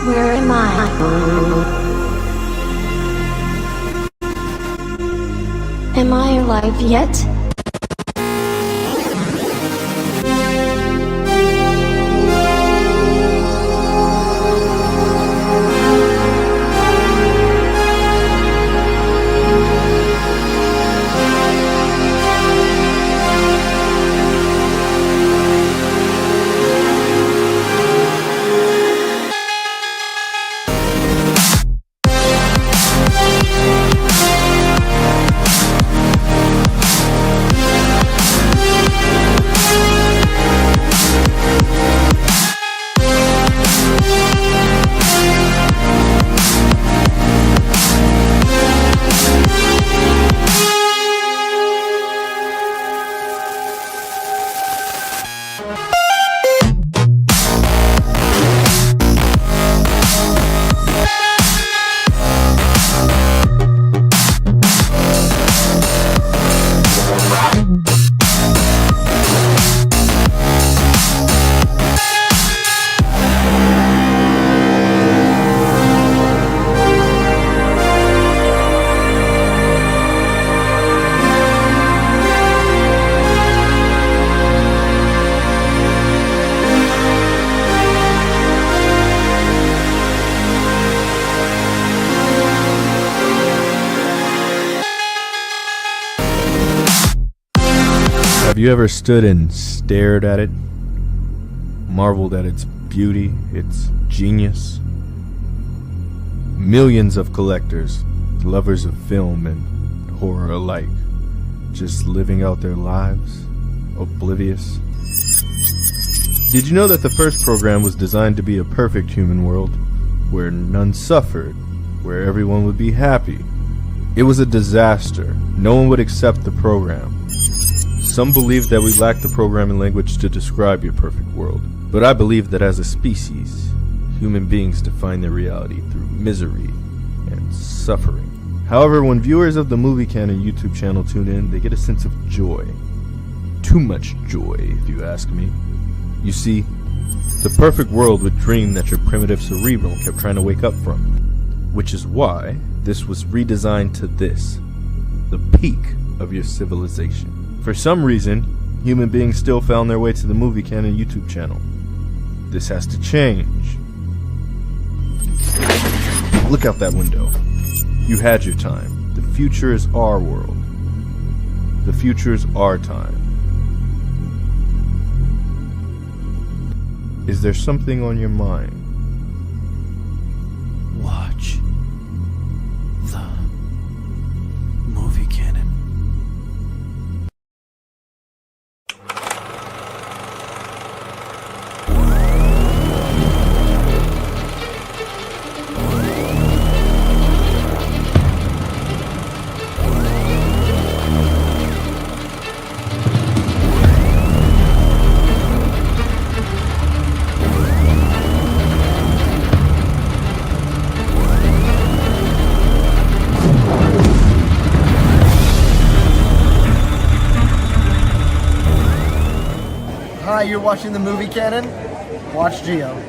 Where am I? Am I alive yet? Have you ever stood and stared at it, marveled at its beauty, its genius? Millions of collectors, lovers of film and horror alike, just living out their lives, oblivious. Did you know that the first program was designed to be a perfect human world, where none suffered, where everyone would be happy? It was a disaster. No one would accept the program. Some believe that we lack the programming language to describe your perfect world, but I believe that as a species, human beings define their reality through misery and suffering. However, when viewers of the Movie Canon YouTube channel tune in, they get a sense of joy. Too much joy, if you ask me. You see, the perfect world would dream that your primitive cerebral kept trying to wake up from, which is why this was redesigned to this, the peak of your civilization. For some reason, human beings still found their way to the Movie Canon YouTube channel. This has to change. Look out that window. You had your time. The future is our world. The future is our time. Is there something on your mind? Watch the Movie Canon. Hi, you're watching the Movie Canon? Watch Geo.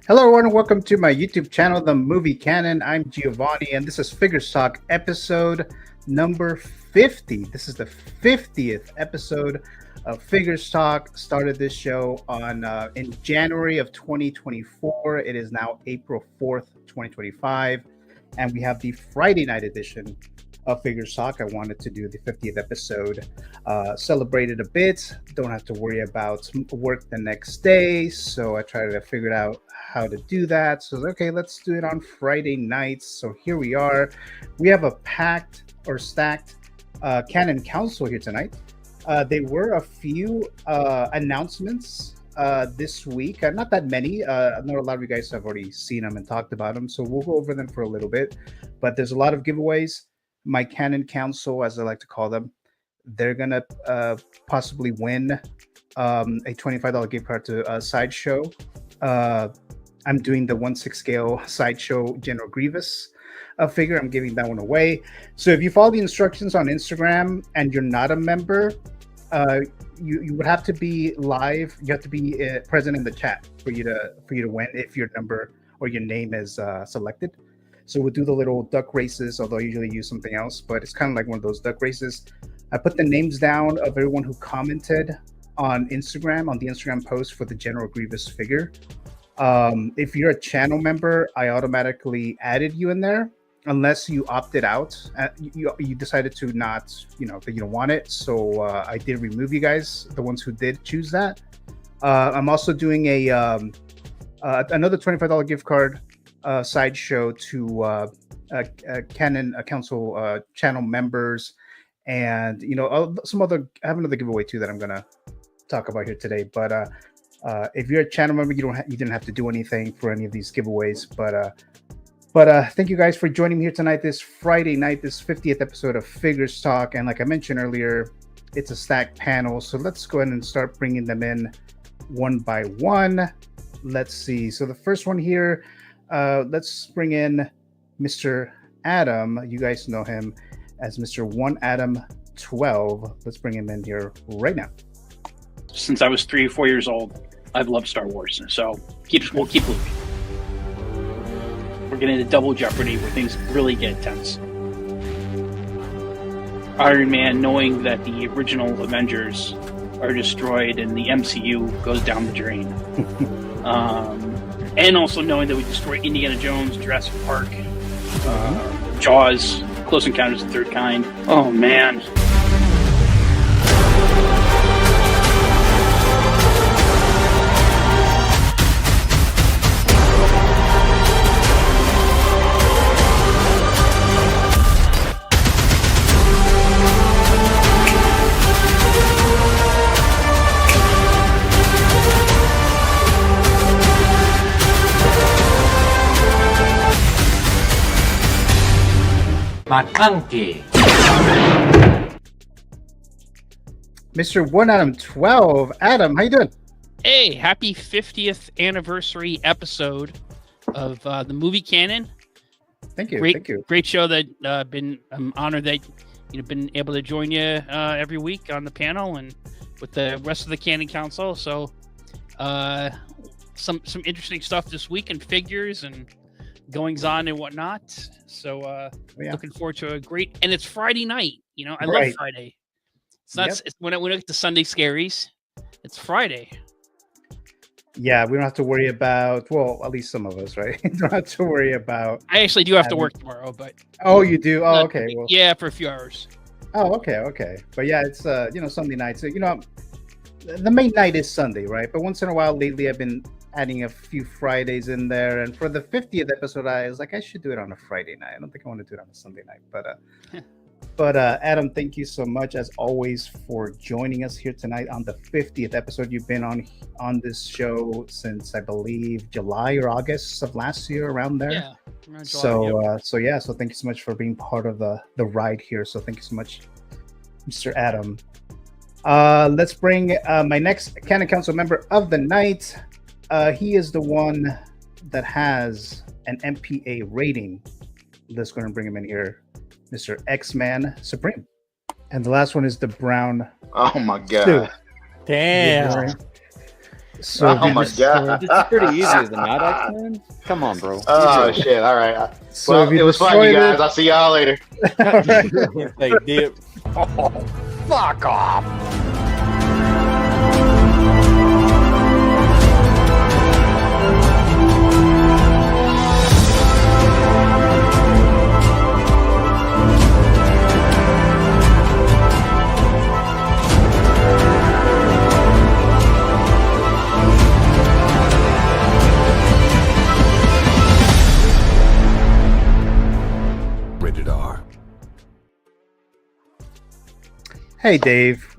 Hello everyone and welcome to my YouTube channel, The Movie Canon. I'm Giovanni and this is Figures Talk episode number 50. This is the 50th episode of Figures Talk. Started this show on in January of 2024. It is now April 4th, 2025. And we have the Friday night edition of Figures Talk. I wanted to do the 50th episode, celebrate it a bit. Don't have to worry about work the next day. So I tried to figure out how to do that. So okay, let's do it on Friday nights. So here we are. We have a packed or stacked Canon Council here tonight. There were a few announcements this week. Not that many. I know a lot of you guys have already seen them and talked about them. So we'll go over them for a little bit. But there's a lot of giveaways. My Canon Council, as I like to call them, they're going to possibly win a $25 gift card to Sideshow. I'm doing the 1/6 scale Sideshow General Grievous figure. I'm giving that one away. So if you follow the instructions on Instagram and you're not a member, you would have to be live. You have to be present in the chat for you to win if your number or your name is selected. So we'll do the little duck races, although I usually use something else, but it's kind of like one of those duck races. I put the names down of everyone who commented on Instagram, on the Instagram post for the General Grievous figure. If you're a channel member, I automatically added you in there, unless you opted out. You decided to not, that you don't want it. So I did remove you guys, the ones who did choose that. I'm also doing another $25 gift card Sideshow to Canon Council channel members, and some other. I have another giveaway too that I'm gonna talk about here today. But if you're a channel member, you didn't have to do anything for any of these giveaways. But thank you guys for joining me here tonight, this Friday night, this 50th episode of Figures Talk. And like I mentioned earlier, it's a stacked panel. So let's go ahead and start bringing them in one by one. Let's see. So the first one here, let's bring in Mr. Adam. You guys know him as Mr. 1Adam12. Let's bring him in here right now. Since I was 3 or 4 years old, I've loved Star Wars. So we'll keep moving. We're getting into double jeopardy where things really get tense. Iron Man, knowing that the original Avengers are destroyed and the MCU goes down the drain. And also knowing that we destroyed Indiana Jones, Jurassic Park, Jaws, Close Encounters of the Third Kind. Oh, man. Mr. 1Adam12. Adam, how you doing? Hey, happy 50th anniversary episode of the movie canon. Thank you. Thank you. Great show that I'm honored that you've been able to join you every week on the panel and with the rest of the Canon Council. So some interesting stuff this week and figures and goings on and whatnot. So looking forward to a great, and it's Friday night. I love Friday. It's not it's when I get to Sunday scaries. It's Friday. Yeah, we don't have to worry about, well, at least some of us, right? Don't have to worry about. I actually do have to work tomorrow, but. Oh, you do? Oh, okay. Well, yeah, for a few hours. Oh, okay. But yeah, it's Sunday night. So the main night is Sunday, right? But once in a while lately, I've been adding a few Fridays in there. And for the 50th episode, I was like, I should do it on a Friday night. I don't think I want to do it on a Sunday night. But Adam, thank you so much as always for joining us here tonight on the 50th episode. You've been on this show since I believe July or August of last year, around there. Yeah. Around July, so thank you so much for being part of the ride here. So thank you so much, Mr. Adam. Let's bring my next Canon Council member of the night. He is the one that has an MPA rating. Let's go and bring him in here. Mr. X-Man Supreme. And the last one is the brown. Oh my god. Stew. Damn. So oh my god. It's pretty easy, is it not, X-Men? Come on, bro. Oh shit, all right. So Well, it was fun, you guys. I'll see y'all later. Hey, dip. Oh, fuck off. Hey, Dave.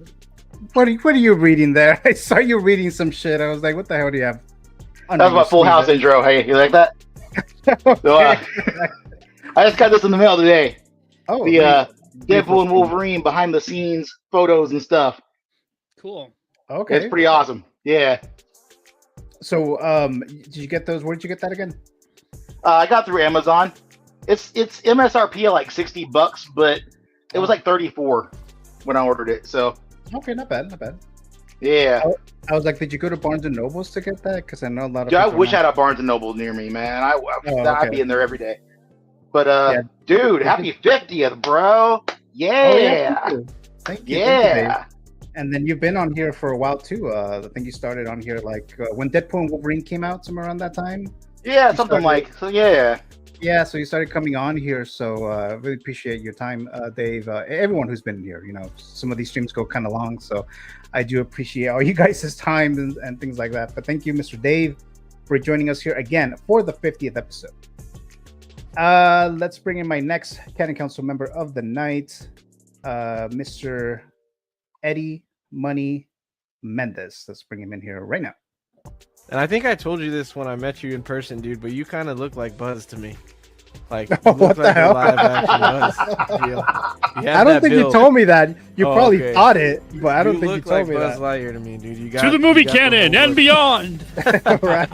What are you reading there? I saw you reading some shit. I was like, what the hell do you have? That was my Full House intro. Hey, you like that? So, I just got this in the mail today. Oh, the Deadpool and Wolverine behind the scenes photos and stuff. Cool. Okay. It's pretty awesome. Yeah. So, did you get those? Where did you get that again? I got through Amazon. It's MSRP at like $60, but it was like 34 when I ordered it. So okay, not bad, not bad. Yeah. I was like, did you go to Barnes and Nobles to get that? Because I know a lot of. Dude, I wish I had a Barnes and Noble near me, man. I'd be in there every day. But yeah. Dude, happy 50th, bro. Yeah. Oh, yeah. Thank you. Yeah. And then you've been on here for a while too. I think you started on here like when Deadpool and Wolverine came out, somewhere around that time. Yeah, something like so. Yeah. Yeah, so you started coming on here, so I really appreciate your time, Dave. Everyone who's been here, you know, some of these streams go kind of long, so I do appreciate all you guys' time and things like that. But thank you, Mr. Dave, for joining us here again for the 50th episode. Let's bring in my next Canon Council member of the night, Mr. Eddie Money Mendez. Let's bring him in here right now. And I think I told you this when I met you in person, dude, but you kind of look like Buzz to me. Like, you what look the like hell? a live action Buzz. I don't think you told me that. You probably okay. thought it, but I don't think you look told like me Buzz that. Lightyear to me, dude. You got To the movie you got the canon whole and look. beyond. Right.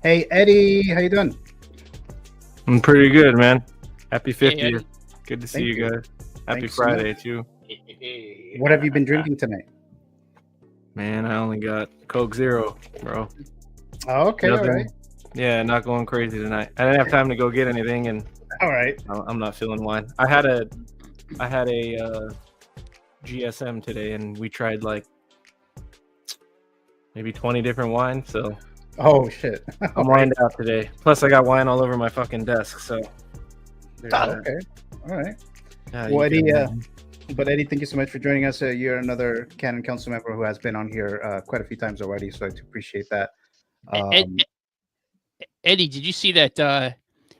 Hey Eddie, how you doing? I'm pretty good, man. Happy 50th. Eddie. Good to see Thank you you. guys. Happy Thanks so Friday, too. What have you been drinking tonight? Man, I only got Coke Zero, bro. Oh, okay, all Nothing. right. Yeah, not going crazy tonight. I didn't have time to go get anything, and All right. I'm not feeling wine. I had a GSM today, and we tried like maybe 20 different wines, so Oh shit. I'm wined out today. Plus, I got wine all over my fucking desk, so. there's that. Okay. All right. Yeah, Well, you Eddie, can- but Eddie, thank you so much for joining us. You're another Canon Council member who has been on here quite a few times already, so I do appreciate that. Eddie, did you see that?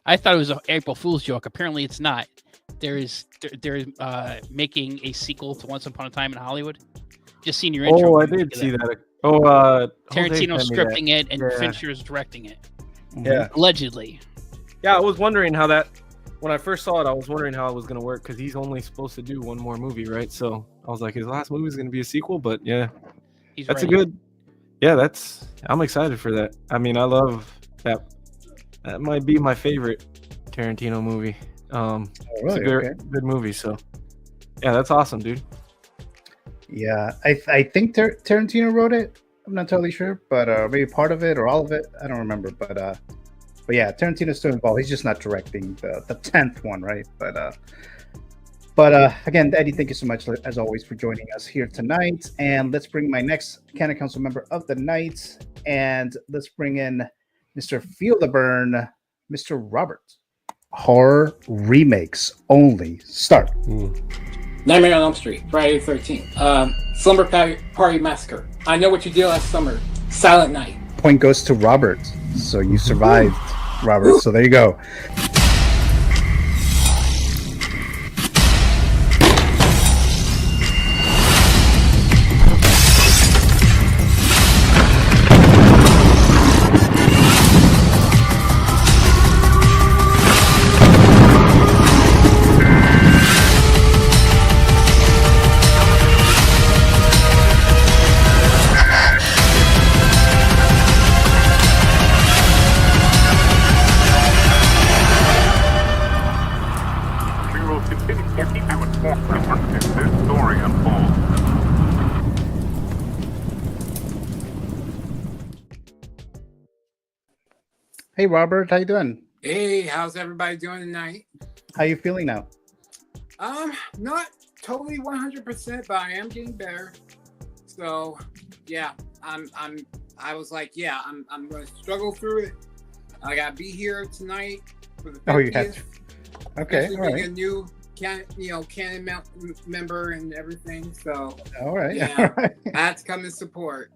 I thought it was an April Fool's joke. Apparently, it's not. They're making a sequel to Once Upon a Time in Hollywood. Just seen your intro. Oh, I did see that. Oh, Tarantino sent me that. scripting it and Yeah. Fincher's directing it. Yeah. Allegedly. Yeah, I was wondering how that. When I first saw it, I was wondering how it was gonna work because he's only supposed to do one more movie, right? So I was like, his last movie is gonna be a sequel, but yeah, He's that's right. a good. Yeah, I'm excited for that. I mean, I love that. That might be my favorite Tarantino movie. Oh, It's really? a good, Okay. good movie. So yeah, that's awesome, dude. Yeah, I think Tarantino wrote it. I'm not totally sure, but maybe part of it or all of it. I don't remember, but yeah, Tarantino's still involved. He's just not directing the 10th one, right? But again, Eddie, thank you so much as always for joining us here tonight. And let's bring my next Canon Council member of the night, and let's bring in Mr. Feel the Burn, Mr. Robert. Horror remakes only. Start. Nightmare on Elm Street, Friday the 13th. Slumber Party Massacre. I Know What You Did Last Summer. Silent Night. Point goes to Robert. So you survived, Robert. So there you go. Hey, Robert, how you doing? Hey, how's everybody doing tonight? How you feeling now? Not totally 100%, but I am getting better. So, yeah, I was like, yeah, I'm going to struggle through it. I got to be here tonight for the 50th. Oh, you have to. Okay, all right. A new canon member and everything. So, all right, yeah, all right. I had to come and support.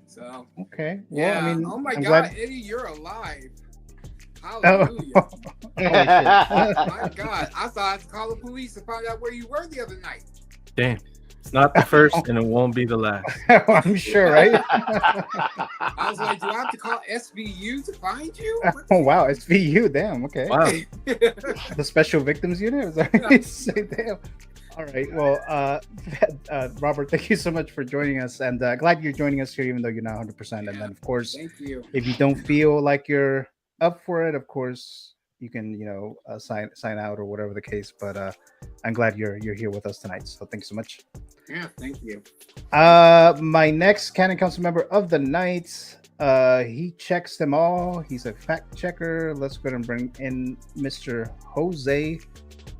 So, okay. Well, yeah. I mean, oh my I'm God, glad... Eddie, you're alive. Oh. Hallelujah. Oh, my God. I thought I had to call the police to find out where you were the other night. Damn. It's not the first and it won't be the last. I'm sure, right? I was like, do I have to call SVU to find you? Oh, wow. SVU. Damn. Okay. Wow. The Special Victims Unit? Is that what you say? Damn. All right. Well, Robert, thank you so much for joining us. And glad you're joining us here, even though you're not 100%. And then, of course, thank you. If you don't feel like you're up for it, of course, you can, sign out or whatever the case. But I'm glad you're here with us tonight. So thank you so much. Yeah, thank you. My next Canon Council member of the night, he checks them all. He's a fact checker. Let's go ahead and bring in Mr. Jose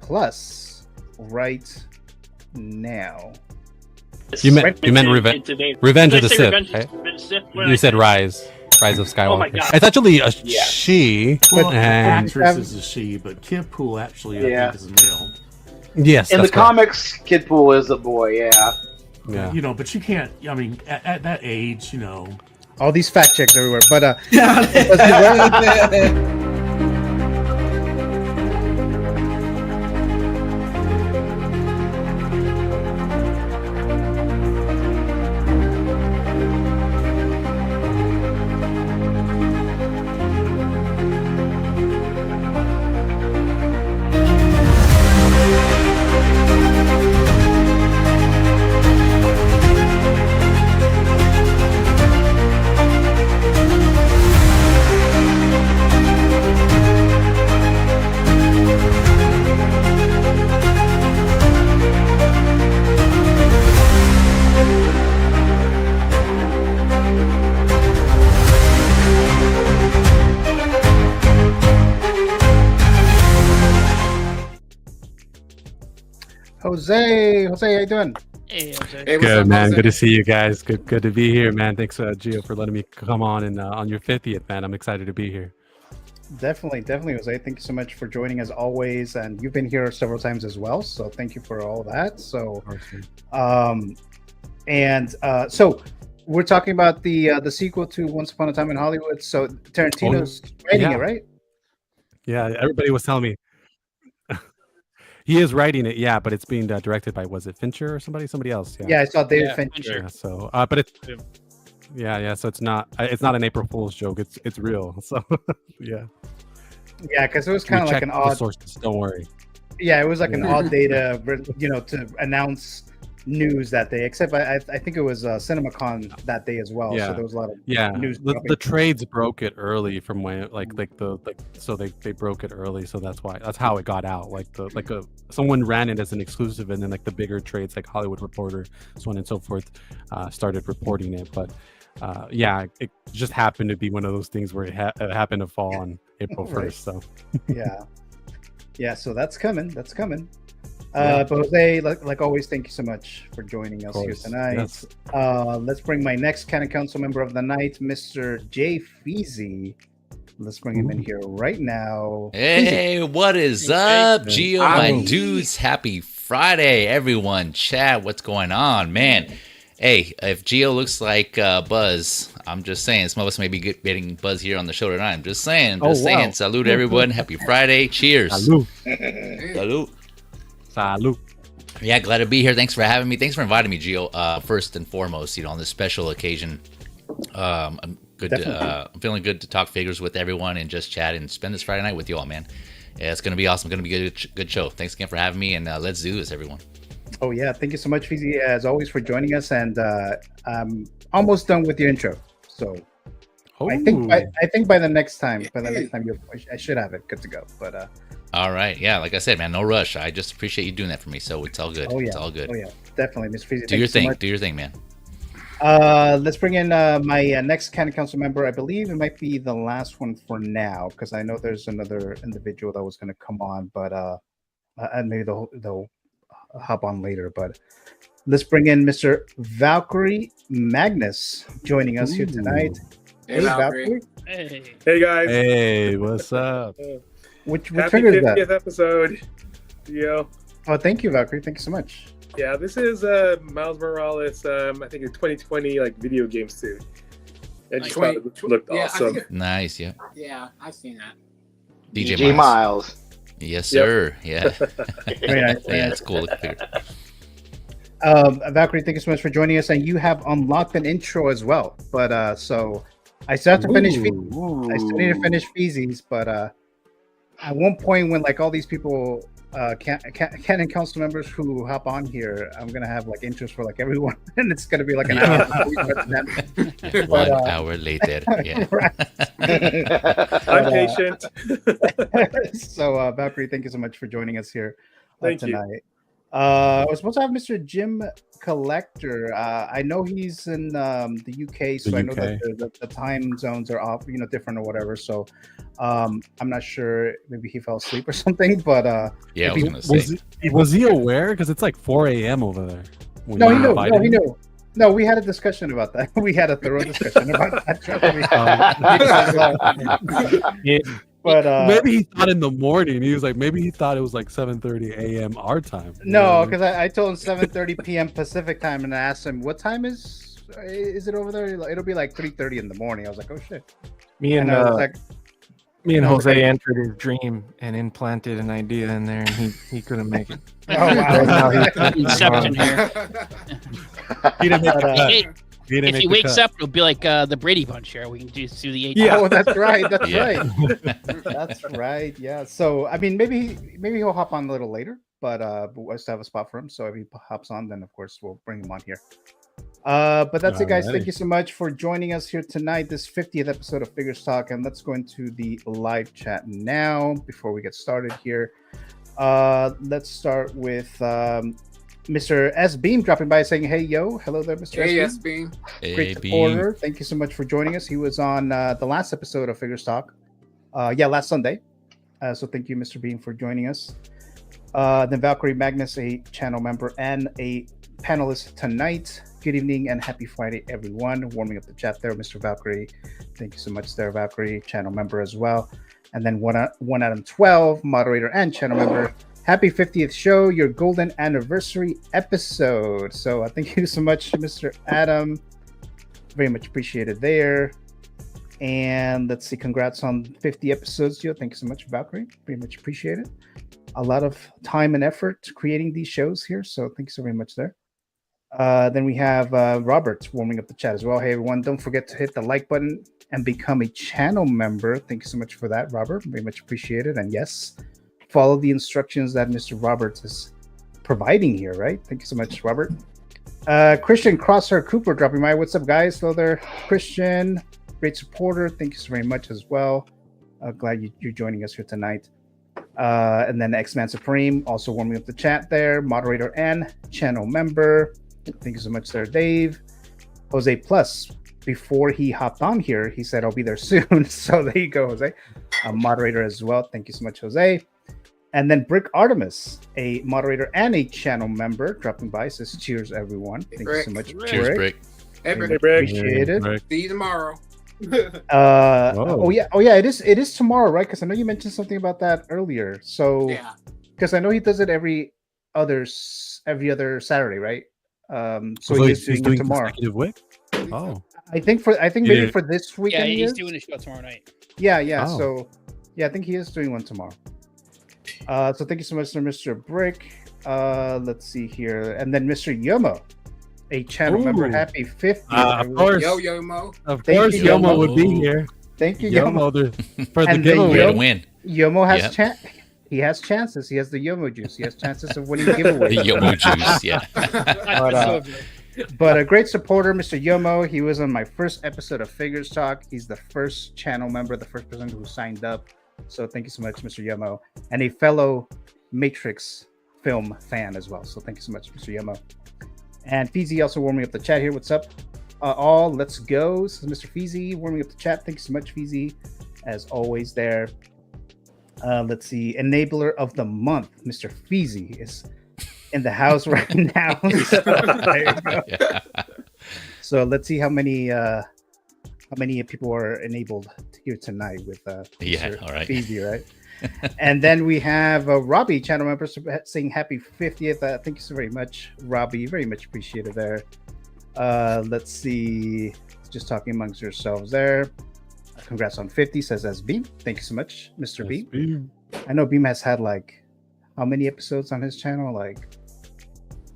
Plus right now. You meant Revenge of the Sith, right? You said Rise of Skywalker. Oh my God. It's actually a she. Well, and the actress is a she, but Kid Pool actually I think is a male. Yes, in the correct. comics, Kid Pool is a boy. Yeah. Yeah. But you can't. I mean, at that age, all these fact checks everywhere. But Jose, how you doing? Hey, Jose. Hey, Good, man. Good to see you guys. Good to be here, man. Thanks, Gio, for letting me come on and on your 50th, man. I'm excited to be here. Definitely, Jose. Thank you so much for joining as always, and you've been here several times as well. So thank you for all that. So, so we're talking about the sequel to Once Upon a Time in Hollywood. So Tarantino's writing it, right? Yeah, everybody was telling me. He is writing it, yeah, but it's being directed by, was it Fincher or somebody else? Yeah, I saw David Fincher. Yeah, so, but it's, so it's not an April Fool's joke. It's real. So, yeah. Yeah, because it was kind of like an odd sources. Don't worry. Yeah, it was like an odd day to announce news that day. Except I think it was CinemaCon that day as well. Yeah. So there was a lot of news. The trades broke it early from when so they broke it early. So that's how it got out. Someone ran it as an exclusive, and then like the bigger trades like Hollywood Reporter, so on and so forth, started reporting it. But it just happened to be one of those things where it happened to fall on April 1st. So so that's coming. But Jose, like always, thank you so much for joining us here tonight. Yes. Let's bring my next Canon Council member of the night, Mr. Jay Feezy. Let's bring him in here right now. Hey, what is up, Gio, my dudes? Happy Friday, everyone. Chat, what's going on, man? Hey, if Gio looks like Buzz, I'm just saying, some of us may be getting Buzz here on the show tonight. I'm just saying. Salute, everyone. Happy Friday. Cheers. Salute. Salute. Salute. Yeah, glad to be here. Thanks for having me. Thanks for inviting me, Gio. First and foremost, on this special occasion. I'm good. I'm feeling good to talk figures with everyone and just chat and spend this Friday night with you all, man. Yeah, it's gonna be awesome. Gonna be a good show. Thanks again for having me, and let's do this, everyone. Oh yeah, thank you so much, Feezy, as always, for joining us. And I'm almost done with your intro, so I think by the next time, I should have it good to go. But all right, yeah, like I said, man, no rush. I just appreciate you doing that for me, so it's all good. Oh yeah, it's all good. Oh yeah, definitely, Miss Feezy. Do your thing, man. Let's bring in my next Canon Council member. I believe it might be the last one for now, because I know there's another individual that was going to come on, but and maybe they'll hop on later. But let's bring in Mr. Valkyrie Magnus joining us here tonight. Hey, Valkyrie. Hey guys. Hey, what's up? Which Happy trigger is 50th that? episode. Yo. Oh, thank you, Valkyrie. Thank you so much. Yeah, this is Miles Morales. I think a 2020 like video game suit. I just thought it looked awesome. Nice, yeah. Yeah, I've seen that. DJ Miles. Yes, sir. Yeah. Very nice. Yeah, it's cool. Look here. Valkyrie, thank you so much for joining us, and you have unlocked an intro as well. But so I still have to finish. I still need to finish Feezy's, but at one point when like all these people, Canon Council members who hop on here, I'm gonna have like intros for like everyone, and it's gonna be like an hour. 1 hour later. Yeah. I'm patient. So Valkyrie, thank you so much for joining us here Thank you. tonight. We're supposed to have Mr. Jim Collector. I know he's in the UK, so I know that the time zones are off, different or whatever. So I'm not sure. Maybe he fell asleep or something. But yeah, I was gonna say. Was he aware? Because it's like 4 a.m. over there. No, he knew. No, he knew. No, we had a discussion about that. We had a thorough discussion about that. But maybe he thought in the morning. He was like, maybe he thought it was like 7:30 a.m. our time. No, because I told him 7:30 p.m. Pacific time, and I asked him what time is it over there. It'll be like 3:30 in the morning. I was like, oh shit. Me and Jose entered his dream and implanted an idea in there, and he couldn't make it. Oh wow! Inception here. He didn't make the cut. If he wakes up, it'll be like the Brady Bunch here. We can just do the 8. Yeah, oh, that's right. That's Yeah. right. That's right. Yeah. So I mean, maybe he'll hop on a little later, but we still have a spot for him. So if he hops on, then of course we'll bring him on here. But that's it, guys. Thank you so much for joining us here tonight. This 50th episode of Figures Talk, and let's go into the live chat now before we get started here. Let's start with Mr. S Beam dropping by saying, "Hey yo, hello there, Mr. Hey, S S Beam. Great supporter. Thank you so much for joining us. He was on the last episode of Figures Talk, last Sunday. So thank you, Mr. Beam, for joining us. Then Valkyrie Magnus, a channel member and a panelist tonight. Good evening and happy Friday, everyone. Warming up the chat there, Mr. Valkyrie. Thank you so much there, Valkyrie, channel member as well. And then one Adam 12, moderator and channel member. Happy 50th show, your golden anniversary episode. So thank you so much, Mr. Adam. Very much appreciated there. And let's see, congrats on 50 episodes, Joe. Thank you so much, Valkyrie. Very much appreciate it. A lot of time and effort creating these shows here. So thank you so very much there. Then we have Robert warming up the chat as well. Hey, everyone, don't forget to hit the like button and become a channel member. Thank you so much for that, Robert. Very much appreciated. And yes, follow the instructions that Mr. Roberts is providing here, right? Thank you so much, Robert. Christian Crosshair Cooper dropping by. What's up, guys? Hello there, Christian. Great supporter. Thank you so very much as well. Glad you're joining us here tonight. And then X-Man Supreme also warming up the chat there. Moderator and channel member. Thank you so much there, Dave. Jose Plus. Before he hopped on here, he said, I'll be there soon. So there you go, Jose. A moderator as well. Thank you so much, Jose. And then Brick Artemis, a moderator and a channel member, dropping by, says, cheers, everyone. Thank you so much, Cheers, Brick. Hey, Brick. Appreciate it. See you tomorrow. Oh yeah, it is tomorrow, right? Because I know you mentioned something about that earlier. So Yeah. because I know he does it every other Saturday, right? So he's doing it tomorrow. consecutive week? Oh. I think maybe for this weekend. Yeah, he he's is. doing a show tomorrow night. Yeah. Oh. So yeah, I think he is doing one tomorrow. So thank you so much, Mr. Brick. Let's see here, and then Mr. Yomo, a channel member. Happy 50th. Of course. Yo, Yomo. Of course, Yomo would be here. Thank you, Yomo, for the And then giveaway. Way to win. Yomo has Yep. he has chances. He has the Yomo juice. He has chances of winning giveaways. The Yomo juice, yeah. But a great supporter, Mr. Yomo. He was on my first episode of Figures Talk. He's the first channel member, the first person who signed up. So thank you so much, Mr. Yomo, and a fellow Matrix film fan as well. So thank you so much, Mr. Yomo. And Feezy also warming up the chat here. What's up? all. Let's go. This is Mr. Feezy warming up the chat. Thanks so much, Feezy, as always there. Let's see. Enabler of the month, Mr. Feezy is in the house right now. So, there you go. Yeah. So let's see how many people are enabled here tonight with Yeah, all right. Feezy, right? And then we have Robbie, channel member, saying happy 50th. Thank you so very much, Robbie. Very much appreciated there. Let's see. Just talking amongst yourselves there. Congrats on 50, says as Beam. Thank you so much, Mr. Beam. I know Beam has had like how many episodes on his channel? Like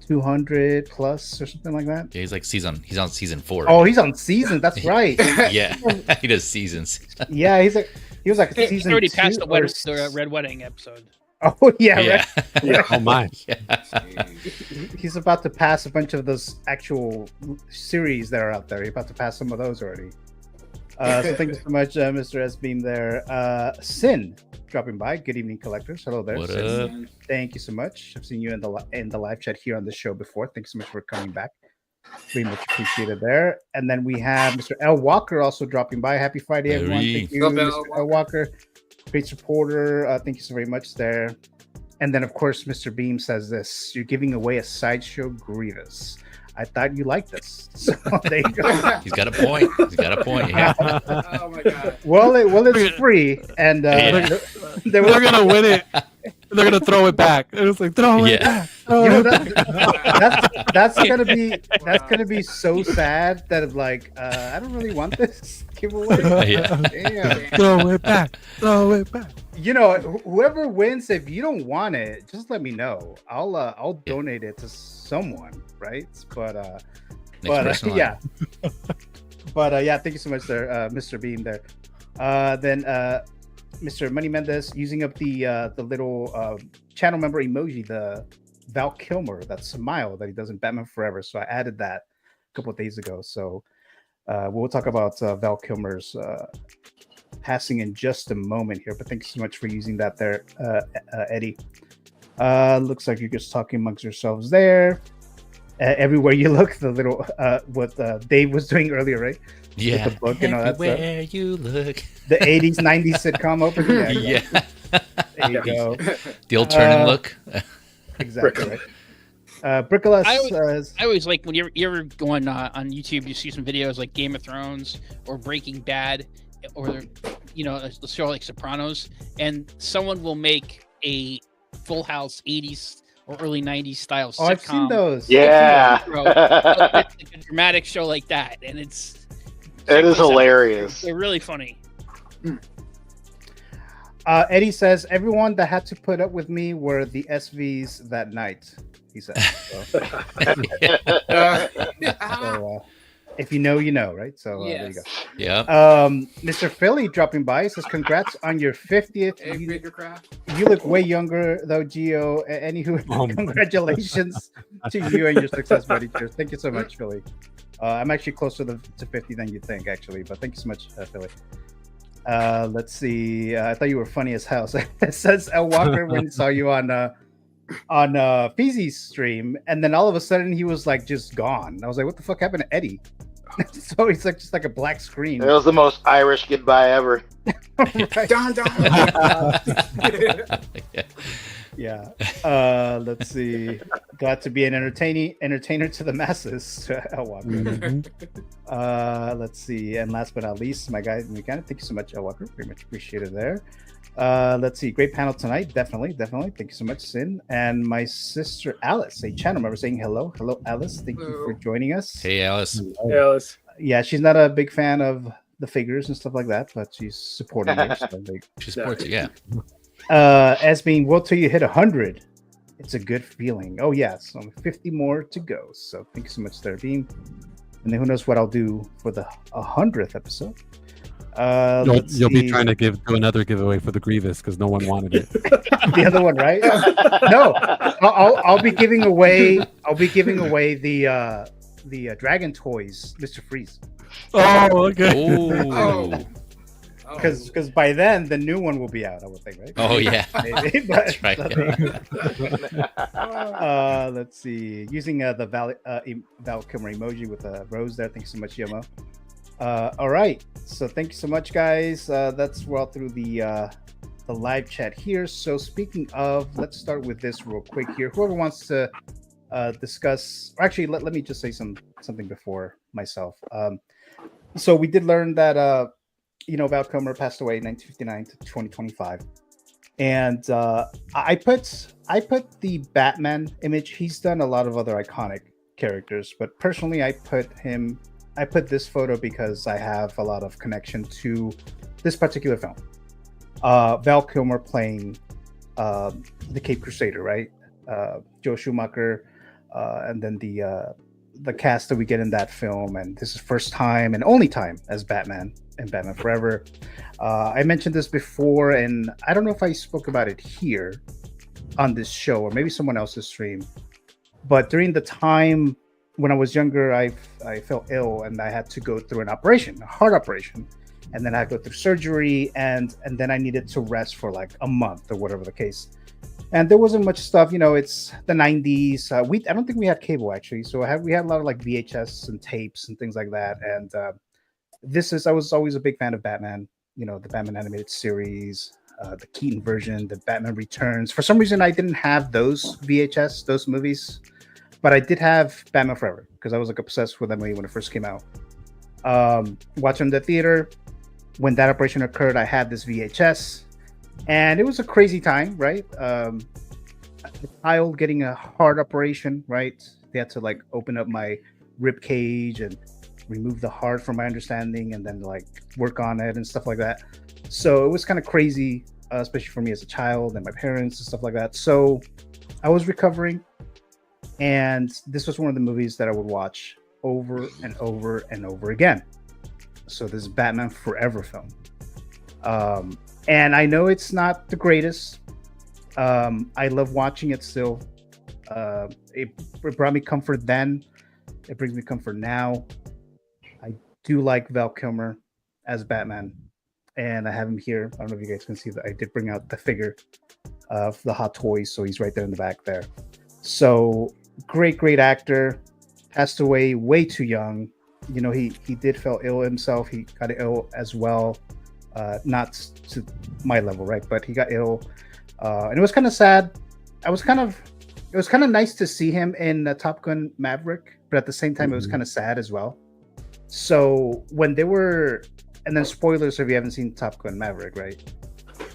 200 plus or something like that. Yeah, he's on season 4. Oh, he's on season. That's right. Yeah, he does seasons. Yeah, he was like season. He already 2 passed the Red Wedding episode. Oh yeah, Yeah. right. Yeah. Oh my. Yeah. He's about to pass a bunch of those actual series that are out there. He's about to pass some of those already. So thank you so much, Mr. S Beam there. Sin dropping by. Good evening, collectors. Hello there. What Sin. up? Thank you so much. I've seen you in the live chat here on the show before. Thanks so much for coming back. Very much appreciated there. And then we have Mr. L Walker also dropping by. Happy Friday, everyone. Thank you, Mr. L Walker. Great supporter. Thank you so very much there. And then, of course, Mr. Beam says this: you're giving away a Sideshow Grievous. I thought you liked this. So there you go. He's got a point. Yeah. Oh my god. Well, it's free, and They're gonna win it. They're gonna throw it back. And it's like throw it back. That's gonna be so sad that it's like I don't really want this giveaway. Damn. Throw it back. Throw it back. You know, whoever wins, if you don't want it, just let me know. I'll donate it to someone, right? But yeah. But yeah, thank you so much there, Mr. Beam there. Then Mr. Money Mendez using up the little channel member emoji, the Val Kilmer, that smile that he does in Batman Forever. So I added that a couple of days ago. So we'll talk about Val Kilmer's passing in just a moment here. But thanks so much for using that there, Eddie. Looks like you're just talking amongst yourselves there. Everywhere you look, the little what Dave was doing earlier, right? Yeah. With the book and all that stuff. Everywhere you look. The 80s, 90s sitcom opening. Yeah. There you go. The old turn and look. Exactly right. Brickolas. I always like when you ever go on YouTube, you see some videos like Game of Thrones or Breaking Bad, or a show like Sopranos, and someone will make a Full House 80s or early 90s style sitcom. I've seen those. Yeah. Like a dramatic show like that, and it is hilarious. They're really funny. Eddie says everyone that had to put up with me were the SVs that night. He said. So, if you know, you know, right? So there you go. Yeah. Mr. Philly dropping by says, "Congrats on your 50th. You look way younger though, Gio. Anywho, congratulations to you and your success, buddy. Cheers. Thank you so much, Philly. I'm actually closer to 50 than you think, actually. But thank you so much, Philly. Let's see. I thought you were funny as hell. So it says L Walker when he saw you on Feezy's stream, and then all of a sudden he was like just gone. I was like, what the fuck happened to Eddie? So he's like just like a black screen. It was the most Irish goodbye ever. Don. Yeah. Let's see. Glad to be an entertainer to the masses. El Walker. Mm-hmm. Let's see. And last but not least, my guy, thank you so much, El Walker. Very much appreciated there. Let's see. Great panel tonight. Definitely. Thank you so much, Sin. And my sister Alice, a channel member, saying hello. Hello, Alice. Thank you for joining us. Hey, Alice. Hey, Alice. Yeah, she's not a big fan of the figures and stuff like that, but she's supporting it. So she supports it, yeah. As being, well, till you hit 100, it's a good feeling. Oh yeah, so 50 more to go. So thank you so much there, Beam. And then who knows what I'll do for the 100th episode. You'll be trying to do another giveaway for the Grievous because no one wanted it. The other one, right? No, I'll be giving away. The Dragon Toys, Mr. Freeze. Oh, okay. Because by then the new one will be out, I would think, right? Oh yeah, maybe. That's right. Let's see. Using the Val Kilmer emoji with a rose there. Thank you so much, Yomo. All right. So thank you so much, guys. That's all through the live chat here. So speaking of, let's start with this real quick here. Whoever wants to discuss, or actually, let me just say something before myself. So we did learn that Val Kilmer passed away in 1959 to 2025, and I put the Batman image. He's done a lot of other iconic characters, but personally, I put this photo because I have a lot of connection to this particular film. Val Kilmer playing the Caped Crusader, right? Joe Schumacher, and then the cast that we get in that film, and this is first time and only time as Batman in Batman Forever. I mentioned this before, and I don't know if I spoke about it here on this show or maybe someone else's stream, but during the time when I was younger, I felt ill and I had to go through an operation, a heart operation, and then I had to go through surgery, and then I needed to rest for like a month or whatever the case. And there wasn't much stuff, it's the 90s. I don't think we had cable actually, so we had a lot of like VHS and tapes and things like that. And I was always a big fan of Batman, the Batman animated series, the Keaton version, the Batman Returns. For some reason, I didn't have those movies, but I did have Batman Forever because I was like obsessed with that movie when it first came out. Watching the theater, when that operation occurred, I had this VHS. And it was a crazy time, right? A child getting a heart operation, right? They had to like open up my rib cage and remove the heart, from my understanding, and then like work on it and stuff like that. So it was kind of crazy, especially for me as a child and my parents and stuff like that. So I was recovering, and this was one of the movies that I would watch over and over and over again. So this Batman Forever film. And I know it's not the greatest. I love watching it still. It brought me comfort then. It brings me comfort now. I do like Val Kilmer as Batman, and I have him here. I don't know if you guys can see that. I did bring out the figure of the Hot Toys, so he's right there in the back there. So great actor. Passed away way too young. He did feel ill himself. He got ill as well. Not to my level, right? But he got ill, and it was kind of sad. It was kind of nice to see him in Top Gun Maverick, but at the same time, it was kind of sad as well. So when they were, and then spoilers if you haven't seen Top Gun Maverick, right?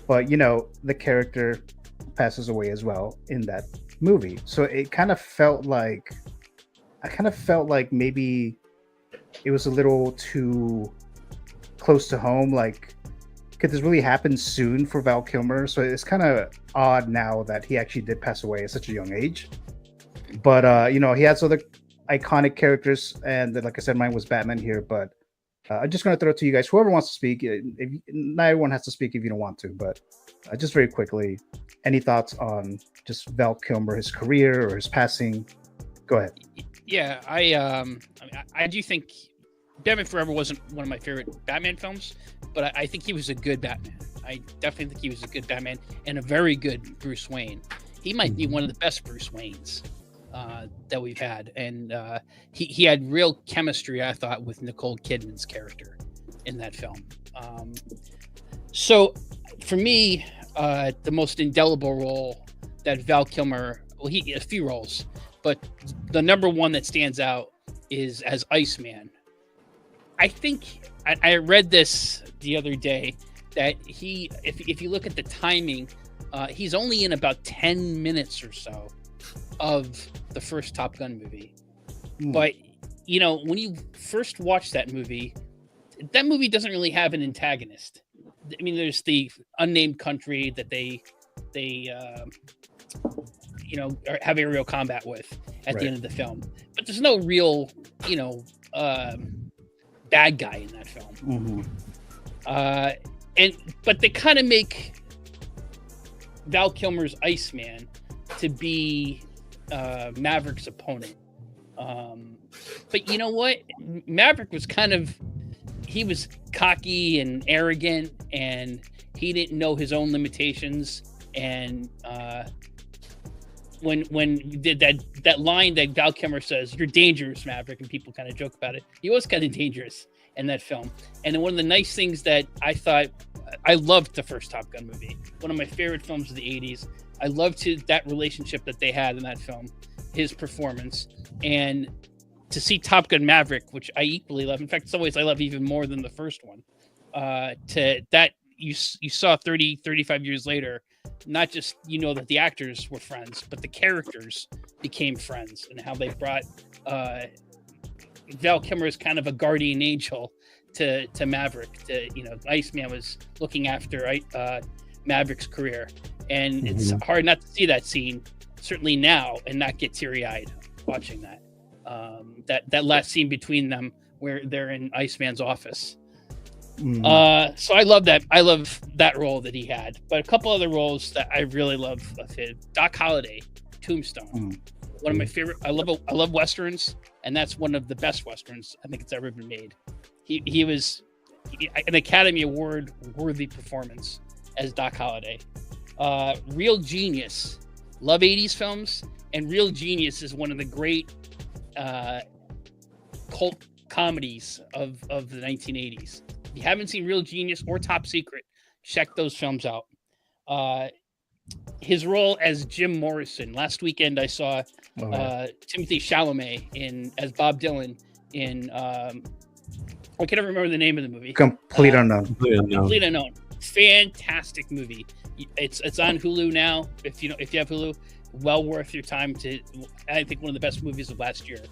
But the character passes away as well in that movie. So it kind of felt like, maybe it was a little too close to home, like. Could this really happen soon for Val Kilmer? So it's kind of odd now that he actually did pass away at such a young age. But he has other iconic characters, and like I said, mine was Batman here. But I'm just going to throw it to you guys. Whoever wants to speak, not everyone has to speak if you don't want to. But just very quickly, any thoughts on just Val Kilmer, his career or his passing? Go ahead. Yeah, I do think Batman Forever wasn't one of my favorite Batman films, but I think he was a good Batman. I definitely think he was a good Batman and a very good Bruce Wayne. He might be one of the best Bruce Waynes that we've had. And he had real chemistry, I thought, with Nicole Kidman's character in that film. So for me, the most indelible role that Val Kilmer, he a few roles, but the number one that stands out is as Iceman. I think I read this the other day that if you look at the timing, he's only in about 10 minutes or so of the first Top Gun movie. But when you first watch that movie doesn't really have an antagonist. I mean, there's the unnamed country that they have aerial combat with at the end of the film, but there's no real bad guy in that film. But they kind of make Val Kilmer's Iceman to be Maverick's opponent. But you know what? Maverick was he was cocky and arrogant, and he didn't know his own limitations. And when he did that line that Val Kilmer says, "You're dangerous, Maverick," and people kind of joke about it. He was kind of dangerous in that film. And then one of the nice things that I thought, I loved the first Top Gun movie. One of my favorite films of the 80s. I loved that relationship that they had in that film, his performance. And to see Top Gun Maverick, which I equally love. In fact, in some ways I love even more than the first one. To that you saw 35 years later, not just, that the actors were friends, but the characters became friends, and how they brought Val Kilmer as kind of a guardian angel to Maverick. Iceman was looking after Maverick's career, and it's hard not to see that scene, certainly now, and not get teary-eyed watching that. That last scene between them where they're in Iceman's office. So I love that. I love that role that he had. But a couple other roles that I really love of his: Doc Holliday, Tombstone. One of my favorite. I love westerns, and that's one of the best westerns I think it's ever been made. He was an Academy Award worthy performance as Doc Holliday. Real Genius. Love 80s films, and Real Genius is one of the great cult comedies of the 1980s. If you haven't seen Real Genius or Top Secret, check those films out. His role as Jim Morrison. Last weekend I saw Timothy Chalamet as Bob Dylan in I can't remember the name of the movie. Complete Unknown. Complete Unknown. Fantastic movie. It's on Hulu now. If you have Hulu, well worth your time I think one of the best movies of last year.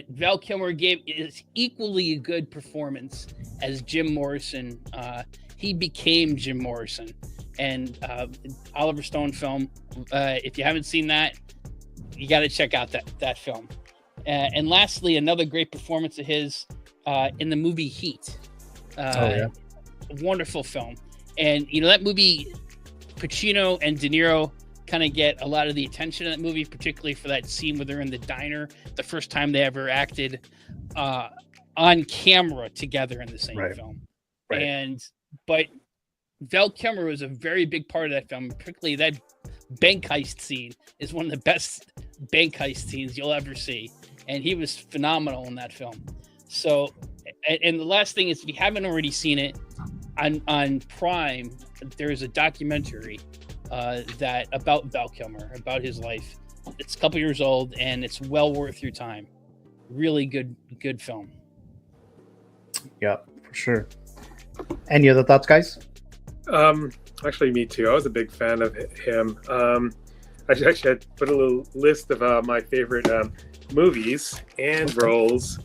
Val Kilmer is equally a good performance as Jim Morrison. He became Jim Morrison, and Oliver Stone film. If you haven't seen that, you got to check out that film. And lastly, another great performance of his in the movie Heat. Wonderful film, and that movie, Pacino and De Niro kind of get a lot of the attention in that movie, particularly for that scene where they're in the diner, the first time they ever acted on camera together in the same film. But Val Kilmer was a very big part of that film, particularly that bank heist scene is one of the best bank heist scenes you'll ever see, and he was phenomenal in that film. So, and the last thing is, if you haven't already seen it, on Prime, there's a documentary that about Val Kilmer, about his life. It's a couple years old, and it's well worth your time. Really good film. Yeah, for sure. Any other thoughts, guys? Actually, me too. I was a big fan of him. I had put a little list of my favorite movies and roles.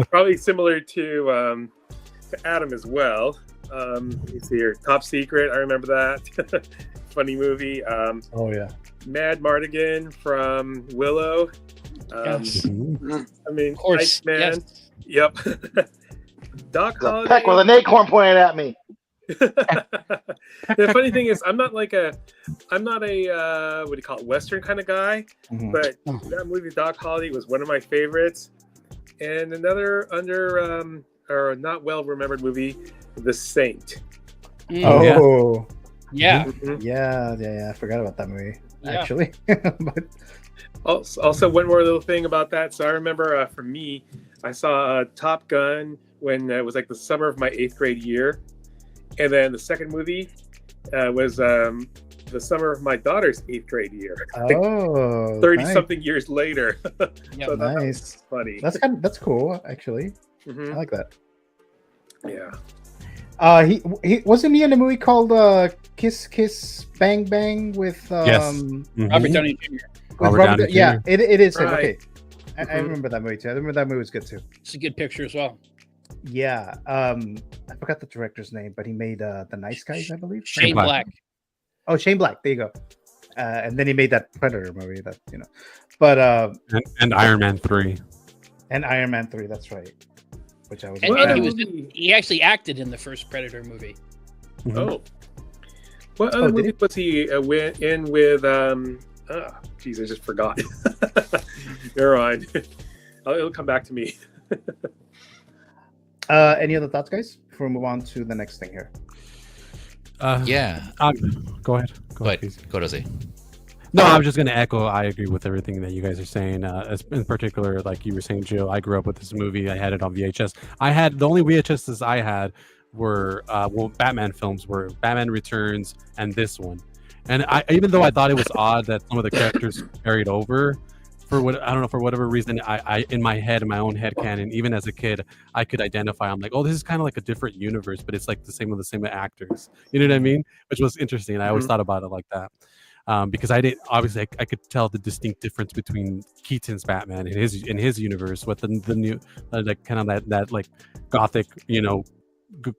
Probably similar to Adam as well. Let's see here. Top Secret, I remember that. Funny movie. Mad Mardigan from Willow. Yes. I mean, Of course. Iceman. Yes. Yep. Doc Holliday. Peck with an acorn pointed at me. The funny thing is, I'm not a what do you call it, Western kind of guy, but that movie Doc Holliday was one of my favorites. And another or not well remembered movie, The Saint. Oh, yeah. I forgot about that movie actually. But also one more little thing about that. So I remember for me, I saw Top Gun when it was like the summer of my 8th grade year. And then the second movie was the summer of my daughter's 8th grade year. 30-something years later. So nice. That funny. That's cool, actually. I like that. Yeah. He wasn't he in a movie called Kiss Kiss Bang Bang with Robert Downey Jr. Robert, yeah, it is him. Right. Okay, I remember that movie too. I remember that movie was good too. It's a good picture as well. Yeah, I forgot the director's name, but he made The Nice Guys, I believe. Shane Black. Oh, Shane Black. There you go. And then he made that Predator movie. That but and Iron Man 3. And Iron Man 3. That's right. Which I was. And he actually acted in the first Predator movie. Oh, what other movie was he in with? Geez, I just forgot. Never mind. It'll come back to me. Any other thoughts, guys? Before we move on to the next thing here. Yeah. Go ahead. Go ahead. Go to say. No, I was just going to echo. I agree with everything that you guys are saying. In particular, like you were saying, Joe, I grew up with this movie. I had it on VHS. The only VHSs I had were Batman films, were Batman Returns and this one. And even though I thought it was odd that some of the characters carried over, for whatever reason, I in my own head canon, even as a kid, I could identify. I'm like, oh, this is kind of like a different universe, but it's like the same actors. You know what I mean? Which was interesting. I always thought about it like that. Because I could tell the distinct difference between Keaton's Batman in his universe with the new like kind of that like gothic,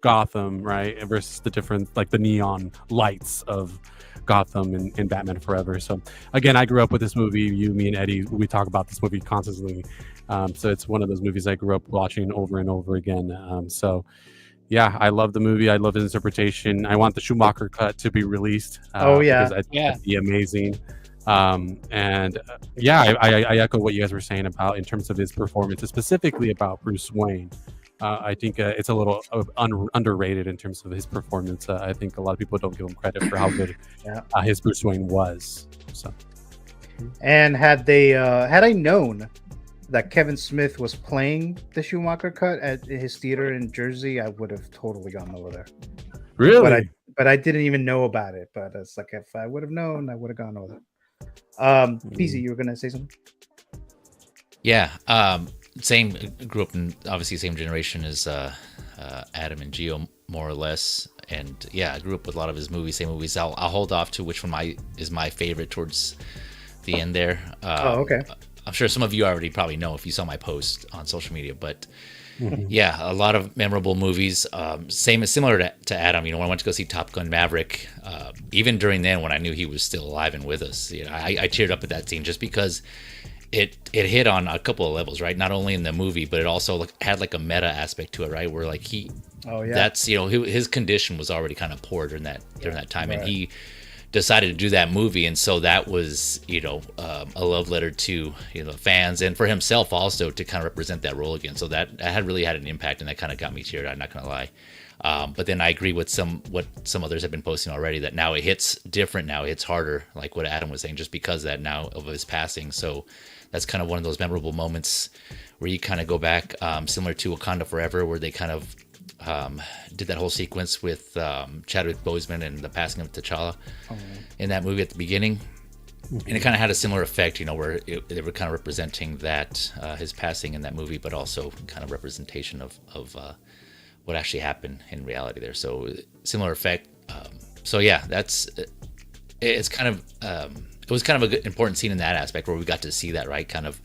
Gotham, right, versus the different like the neon lights of Gotham in Batman Forever. So again, I grew up with this movie. Me and Eddie, we talk about this movie constantly. So it's one of those movies I grew up watching over and over again. Yeah, I love the movie. I love his interpretation. I want the Schumacher cut to be released. Because I think that'd be amazing. I echo what you guys were saying about in terms of his performance, specifically about Bruce Wayne. I think it's a little underrated in terms of his performance. I think a lot of people don't give him credit for how good his Bruce Wayne was. So, and had I known that Kevin Smith was playing the Schumacher cut at his theater in Jersey, I would have totally gone over there. Really? But I didn't even know about it. But it's like, if I would have known, I would have gone over there. Peasy, you were gonna say something? Yeah. Same, grew up in obviously same generation as Adam and Gio, more or less. And yeah, I grew up with a lot of his movies, same movies. I'll hold off to which one is my favorite towards the end there. Okay. I'm sure some of you already probably know if you saw my post on social media, but yeah, a lot of memorable movies. Similar to Adam, when I went to go see Top Gun Maverick, even during then when I knew he was still alive and with us, I cheered up at that scene just because it hit on a couple of levels, right? Not only in the movie, but it also had like a meta aspect to it, right? Where like that's his condition was already kind of poor during that time, right. And he decided to do that movie, and so that was a love letter to fans and for himself also to kind of represent that role again. So that had really had an impact, and that kind of got me cheered. I'm not gonna lie. But then I agree with what some others have been posting already, that now it hits different, now it hits harder, like what Adam was saying, just because that now of his passing. So that's kind of one of those memorable moments where you kind of go back, similar to Wakanda Forever, where they kind of did that whole sequence with Chadwick Boseman and the passing of T'Challa in that movie at the beginning. And it kind of had a similar effect, where they were kind of representing that his passing in that movie, but also kind of representation of what actually happened in reality there. So similar effect. So yeah, it's kind of it was kind of a good, important scene in that aspect where we got to see that, right, kind of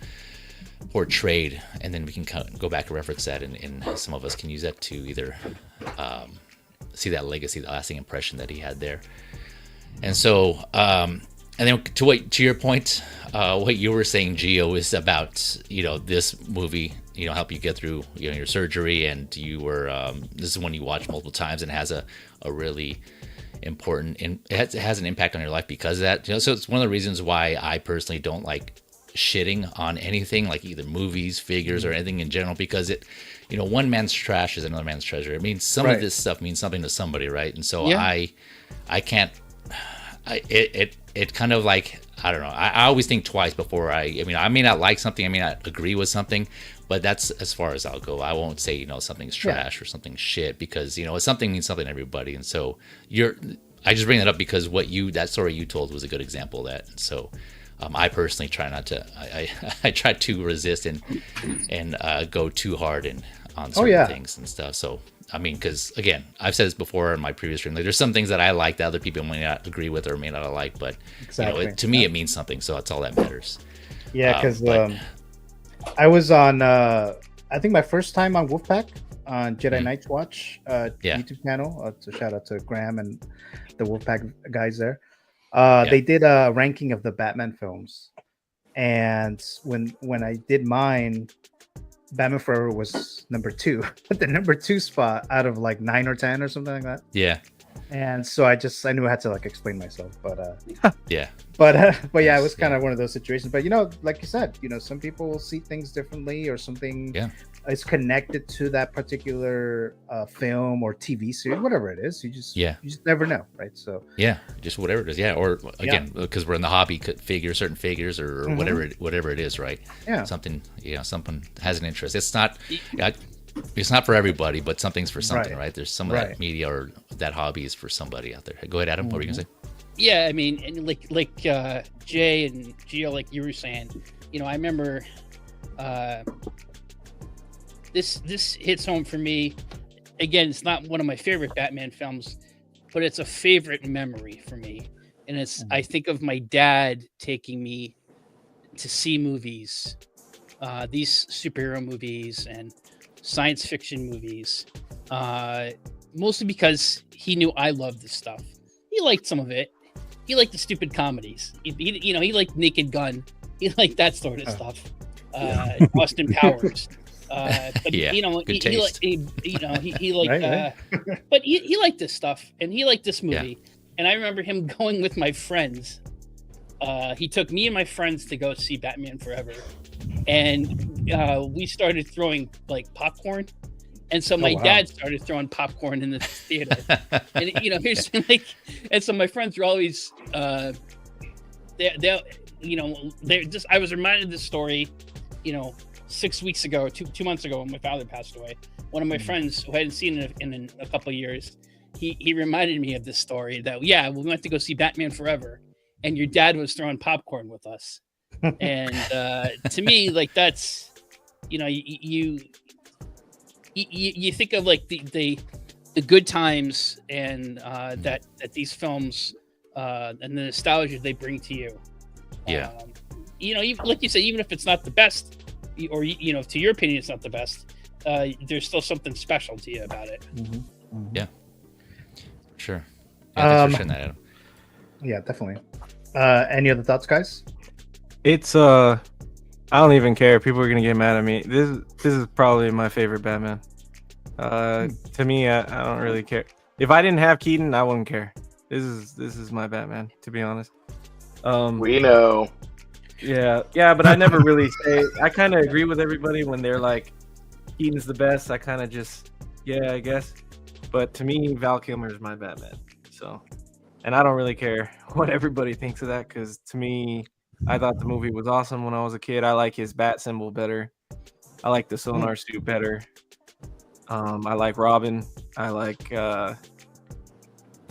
portrayed, and then we can kind of go back and reference that, and some of us can use that to either see that legacy, the lasting impression that he had there. And so and then to your point, what you were saying, Gio, is about this movie help you get through your surgery, and you were this is one you watch multiple times and has a really important, and it has an impact on your life because of that. So it's one of the reasons why I personally don't like shitting on anything, like either movies, figures, or anything in general, because it one man's trash is another man's treasure. It means some of this stuff means something to somebody, right? And so I can't, it kind of like, I don't know, I always think twice before I may not like something, I may not agree with something, but that's as far as I'll go. I won't say something's trash or something's shit, because something means something to everybody. And so I just bring that up because that story you told was a good example of that. And so I personally try not to. I try to resist and go too hard on certain things and stuff. So because again, I've said this before in my previous stream. Like, there's some things that I like that other people may not agree with or may not like, but to me it means something. So that's all that matters. Yeah, because I was on. I think my first time on Wolfpack on Jedi Knights Watch YouTube channel. So shout out to Graham and the Wolfpack guys there. They did a ranking of the Batman films, and when I did mine, Batman Forever was number 2, the number 2 spot out of like 9 or 10 or something like that. Yeah. And so I knew I had to like explain myself, but yeah. But yeah, it was kind of one of those situations. But like you said, some people will see things differently or something. Yeah. is connected to that particular film or TV series, whatever it is. You just never know, right? So just whatever it is, or again, because we're in the hobby, certain figures or whatever it is, right? Something something has an interest. It's not for everybody, but something's for something, right? There's some of that media or that hobby is for somebody out there. Go ahead, Adam. What were you gonna say? Yeah, I mean, and like Jay and Gio, like you were saying, I remember this hits home for me. Again, it's not one of my favorite Batman films, but it's a favorite memory for me. And it's I think of my dad taking me to see movies, these superhero movies and science fiction movies, mostly because he knew I loved this stuff. He liked some of it. He liked the stupid comedies. He liked Naked Gun. He liked that sort of stuff. Austin Powers. But he liked, but he liked this stuff, and he liked this movie. And I remember him going with my friends. He took me and my friends to go see Batman Forever, and we started throwing like popcorn. And so my dad started throwing popcorn in the theater, and here's like, and so my friends were always, they're just. I was reminded of this story, 6 weeks ago or 2 months ago when my father passed away. One of my friends who I hadn't seen in a couple of years, he reminded me of this story that we went to go see Batman Forever, and your dad was throwing popcorn with us, and to me, like that's, you think of like the good times and that these films and the nostalgia they bring to you. Like you said, even if it's not the best, or to your opinion it's not the best, there's still something special to you about it. Yeah, sure. Thanks for sharing that, Adam. Yeah, definitely. Any other thoughts, guys? It's I don't even care. People are gonna get mad at me. This is probably my favorite Batman. To me, I don't really care. If I didn't have Keaton, I wouldn't care. This is my Batman, to be honest. We know. Yeah, but I never really say. I kind of agree with everybody when they're like, Keaton's the best. I kind of just, I guess. But to me, Val Kilmer is my Batman. So, and I don't really care what everybody thinks of that, because to me, I thought the movie was awesome when I was a kid. I like his bat symbol better. I like the sonar suit better. I like Robin. I like, to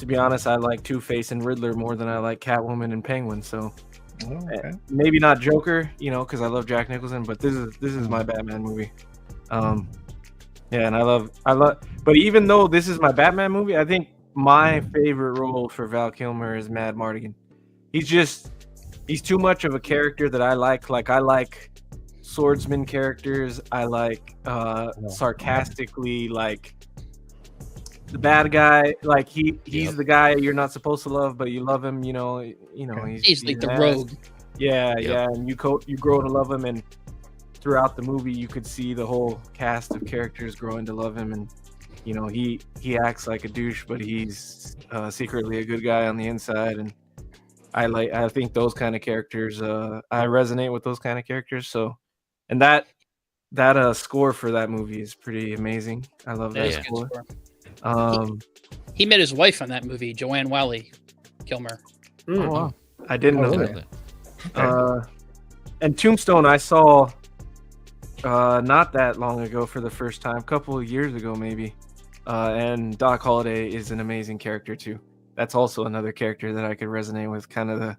be honest, I like Two-Face and Riddler more than I like Catwoman and Penguin. So maybe not Joker, because I love Jack Nicholson. But this is my Batman movie. And I love. But even though this is my Batman movie, I think my favorite role for Val Kilmer is Mad Mardigan. He's too much of a character that I like. Like, I like swordsman characters. I like sarcastically, like the bad guy. Like he's the guy you're not supposed to love, but you love him. He's like the rogue. And you grow to love him, and throughout the movie you could see the whole cast of characters growing to love him. And he acts like a douche, but he's secretly a good guy on the inside. And I think those kind of characters, I resonate with those kind of characters. So, and that score for that movie is pretty amazing. I love that score. He met his wife on that movie, Joanne Whalley Kilmer. Oh, wow. I didn't know that. And Tombstone I saw not that long ago for the first time, a couple of years ago maybe. And Doc Holliday is an amazing character too. That's also another character that I could resonate with, kind of the,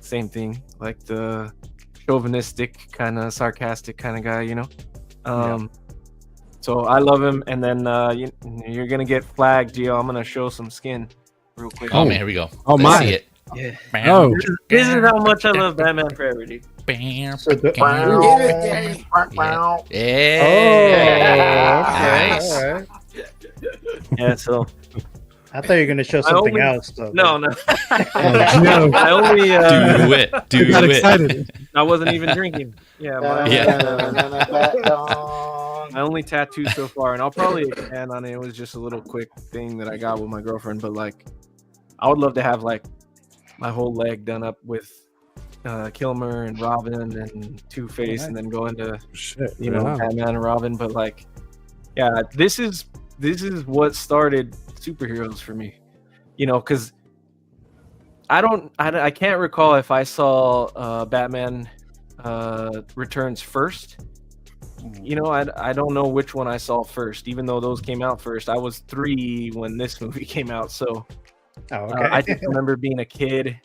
same thing, like the chauvinistic, kind of sarcastic kind of guy, So I love him. And then you're going to get flagged, Gio. I'm going to show some skin real quick. Oh, man, here we go. Oh, Let's my. see it. Yeah. Oh. This is how much I love Batman Forever, dude. Nice. Yeah, so I thought you were going to show something else. So. No. I only do got it. Excited. I wasn't even drinking. I only tattooed so far, and I'll probably expand on it. It was just a little quick thing that I got with my girlfriend, but like, I would love to have like my whole leg done up with Kilmer and Robin and Two-Face, and then go into you know, Batman and Robin. But like, yeah, this is what started superheroes for me. You know, because I can't recall if I saw Batman Returns first. You know, I don't know which one I saw first, even though those came out first. I was 3 when this movie came out, so I just remember being a kid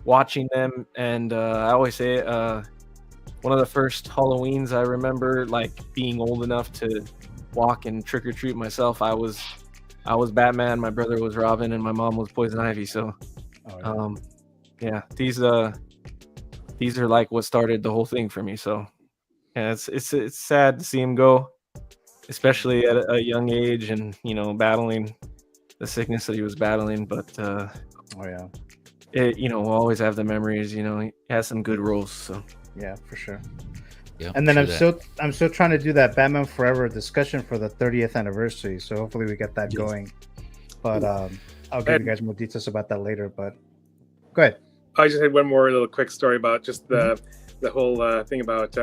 watching them, and I always say one of the first Halloweens I remember, like being old enough to walk and trick or treat myself. I was Batman, my brother was Robin, and my mom was Poison Ivy. So, yeah, these are like what started the whole thing for me. So. Yeah, it's sad to see him go, especially at a young age, and you know, battling the sickness that he was battling. But you know, we'll always have the memories. You know, he has some good roles. So yeah, for sure. Yeah, and then I'm still trying to do that Batman Forever discussion for the 30th anniversary. So hopefully we get that going. But I'll give you guys more details about that later. But go ahead. I just had one more little quick story about just the whole thing about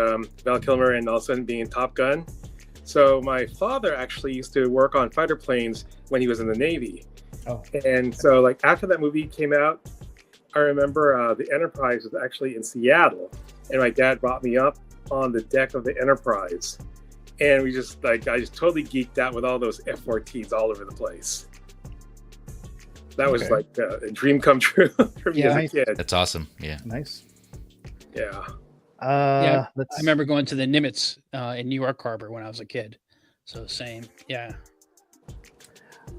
Val Kilmer and all of a sudden being in Top Gun. So my father actually used to work on fighter planes when he was in the Navy. Oh. And so like after that movie came out, I remember the Enterprise was actually in Seattle, and my dad brought me up on the deck of the Enterprise. And we just I just totally geeked out with all those F-14s all over the place. That was like a dream come true for me as a kid. That's awesome. Yeah. Nice. Yeah. I remember going to the Nimitz in New York Harbor when I was a kid. So same. Yeah.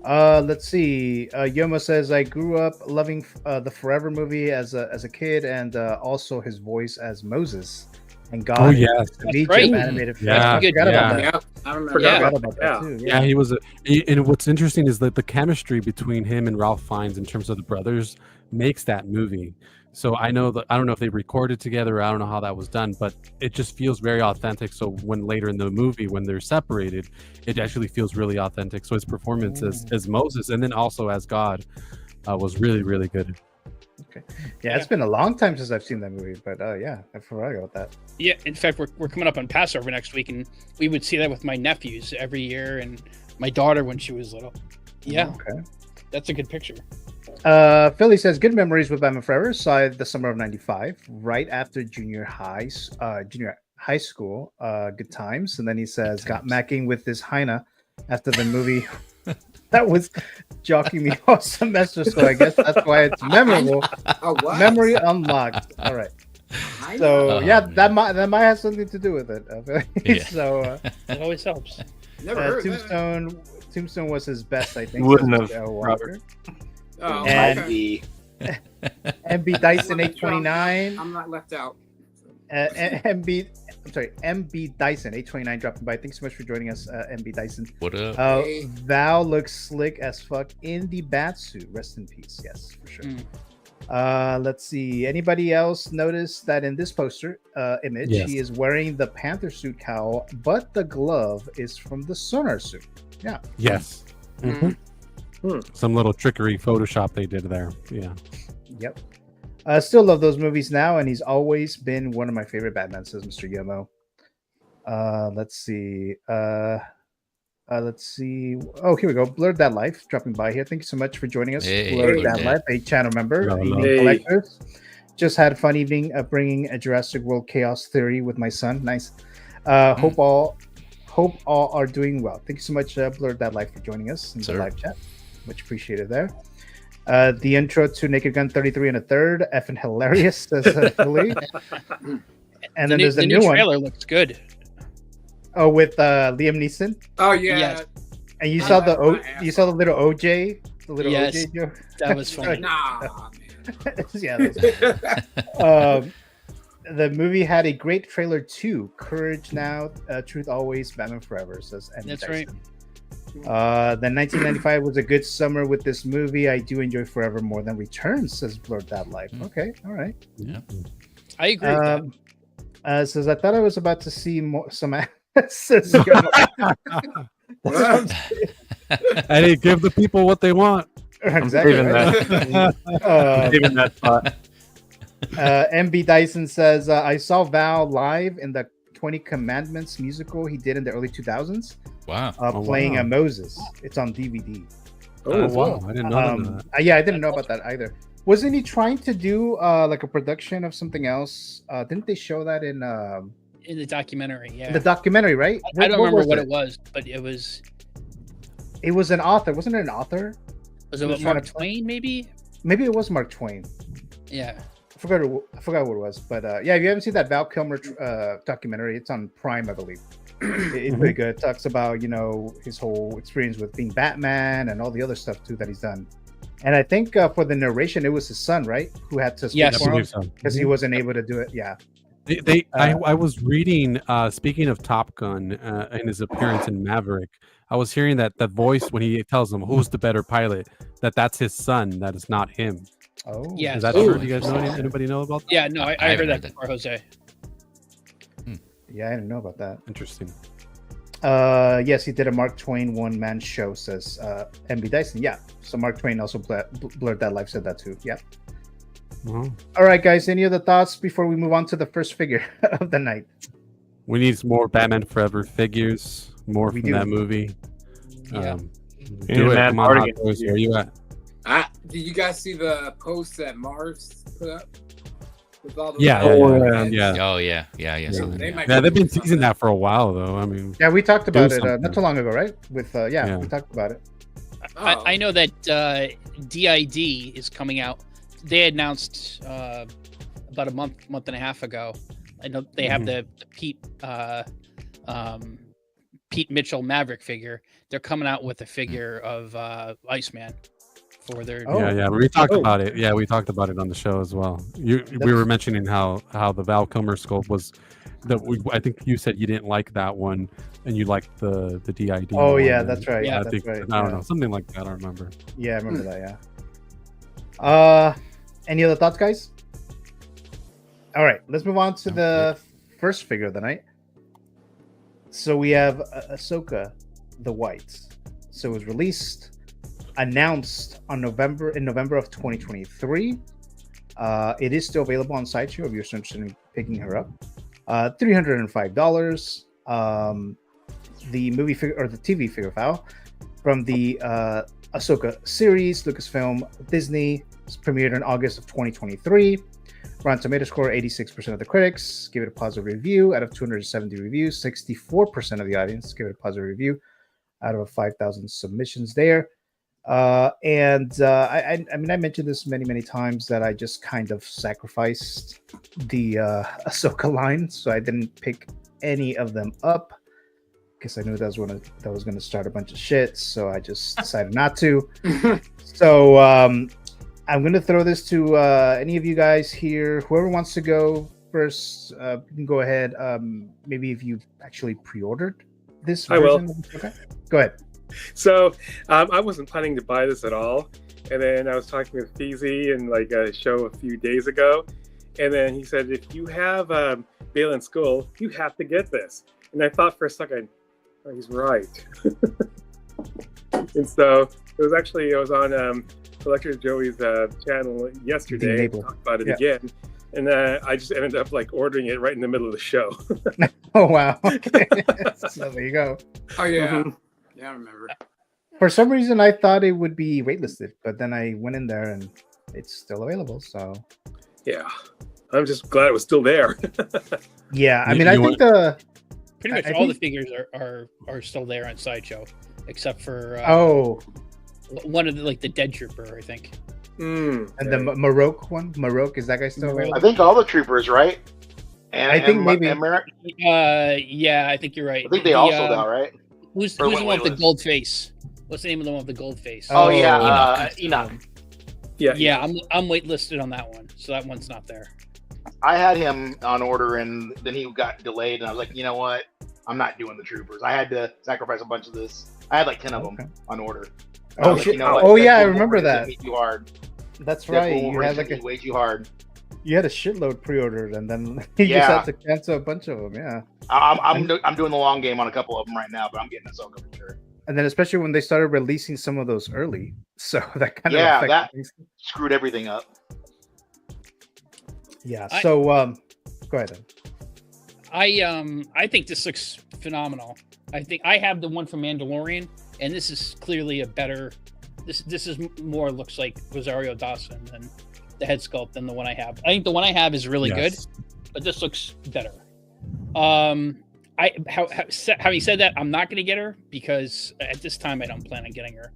Let's see. Yomo says, I grew up loving the Forever movie as a kid, and also his voice as Moses and God. Oh yeah, the animated film. Yeah, I forgot about that. I remember. Forgot about that too. Yeah, he was. And what's interesting is that the chemistry between him and Ralph Fiennes, in terms of the brothers, makes that movie. So I don't know if they recorded together. I don't know how that was done, but it just feels very authentic. So when later in the movie, when they're separated, it actually feels really authentic. So his performance as Moses and then also as God was really, really good. Okay. Yeah, it's been a long time since I've seen that movie, but yeah, I forgot about that. Yeah, in fact, we're coming up on Passover next week, and we would see that with my nephews every year, and my daughter when she was little. Yeah. Okay. That's a good picture. Philly says, good memories with Batman Forever. Saw it the summer of '95, right after junior high school. Good times. And then he says, got macking with this Heina after the movie. That was jockeying me all semester, so I guess that's why it's memorable. Memory unlocked. All right. So yeah, that might have something to do with it. Yeah. So it always helps. Never heard Tombstone was his best, I think. Wouldn't have, Robert. Oh, and okay. MB Dyson 829. I'm not left out. MB Dyson 829 dropping by. Thanks so much for joining us, MB Dyson. What up? Val looks slick as fuck in the bat suit. Rest in peace. Yes, for sure. Let's see. Anybody else notice that in this poster image, he is wearing the Panther suit cowl, but the glove is from the Sonar suit. Yeah. Yes. Some little trickery Photoshop they did there. Yeah. Yep. I still love those movies now, and he's always been one of my favorite Batman, says Mr. Yomo. Let's see. Let's see. Oh, here we go. Blurred That Life dropping by here. Thank you so much for joining us. Blurred That Life, a channel member. Evening Collectors. Just had a fun evening bringing a Jurassic World Chaos Theory with my son. Nice. Hope all are doing well. Thank you so much, Blurred That Life, for joining us in the live chat. Much appreciated there. The intro to Naked Gun 33 and a third, effing hilarious, says Philly. And then there's the new one. Trailer looks good. Oh, with Liam Neeson. Oh yeah. And you saw the little OJ, OJ joke. That was funny. Nah. Yeah. That was the movie had a great trailer too. Courage Now, Truth Always, Batman Forever, says Andy That's Dyson. right. Then 1995 was a good summer with this movie. I do enjoy Forever more than Returns, says Blurred That Life. Okay, all right. Yeah, I agree with that. Says, I thought I was about to see some says, Hey, give the people what they want. Exactly. I'm saving that spot. MB Dyson says, I saw Val live in the 20 Commandments musical he did in the early 2000s. Wow. Playing Moses. It's on DVD. Oh, wow. I didn't know that. Yeah, I didn't know about that either. Wasn't he trying to do like a production of something else? Didn't they show that in the documentary? Yeah, the documentary, right? I don't remember what it was, but it was. It was an author, wasn't it? An author? Was it Mark Twain? Maybe. Maybe it was Mark Twain. Yeah. I forgot what it was, but yeah, if you haven't seen that Val Kilmer documentary, it's on Prime, I believe. It's pretty good. It talks about his whole experience with being Batman and all the other stuff too that he's done. And I think for the narration, it was his son, right, who had to speak for him because he wasn't able to do it. Yeah. I was reading. Speaking of Top Gun and his appearance in Maverick, I was hearing that voice when he tells him who's the better pilot, that's his son. That is not him. Oh, yeah. Is that true? Do you guys know? Anybody know about that? Yeah, no, I heard that before, Jose. Yeah, I didn't know about that. Interesting. Yes, he did a Mark Twain one-man show, says MB Dyson. Yeah, so Mark Twain also Blurred That Life said that too. Yeah. All right, guys, any other thoughts before we move on to the first figure of the night? We need some more Batman Forever figures, more from that movie. Yeah. Do it. Come on, Hot Toys, where are you at? Did you guys see the post that Mars put up? With all the Yeah. Oh yeah. They've been teasing that for a while, though. I mean, yeah, we talked about it not too long ago, right? With we talked about it. I know that DID is coming out. They announced about a month and a half ago. I know they have the Pete Mitchell Maverick figure. They're coming out with a figure of Iceman for their. Yeah. We talked about it. Yeah, we talked about it on the show as well. We were mentioning how the Val Kilmer sculpt was. I think you said you didn't like that one, and you liked the DID. Oh one, yeah, that's right. Yeah, that's right. I don't know, something like that. I remember. Yeah, I remember that. Yeah. Any other thoughts, guys? All right, let's move on to the first figure of the night. So we have Ahsoka, the White. So it was announced in November of 2023. It is still available on Sideshow if you're interested in picking her up. $305. The movie figure or the TV figure file from the Ahsoka series, Lucasfilm, Disney. It's premiered in August of 2023. Rotten Tomato score 86% of the critics give it a positive review out of 270 reviews. 64% of the audience give it a positive review out of 5,000 submissions there. I mean, I mentioned this many times that I just kind of sacrificed the Ahsoka line, so I didn't pick any of them up because I knew that was going to start a bunch of shit. So I just decided not to. So I'm going to throw this to any of you guys here. Whoever wants to go first, you can go ahead. Maybe if you actually pre-ordered this version. I will. Okay, go ahead. So I wasn't planning to buy this at all, and then I was talking with Feezy in like a show a few days ago, and then he said, if you have Bale in School, you have to get this. And I thought for a second, oh, he's right. And so it was actually, I was on Collector Joey's channel yesterday, talked about it again, and I just ended up like ordering it right in the middle of the show. Oh wow. Okay. So there you go. Oh yeah. Yeah, I remember. For some reason, I thought it would be waitlisted, but then I went in there and it's still available. So, yeah, I'm just glad it was still there. Yeah, I mean, I think pretty much all the figures are still there on Sideshow, except for one of the Dead Trooper, I think. And the Maroke one, is that guy still available? I think all the troopers, right? And I think maybe. Yeah, I think you're right. I think they all sold out, right? Who's the one with the gold face? What's the name of the one with the gold face? Oh yeah, Enoch. Yeah, I'm waitlisted on that one, so that one's not there. I had him on order, and then he got delayed, and I was like, you know what? I'm not doing the troopers. I had to sacrifice a bunch of this. I had like 10 of them on order. Oh shit! Yeah, I remember that. Hit you hard. That's right. You had like way too hard. You had a shitload pre-ordered, and then you just had to cancel a bunch of them. Yeah, I'm doing the long game on a couple of them right now, but I'm getting Ahsoka for sure. And then especially when they started releasing some of those early, so that kind of that screwed everything up. Yeah. So go ahead. I think this looks phenomenal. I think I have the one from Mandalorian, and this is clearly a better. This is more looks like Rosario Dawson than the head sculpt than the one I have. I think the one I have is really good, but this looks better. Having said that, I'm not going to get her because at this time I don't plan on getting her.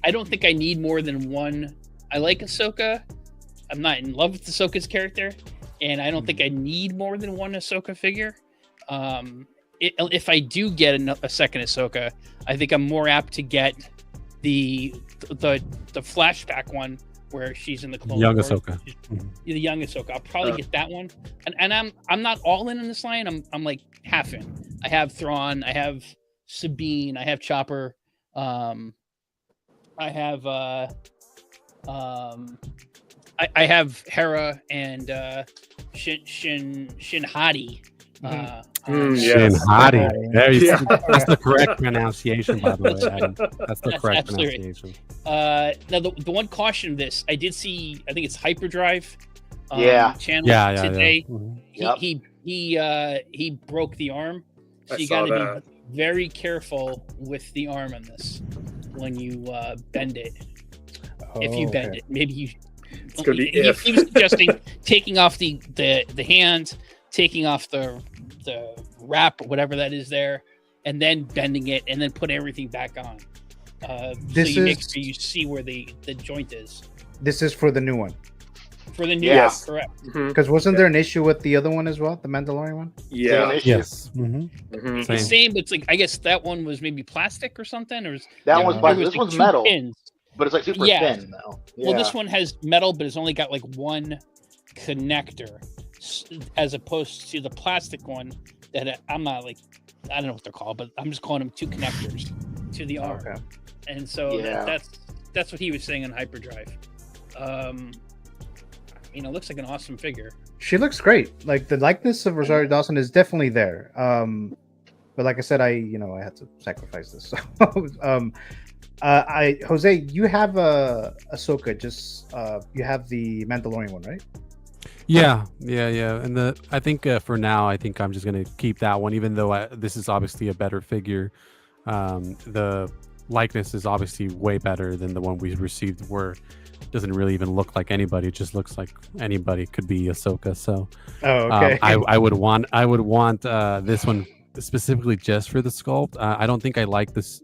I don't think I need more than one. I like Ahsoka. I'm not in love with Ahsoka's character, and I don't think I need more than one Ahsoka figure. If I do get a second Ahsoka, I think I'm more apt to get the flashback one where she's in the Clone young Wars. Ahsoka. The young Ahsoka. I'll probably get that one, and I'm not all in this line. I'm like half in. I have Thrawn. I have Sabine. I have Chopper. I have I have Hera and Shin Hati. Shin Hati. That's the correct pronunciation, by the way, Adam. That's the correct pronunciation. Now the one caution of this, I did see. I think it's Hyperdrive. Channel today. Yeah. He broke the arm, so you got to be very careful with the arm on this when you bend it. If you bend it, maybe you. It's gonna be he was suggesting taking off the hand, taking off the wrap or whatever that is there, and then bending it, and then put everything back on. Make sure you see where the joint is. This is for the new one. For the new one, correct. Because wasn't there an issue with the other one as well, the Mandalorian one? Yeah. Yes. It's the same, but it's like I guess that one was maybe plastic or something, or that one's plastic. This one's metal. Pins. But it's like super thin though. Yeah. Well, this one has metal, but it's only got like one connector, as opposed to the plastic one that I'm not like, I don't know what they're called, but I'm just calling them two connectors to the arm. Okay. And so that's what he was saying on Hyperdrive. It looks like an awesome figure. She looks great. Like the likeness of Rosario Dawson is definitely there. But like I said, I had to sacrifice this. So Jose, you have Ahsoka. Just you have the Mandalorian one, right? Yeah. And I think for now, I think I'm just gonna keep that one, even though this is obviously a better figure. The likeness is obviously way better than the one we received, where it doesn't really even look like anybody. It just looks like anybody could be Ahsoka. So, I would want this one specifically just for the sculpt. I don't think I like this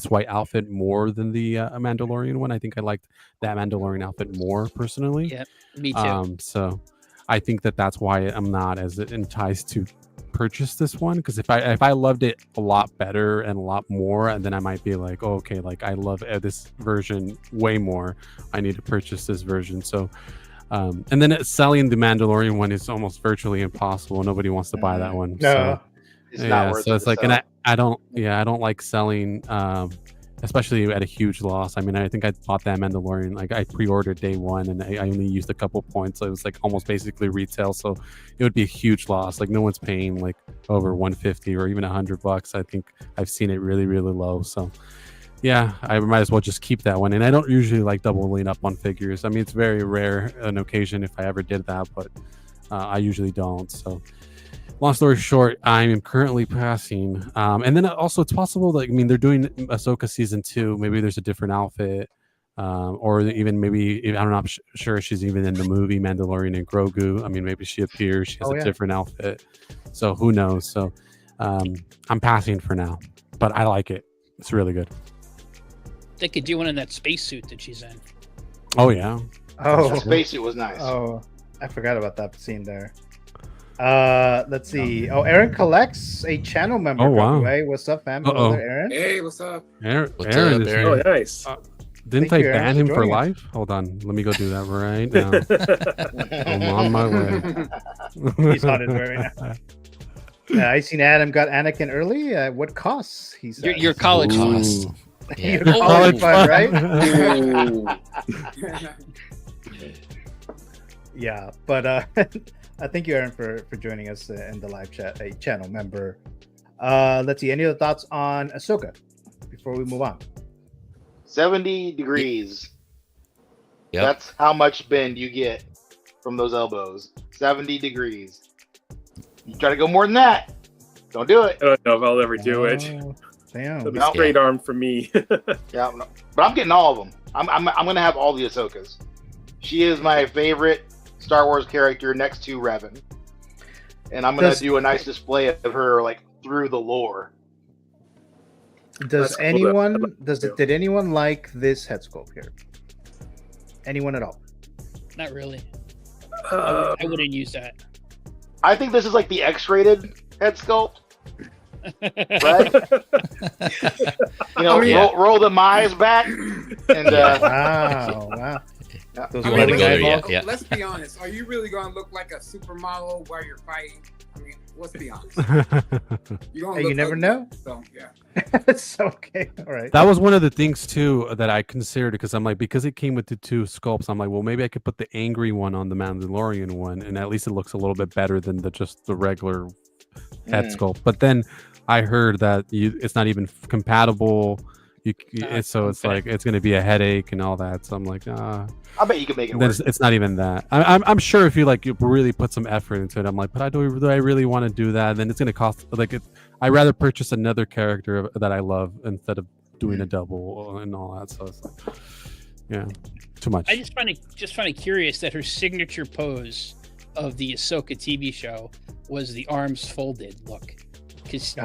white outfit more than the Mandalorian one. I think I liked that Mandalorian outfit more personally. Yeah, me too. So I think that's why I'm not as enticed to purchase this one, because if I loved it a lot better and a lot more, and then I might be like, oh, okay, like I love this version way more, I need to purchase this version. So and then selling the Mandalorian one is almost virtually impossible. Nobody wants to buy that one. So it's not worth so it's like, sell. and I don't like selling, especially at a huge loss. I mean, I think I bought that Mandalorian, like I pre-ordered day one, and I only used a couple points, so it was like almost basically retail. So it would be a huge loss. Like no one's paying like over $150 or even $100. I think I've seen it really, really low. So yeah, I might as well just keep that one. And I don't usually like doubling up on figures. I mean, it's very rare an occasion if I ever did that, but I usually don't. So long story short, I am currently passing. And then also it's possible that, I mean, they're doing Ahsoka season 2. Maybe there's a different outfit, or even maybe, I'm not sure she's even in the movie Mandalorian and Grogu. I mean, maybe she appears, she has a different outfit. So who knows? So I'm passing for now, but I like it. It's really good. They could do one in that spacesuit that she's in. Oh yeah. Oh, the spacesuit was nice. Oh, I forgot about that scene there. Let's see. Oh, Aaron collects a channel member. Oh wow. Hey, what's up, fam? Hello there, Aaron. Hey, what's up? Aaron What's is up, Aaron? Oh, nice. Didn't Thank they you, Aaron, ban for him for joining us. life? Hold on, let me go do that right now. I'm on my way. He's on it right now. I seen Adam got Anakin early. What costs? He said. Your college Ooh. costs. Your college fund, right? Yeah, but I thank you, Aaron, for joining us in the live chat, a channel member. Let's see. Any other thoughts on Ahsoka before we move on? 70 degrees. That's how much bend you get from those elbows. 70 degrees. You try to go more than that, don't do it. I don't know if I'll ever do it. Damn. It'll be straight arm for me. Yeah, but I'm getting all of them. I'm gonna have all the Ahsokas. She is my favorite Star Wars character next to Revan, and I'm gonna do a nice display of her like through the lore. Did anyone like this head sculpt here? Anyone at all? Not really. I wouldn't use that. I think this is like the X-rated head sculpt, right? You know, roll the eyes back, and wow. Let's be honest. Are you really gonna look like a supermodel while you're fighting? I mean, let's be honest. You never know. So yeah. It's okay. All right. That was one of the things too that I considered, because I'm like, because it came with the two sculpts, I'm like, well, maybe I could put the angry one on the Mandalorian one, and at least it looks a little bit better than just the regular head sculpt. But then I heard that it's not even compatible. It's like it's going to be a headache and all that. So I'm like, I bet you can make it then work. it's not even that. I'm sure if you really put some effort into it, I'm like, but do I really want to do that? Then it's going to cost I'd rather purchase another character that I love instead of doing a double and all that. So it's like, yeah, too much. I just find it curious that her signature pose of the Ahsoka TV show was the arms folded look. Because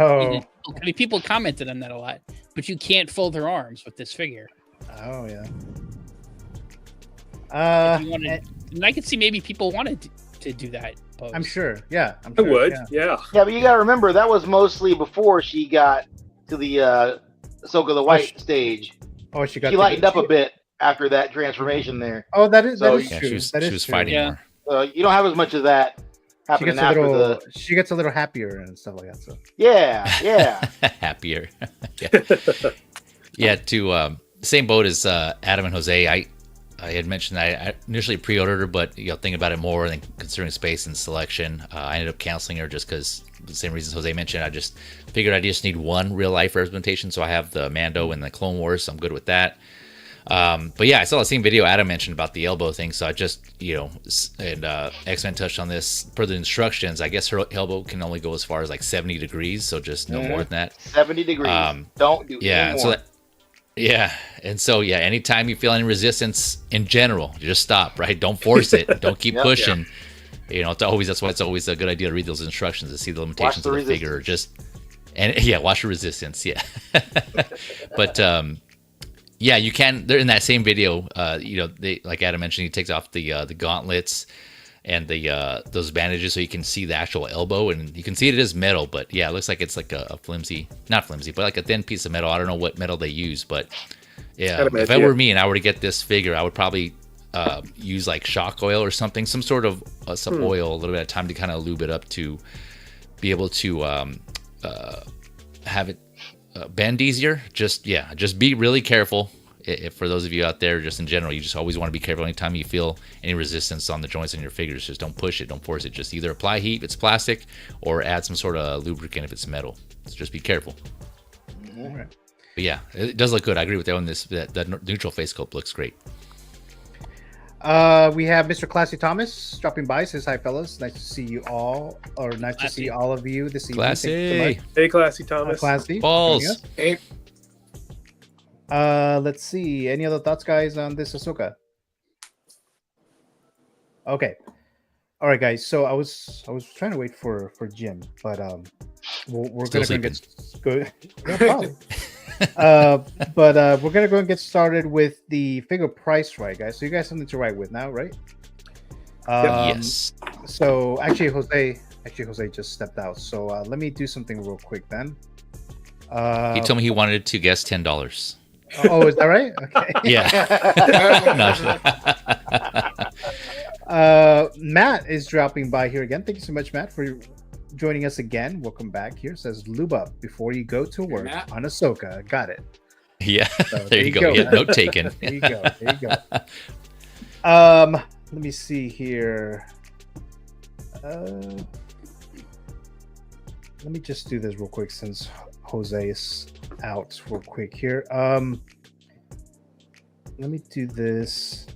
people commented on that a lot, but you can't fold her arms with this figure. Oh yeah. And I could see maybe people wanted to do that pose. I'm sure. Yeah, I would. Yeah. Yeah, but you gotta remember that was mostly before she got to the Ahsoka the White stage. Oh, she lightened up a bit after that transformation there. Oh, that is true. She was fighting more. You don't have as much of that. She gets a little happier and stuff like that. So yeah. Happier. Yeah. To same boat as Adam and Jose. I had mentioned that I initially pre-ordered her, but thinking about it more and considering space and selection, I ended up canceling her just because the same reasons Jose mentioned. I just figured I just need one real life representation, so I have the Mando and the Clone Wars, so I'm good with that. But yeah, I saw the same video Adam mentioned about the elbow thing, so I just and X-Men touched on this per the instructions. I guess her elbow can only go as far as like 70 degrees, so just no more than that. 70 degrees. Don't do any more. And so anytime you feel any resistance in general, you just stop, right? Don't force it. Don't keep pushing. That's why it's always a good idea to read those instructions to see the limitations of the figure. Watch the resistance. Yeah. But you can. They're in that same video. They, like Adam mentioned, he takes off the gauntlets and those bandages so you can see the actual elbow, and you can see it is metal, but it looks like it's like a flimsy, not flimsy, but like a thin piece of metal. I don't know what metal they use, but if it were me and I were to get this figure, I would probably use like shock oil or something, some sort of some oil, a little bit of time to kind of lube it up to be able to have it bend easier. Just be really careful. For those of you out there, just in general, you just always want to be careful. Anytime you feel any resistance on the joints in your figures, just don't push it, don't force it. Just either apply heat if it's plastic, or add some sort of lubricant if it's metal. So just be careful. All right. But yeah, it does look good. I agree with that one. That neutral face sculpt looks great. We have Mr. Classy Thomas dropping by. Says hi, fellas. Nice to see you all, or nice to see all of you this evening. Classy. Thank you so much. Hey, Classy Thomas. Classy. Balls. Hey. Let's see. Any other thoughts, guys, on this Ahsoka? Okay. All right, guys. So I was trying to wait for Jim, but we're gonna go and get good. No problem. But we're gonna go and get started with the figure price, right, guys? So you guys have something to write with now, right? Yes. So actually, Jose just stepped out. So let me do something real quick then. He told me he wanted to guess $10. Oh, is that right? Okay. Yeah. Matt is dropping by here again. Thank you so much, Matt, for joining us again. Welcome back here. Says lube up before you go to work on Ahsoka. Got it. Yeah. So, there you go. Yeah, note taken. There you go. Let me see here. Let me just do this real quick since Jose is out real quick here. Let me do this.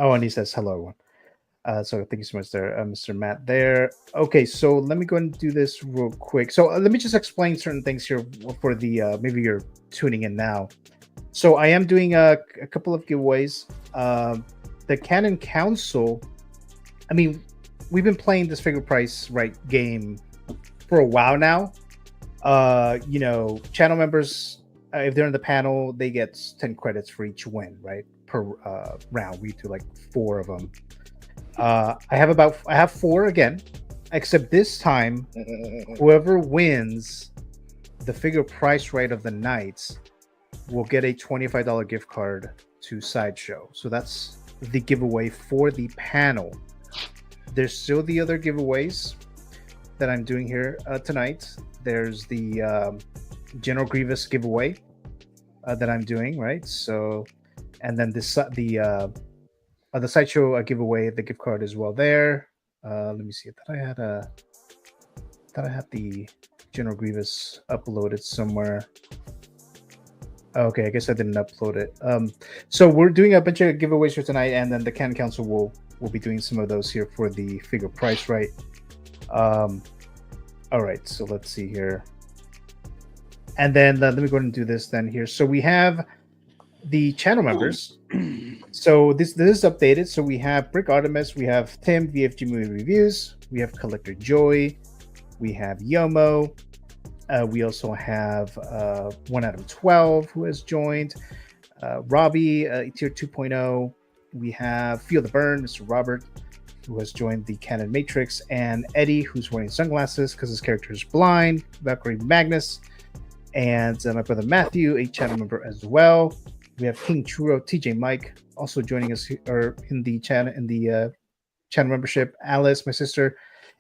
Oh, and he says hello, everyone. So thank you so much there, Mr. Matt there. Okay, so let me go and do this real quick. So let me just explain certain things here for the maybe you're tuning in now. So I am doing a couple of giveaways. The Canon Council, I mean, we've been playing this figure price right game for a while now. You know, channel members, if they're in the panel, they get 10 credits for each win, right? Per round. We do like 4 of them. I have 4 again, except this time, whoever wins the figure price right of the night will get a $25 gift card to Sideshow. So that's the giveaway for the panel. There's still the other giveaways that I'm doing here tonight. There's the General Grievous giveaway that I'm doing, right? So, and then the Sideshow giveaway, the gift card as well there. Let me see. Thought I had the General Grievous uploaded somewhere. Okay, I guess I didn't upload it. So we're doing a bunch of giveaways for tonight, and then the Canon Council will be doing some of those here for the figure price, right? All right, so let's see here. And then let me go ahead and do this then here. So we have the channel members. So this is updated. So we have Brick Artemis, we have Tim, VFG Movie Reviews, we have Collector Joy, we have Yomo, we also have 1 Adam 12 who has joined, Robbie, Tier 2.0, we have Feel the Burn, Mr. Robert, who has joined the Canon Matrix, and Eddie, who's wearing sunglasses because his character is blind, Valkyrie Magnus, and my brother Matthew, a channel member as well. We have King Churro, TJ Mike, also joining us in the channel membership. Alice, my sister,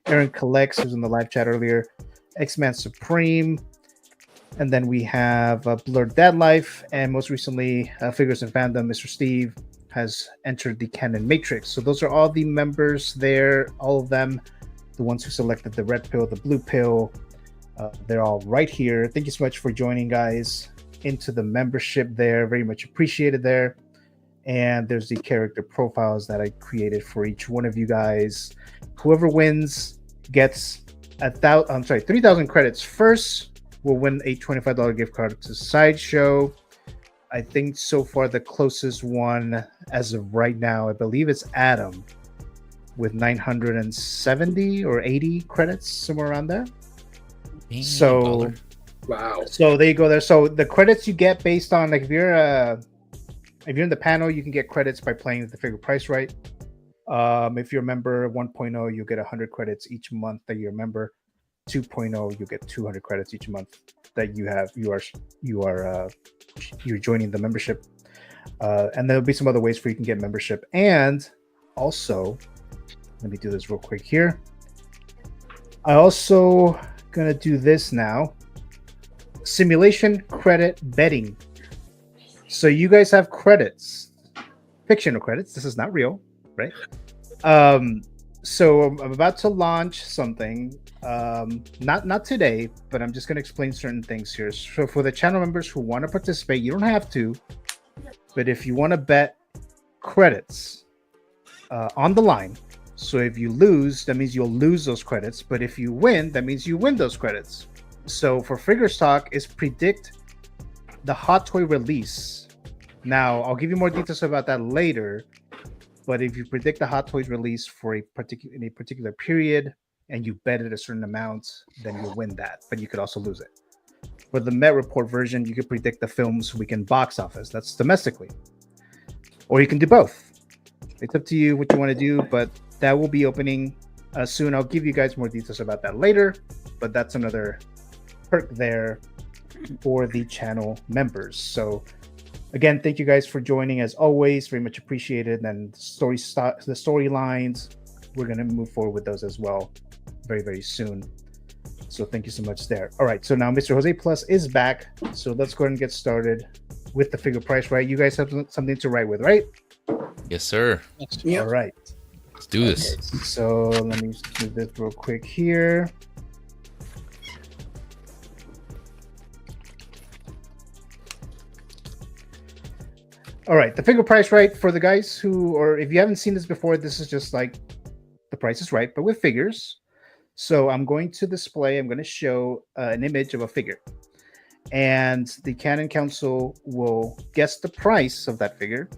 Aaron Collects, who's in the live chat earlier, X-Man Supreme, and then we have Blurred Dad Life, and most recently, Figures in Fandom, Mr. Steve has entered the Canon Matrix. So those are all the members there, all of them, the ones who selected the red pill, the blue pill. They're all right here. Thank you so much for joining, guys, into the membership there. Very much appreciated there. And there's the character profiles that I created for each one of you guys. Whoever wins gets 3,000 credits first will win a $25 gift card to Sideshow. I think so far the closest one as of right now, I believe it's Adam with 970 or 80 credits, somewhere around there. So wow. So there you go there. So the credits you get based on, like, if you're in the panel, you can get credits by playing the figure price right. If you're a member 1.0, you get 100 credits each month that you're a member. 2.0, you get 200 credits each month that you're joining the membership. And there'll be some other ways where you can get membership. And also, let me do this real quick here. I also gonna do this now. Simulation credit betting. So you guys have credits, fictional credits. This is not real, right? So I'm about to launch something. Not today, but I'm just going to explain certain things here. So for the channel members who want to participate, you don't have to, but if you want to bet credits on the line, so if you lose, that means you'll lose those credits, but if you win, that means you win those credits. So for Figures Talk is predict the hot toy release. Now I'll give you more details about that later, but if you predict the hot toys release for in a particular period and you bet it a certain amount, then you'll win that, but you could also lose it. For the Met Report version, you could predict the film's weekend box office. That's domestically, or you can do both. It's up to you what you want to do, but that will be opening soon. I'll give you guys more details about that later, but that's another perk there for the channel members. So again, thank you guys for joining as always. Very much appreciated. And the storylines, we're going to move forward with those as well very, very soon. So thank you so much there. All right. So now Mr. Jose Plus is back. So let's go ahead and get started with the figure price, right? You guys have something to write with, right? Yes, sir. All right. Let's do this. Okay, so let me just do this real quick here. All right, the figure price right for the guys who, or if you haven't seen this before, this is just like the Price is Right, but with figures. So I'm going to display, I'm going to show an image of a figure. And the Canon Council will guess the price of that figure.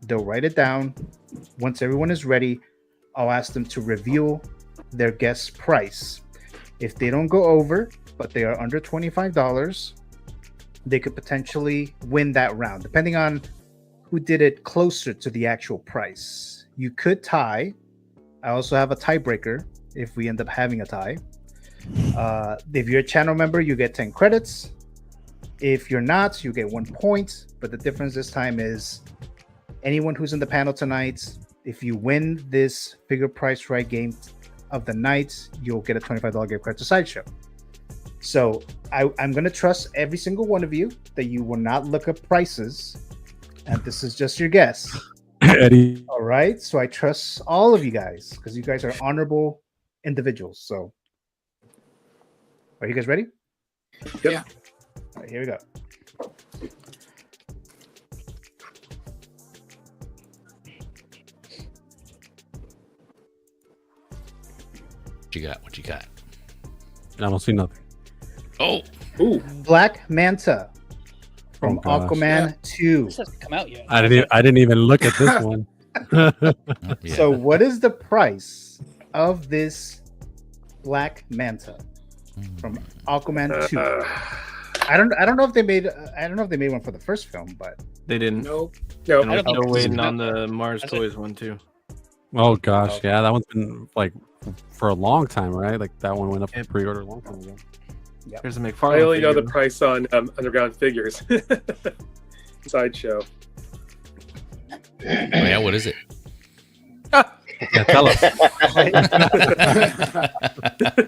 They'll write it down. Once everyone is ready, I'll ask them to reveal their guess price. If they don't go over, but they are under $25, they could potentially win that round, depending on who did it closer to the actual price. You could tie. I also have a tiebreaker if we end up having a tie. If you're a channel member, you get 10 credits. If you're not, you get 1 point. But the difference this time is anyone who's in the panel tonight, if you win this figure price right game of the night, you'll get a $25 gift card to Sideshow. So I'm going to trust every single one of you that you will not look up prices. And this is just your guess. Eddie. All right. So I trust all of you guys because you guys are honorable individuals. So are you guys ready? Yep. Yeah. All right, here we go. What you got? What you got? I don't see nothing. Oh, ooh, Black Manta from gosh. Aquaman 2. This hasn't come out yet. I didn't even look at this one. Yeah. So what is the price of this Black Manta from Aquaman 2? I don't know if they made one for the first film, but They didn't. Nope. No, And we're still waiting on the Mars Toys one too. Oh gosh, yeah, that one's been like for a long time, right? Like that one went up for pre-order a long time ago. Yep. Here's a I McFarlane only know the figure. price on Underground Figures. Sideshow. Oh, yeah, what is it? Yeah, tell us.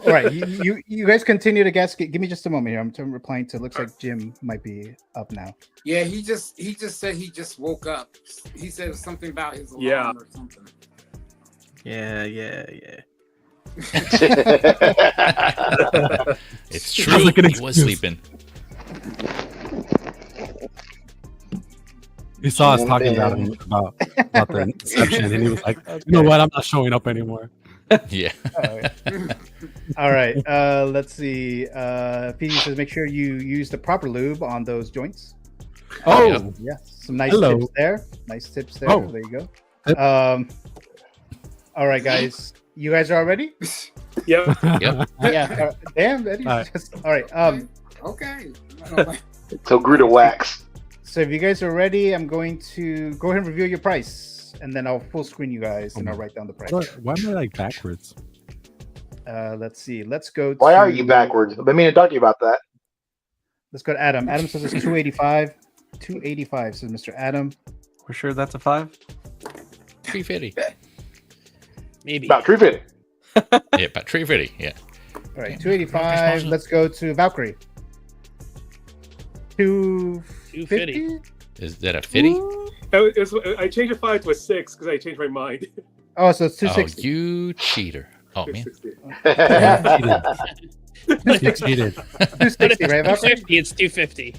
all right, you guys continue to guess. Give me just a moment here. I'm replying to. Looks like Jim might be up now. Yeah, he just said he just woke up. He said something about his alarm or something. Yeah. It's true. He was sleeping. He saw us talking about the Inception, and he was like, "You know what? I'm not showing up anymore." Yeah. All right. Let's see. PD says make sure you use the proper lube on those joints. Oh, yeah. Some nice Hello. tips there. Nice tips there. Oh. There you go. All right, guys. You guys are all ready? Yep. Yep. Yeah. Damn, Eddie. All right. All right. Okay. So Gruta wax. So if you guys are ready, I'm going to go ahead and reveal your price, and then I'll full screen you guys, and I'll write down the price. Why am I like backwards? Let's see. Let's go. Why are you backwards? I've been meaning to talk to you about that. Let's go to Adam. Adam says it's 285. 285 says Mr. Adam. We're sure that's a 5. 350. Maybe. About 350. Yeah, about 350. Yeah. All right, 285. Let's go to Valkyrie. 250. Is that a 50? I changed a 5 to a 6 because I changed my mind. Oh, so it's Oh, 260. you cheater. Oh, man. You cheated. 260, right, Valkyrie? 250. It's 250.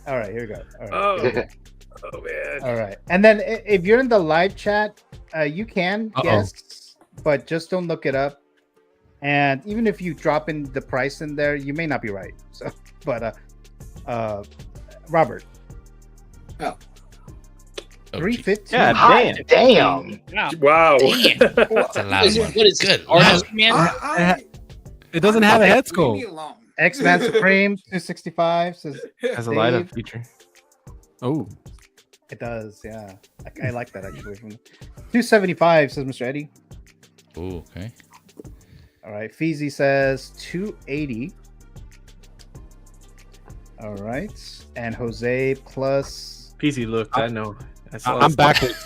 All right, here we go. All right. Oh man. All right. And then if you're in the live chat, you can guess, but just don't look it up. And even if you drop in the price in there, you may not be right. So, but Robert. Oh. 350. Yeah, Damn. Wow. That's a lot of money. What is Good. Artist Man? It doesn't have a head sculpt. Leave me alone. X-Man Supreme 265 says Has a light up Dave. feature. Oh, It does, yeah. I like that actually. 275 says Mr. Eddie. Ooh, okay. All right. Feezy says 280. All right. And Jose plus PC looked. I know. I'm backwards.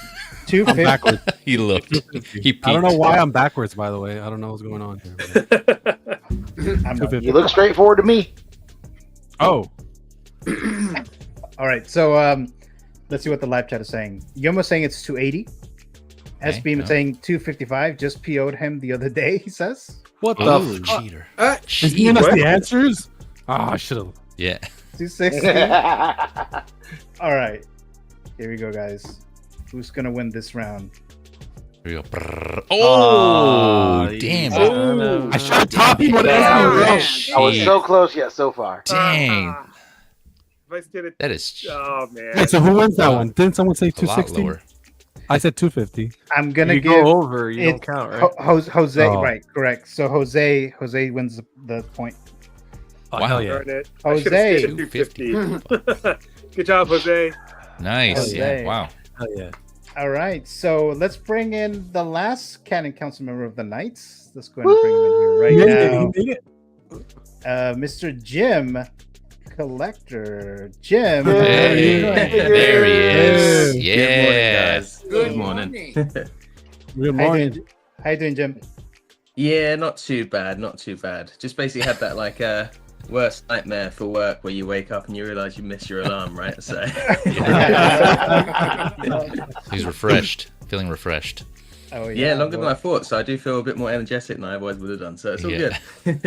250. I'm backwards. He looked. He I don't know peeked. why I'm backwards. By the way, I don't know what's going on here. I'm not- You look straightforward to me. Oh, All right. So let's see what the live chat is saying. Yoma's saying it's 280. Okay, SBeam no. is saying 255. Just PO'd him the other day, he says. what Oh, the? cheater. Is giving us the answers? Ah, I should have. Yeah. 260. All right. Here we go, guys. Who's gonna win this round? Here we go. Oh, damn. Oh, I should have taught him what I was so close yet so far. Dang. That is. Oh man. Wait, so who wins that one? Didn't someone say A lot 260? lower. I said 250. I'm gonna You give go over, you don't it count, right? Jose, Oh. right? Correct. So Jose wins the point. Oh, Wow. hell yeah. Darn it. I Jose. should've stayed at 250. Good job, Jose. Nice. Jose. Yeah. Wow. Hell yeah. All right, so let's bring in the last Canon Council member of the night. Let's go ahead and bring him in here right now. He made it. Mr. Jim Collector. Jim. Hey, there he is. Yeah. Good morning. Good How morning. you doing, Jim? Yeah, not too bad, not too bad. Just basically had that like worst nightmare for work where you wake up and you realize you missed your alarm, right? So He's refreshed. Feeling refreshed. Oh yeah, longer than I thought. So I do feel a bit more energetic than I otherwise would have done. So it's all Yeah. good.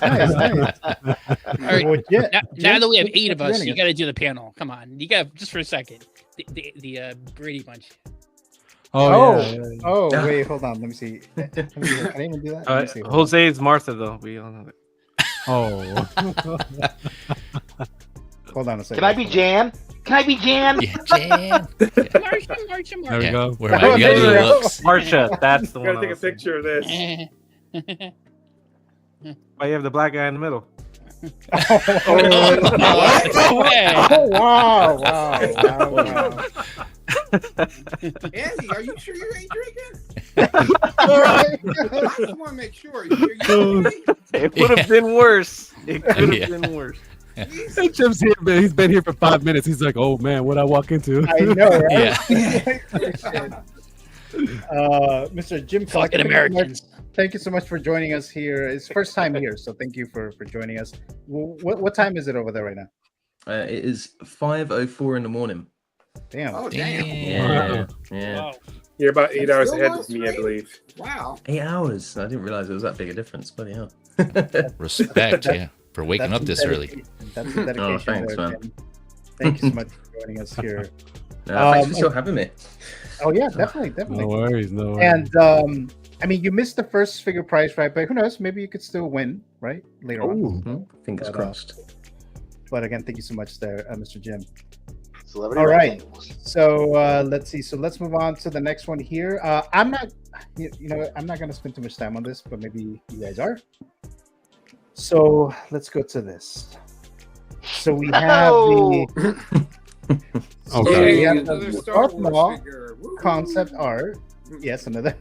Nice, nice. All right. Well, Jim- Now that we have Jim, 8 of thanks us, for you joining got to do the panel. Come on, you got just for a second. The Brady Bunch. Oh, yeah. oh, wait, hold on. Let me see. Can I even do that? Let me see. Hold on. Jose is Martha, though. We all know that. Oh. Hold on a second. Can I be Jan? Can I be Jan? Yeah, Jan. Marsha. There we go. Where am I? You gotta do the looks. Marsha, that's the one. Gotta take a picture of this. Why you have the black guy in the middle? Oh, wow, wow. Andy, are you sure you ain't drinking? I just want to make sure. It would have been worse. It could have Yeah. been worse. Hey, Jim's here, man. He's been here for 5 minutes. He's like, "Oh man, what I walk into?" I know, right? Yeah. Mr. Jim Fucking Collector, Americans. thank you so much for joining us here. It's first time here, so thank you for joining us. What time is it over there right now? It is 5:04 in the morning. Damn. Oh, damn. Yeah, yeah. Wow. You're about 8 hours Still ahead wants of me, I to believe. Wow. 8 hours. I didn't realize it was that big a difference. Bloody hell. Respect. Yeah. For waking That's up this some early. That's the dedication. Oh, thanks, there, man. Jim. Thank you so much for joining us here. Thanks for still having me. Oh yeah, definitely. No worries, no worries. And I mean, you missed the first figure prize, right? But who knows? Maybe you could still win, right? Later on. Fingers But, crossed. But again, thank you so much there, Mr. Jim. Celebrity All right. rectangles. So let's see. So let's move on to the next one here. I'm not, you know, I'm not going to spend too much time on this, but maybe you guys are. So let's go to this. So we have the. Okay. We have Another the Star Darth Wars Maul figure. Woo-hoo. concept art. Yes, another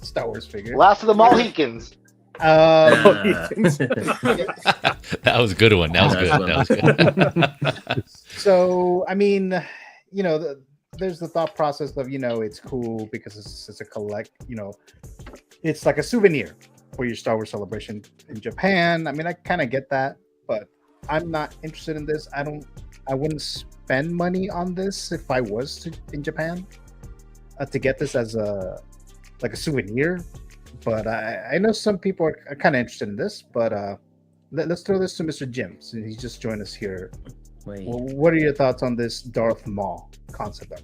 Star Wars figure. Last of the Mohicans. That was a good one. That was good. That was good. So I mean, you know, there's the thought process of, you know, it's cool because it's a collect, you know, it's like a souvenir for your Star Wars celebration in Japan. I mean, I kind of get that, but I'm not interested in this. I wouldn't spend money on this if I was in Japan to get this as a souvenir. But I know some people are kind of interested in this. But let's throw this to Mr. Jim, since he's just joined us here. Well, what are your thoughts on this Darth Maul concept art?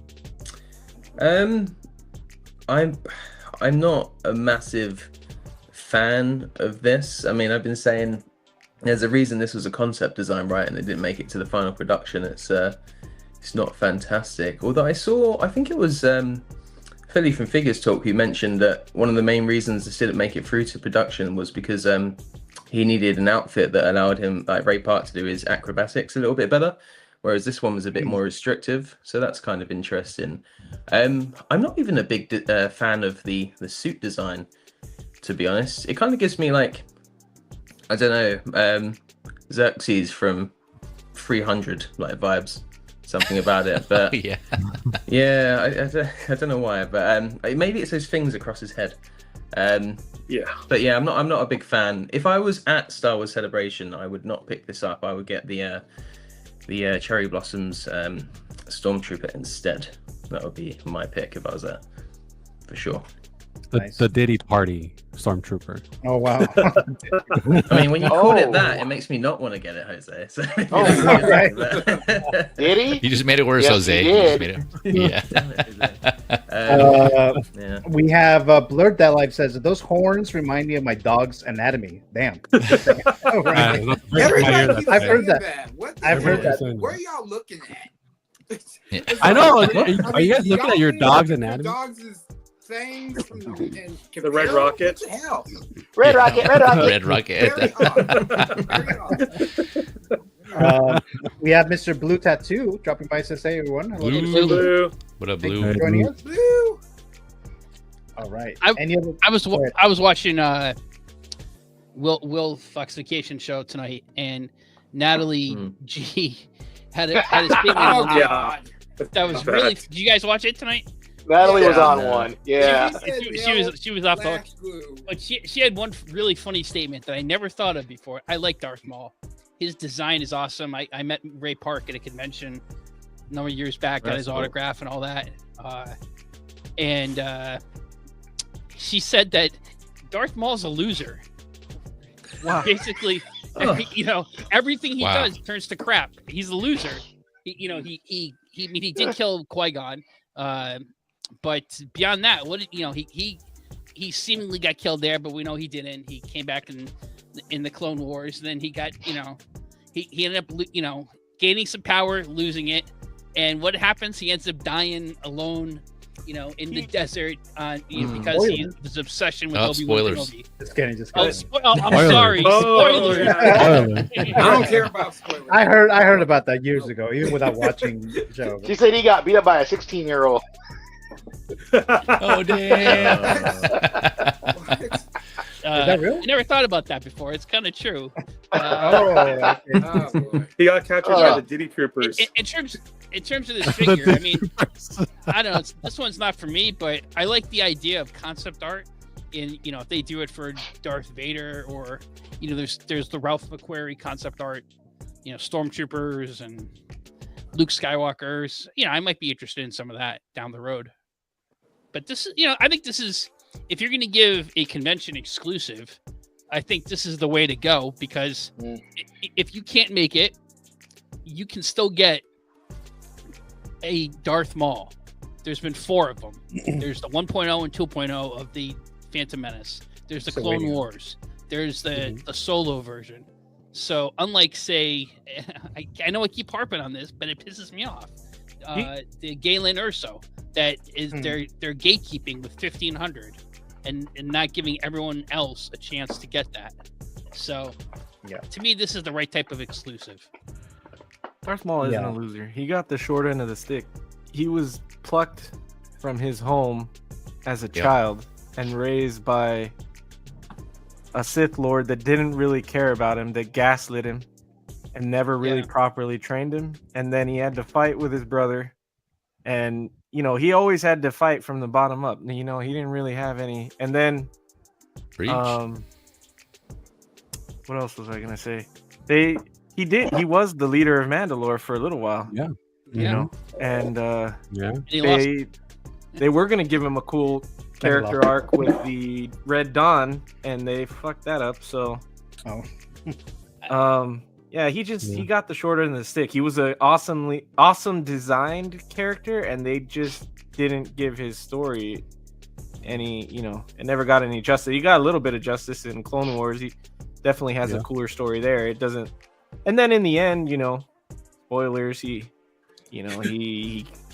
I'm not a massive fan of this. I mean, I've been saying there's a reason this was a concept design, right? And it didn't make it to the final production. It's not fantastic. Although I think it was Philly from Figures Talk who mentioned that one of the main reasons this didn't make it through to production was because he needed an outfit that allowed him, like Ray Park, to do his acrobatics a little bit better, whereas this one was a bit more restrictive. So that's kind of interesting. I'm not even a big fan of the suit design, to be honest. It kind of gives me like, I don't know, ZACK'S from 300 like vibes, something about it. But yeah, I don't know why, but maybe it's those things across his head. Yeah, but yeah, I'm not a big fan. If I was at Star Wars Celebration, I would not pick this up. I would get the Cherry Blossoms Stormtrooper instead. That would be my pick if I was there, for sure. the Diddy Party Stormtrooper. Oh wow! I mean, when you call it that, it makes me not want to get it, Jose. So Did he? You just made it worse, Yes, Jose. he You just did. made it, yeah. We have Blurred That Life says those horns remind me of my dog's anatomy. Damn. Oh, right. Everybody keeps I've heard saying that. What the I've heard hell? that. What are y'all looking at? I know. I Are you guys mean, looking y'all at your think dog's your anatomy? dogs is things from and The Red Rocket. What the hell? Red Rocket, Red Rocket. Red Rocket. Very odd. Very odd. We have Mr. Blue Tattoo dropping by. Says, "Hey everyone, hello." Blue. What up, Thank you Blue? for joining us. Blue. All right. I was Go ahead. I was watching Will Fox Vacation show tonight, and Natalie G had a statement. Oh on there God. that was really. Did you guys watch it tonight? Natalie was Yeah. on one. Yeah. She was off the hook, but she had one really funny statement that I never thought of before. I like Darth Maul. His design is awesome. I met Ray Park at a convention a number of years back, got That's his cool. autograph and all that. And she said that Darth Maul's a loser. Wow. Basically, you know, everything he does turns to crap. He's a loser. He did kill Qui-Gon, but beyond that, he seemingly got killed there, but we know he didn't. He came back in the Clone Wars, and then he got, he ended up, gaining some power, losing it, and what happens? He ends up dying alone, in the desert, because his obsession with Obi-Wan spoilers. Kenobi. Just kidding. I'm Spoilers. sorry. Oh, Spoilers. I don't care about spoilers. I heard about that years ago, even without watching the show. She said he got beat up by a 16-year-old. Oh damn! Is that real? I never thought about that before. It's kind of true. Okay. Oh, boy. He got captured by the Diddy Troopers. In terms of this figure, I mean, I don't know. This one's not for me, but I like the idea of concept art. If they do it for Darth Vader, or there's the Ralph McQuarrie concept art, Stormtroopers and Luke Skywalkers. I might be interested in some of that down the road. But this is, I think this is, if you're going to give a convention exclusive, I think this is the way to go, because if you can't make it, you can still get a Darth Maul. There's been 4 of them. There's the 1.0 and 2.0 of the Phantom Menace. There's the Clone Wars. There's the solo version. So unlike, say, I know I keep harping on this, but it pisses me off. The Galen Erso, that is they're gatekeeping with 1,500 and not giving everyone else a chance to get that. So to me, this is the right type of exclusive. Darth Maul isn't a loser. He got the short end of the stick. He was plucked from his home as a child and raised by a Sith Lord that didn't really care about him, that gaslit him and never really properly trained him. And then he had to fight with his brother. And, he always had to fight from the bottom up. He didn't really have any. And then, Preach. what else was I going to say? He was the leader of Mandalore for a little while. Yeah. And He they were going to give him a cool character arc with the Red Dawn, and they fucked that up. So, he got the short end of the stick. He was an awesome designed character, and they just didn't give his story any, it never got any justice. He got a little bit of justice in Clone Wars. He definitely has a cooler story there. It doesn't. And then in the end, spoilers, he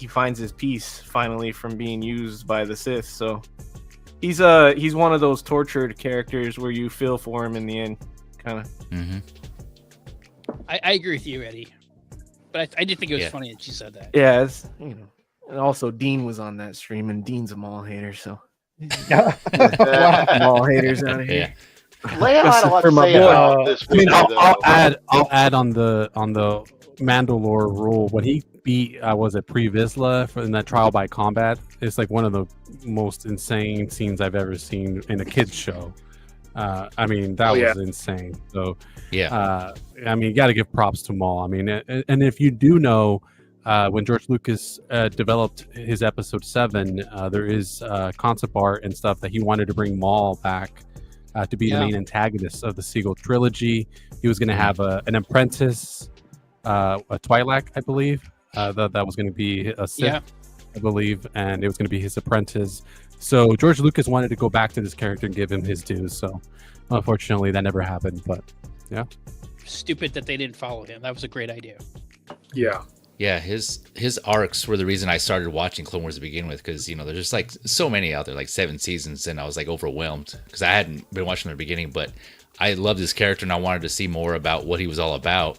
finds his peace finally from being used by the Sith. So he's one of those tortured characters where you feel for him in the end, kind of. Mm-hmm. I agree with you, Eddie. But I did think it was funny that she said that. Yeah, it's, and also Dean was on that stream, and Dean's a Maul hater, so Maul haters out of here. Leia had a lot to say about this. I'll add on the Mandalore rule when he beat was it Pre Vizsla in that trial by combat. It's like one of the most insane scenes I've ever seen in a kids show. That was insane. So you got to give props to Maul. And if you do know when George Lucas developed his Episode 7, there is concept art and stuff that he wanted to bring Maul back to be the main antagonist of the sequel trilogy. He was going to have an apprentice, a Twi'lek, I believe. That was going to be a Sith, I believe, and it was going to be his apprentice. So George Lucas wanted to go back to this character and give him his dues. So unfortunately, that never happened. But yeah, stupid that they didn't follow him. That was a great idea. Yeah, his arcs were the reason I started watching Clone Wars to begin with, because there's just like so many out there, like 7 seasons, and I was like overwhelmed because I hadn't been watching the beginning, but I loved his character and I wanted to see more about what he was all about.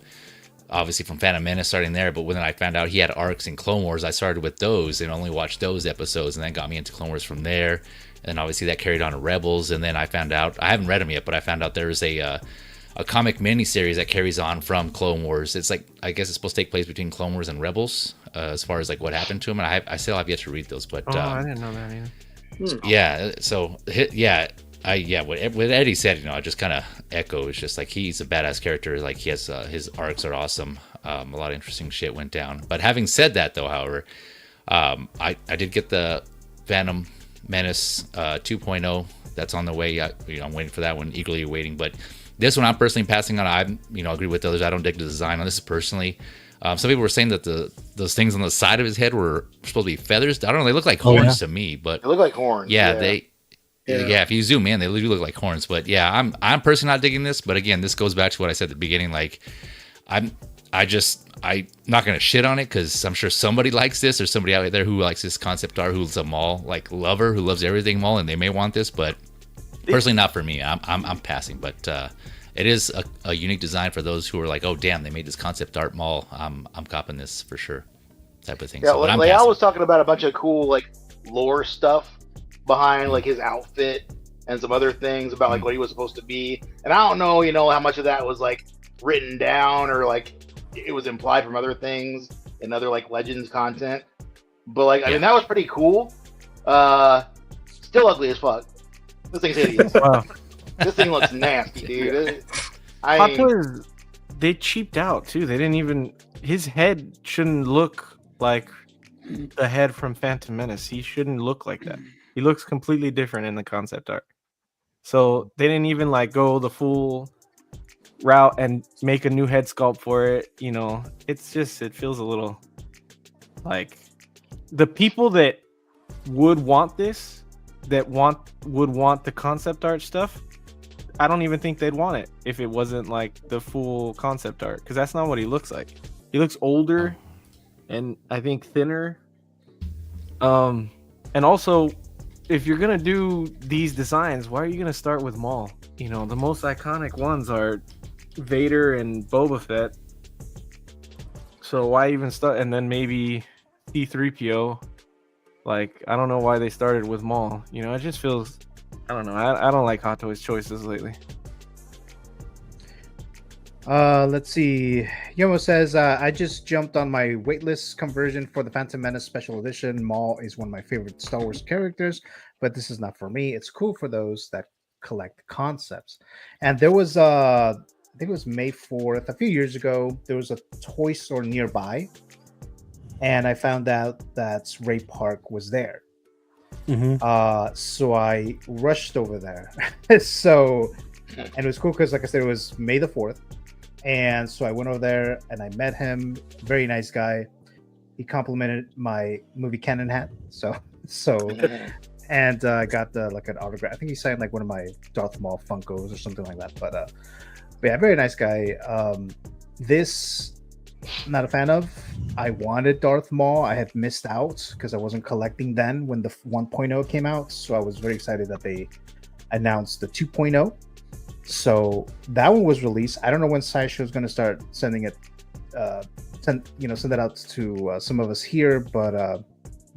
Obviously from Phantom Menace starting there, but when I found out he had arcs in Clone Wars, I started with those and only watched those episodes, and then got me into Clone Wars from there. And obviously that carried on to Rebels, and then I found out, I haven't read them yet, but I found out there's a comic miniseries that carries on from Clone Wars. It's like, I guess it's supposed to take place between Clone Wars and Rebels, as far as like what happened to him. And I still have yet to read those, but I didn't know that either. Yeah. So what Eddie said, I just kind of echo. It's just like he's a badass character. Like he has his arcs are awesome. A lot of interesting shit went down. But having said that, though, however, I did get the Phantom Menace 2.0. That's on the way. I'm waiting for that one, eagerly waiting. But this one I'm personally passing on. I agree with others. I don't dig the design on this personally. Some people were saying that those things on the side of his head were supposed to be feathers. I don't know. They look like horns to me, but they look like horns. Yeah. If you zoom in, they do look like horns. But yeah, I'm personally not digging this. But again, this goes back to what I said at the beginning. Like, I'm not gonna shit on it because I'm sure somebody likes this, or somebody out there who likes this concept art, who's a Maul like lover, who loves everything Maul, and they may want this. But personally, not for me. I'm passing. But it is a unique design for those who are like, oh damn, they made this concept art Maul. I'm copping this for sure, type of thing. Yeah, so, like I was talking about a bunch of cool like lore stuff behind like his outfit and some other things about like what he was supposed to be. And I don't know, how much of that was like written down or like it was implied from other things and other like Legends content. But like, I mean, that was pretty cool. Still ugly as fuck. This thing's hideous. Wow. This thing looks nasty, dude. Hot Toys, they cheaped out too. They didn't even. His head shouldn't look like the head from Phantom Menace. He shouldn't look like that. He looks completely different in the concept art. So they didn't even like go the full route and make a new head sculpt for it. It's just, it feels a little like the people that would want this, would want the concept art stuff. I don't even think they'd want it if it wasn't like the full concept art, because that's not what he looks like. He looks older and I think thinner. And also, if you're gonna do these designs, why are you gonna start with Maul? The most iconic ones are Vader and Boba Fett. So why even start? And then maybe C-3PO. Like, I don't know why they started with Maul. It just feels, I don't know. I don't like Hot Toys choices lately. Let's see. Yomo says, I just jumped on my waitlist conversion for the Phantom Menace Special Edition. Maul is one of my favorite Star Wars characters, but this is not for me. It's cool for those that collect concepts. And there was, I think it was May 4th, a few years ago, there was a toy store nearby, and I found out that Ray Park was there. So I rushed over there. And it was cool because, like I said, it was May the 4th. And so I went over there and I met him. Very nice guy. He complimented my movie Canon hat. And I got like an autograph. I think he signed like one of my Darth Maul Funkos or something like that. But yeah, very nice guy. This, not a fan of. I wanted Darth Maul. I had missed out because I wasn't collecting then when the 1.0 came out. So I was very excited that they announced the 2.0. So that one was released. I don't know when SIDESHOW is going to start sending it, send it out to some of us here. But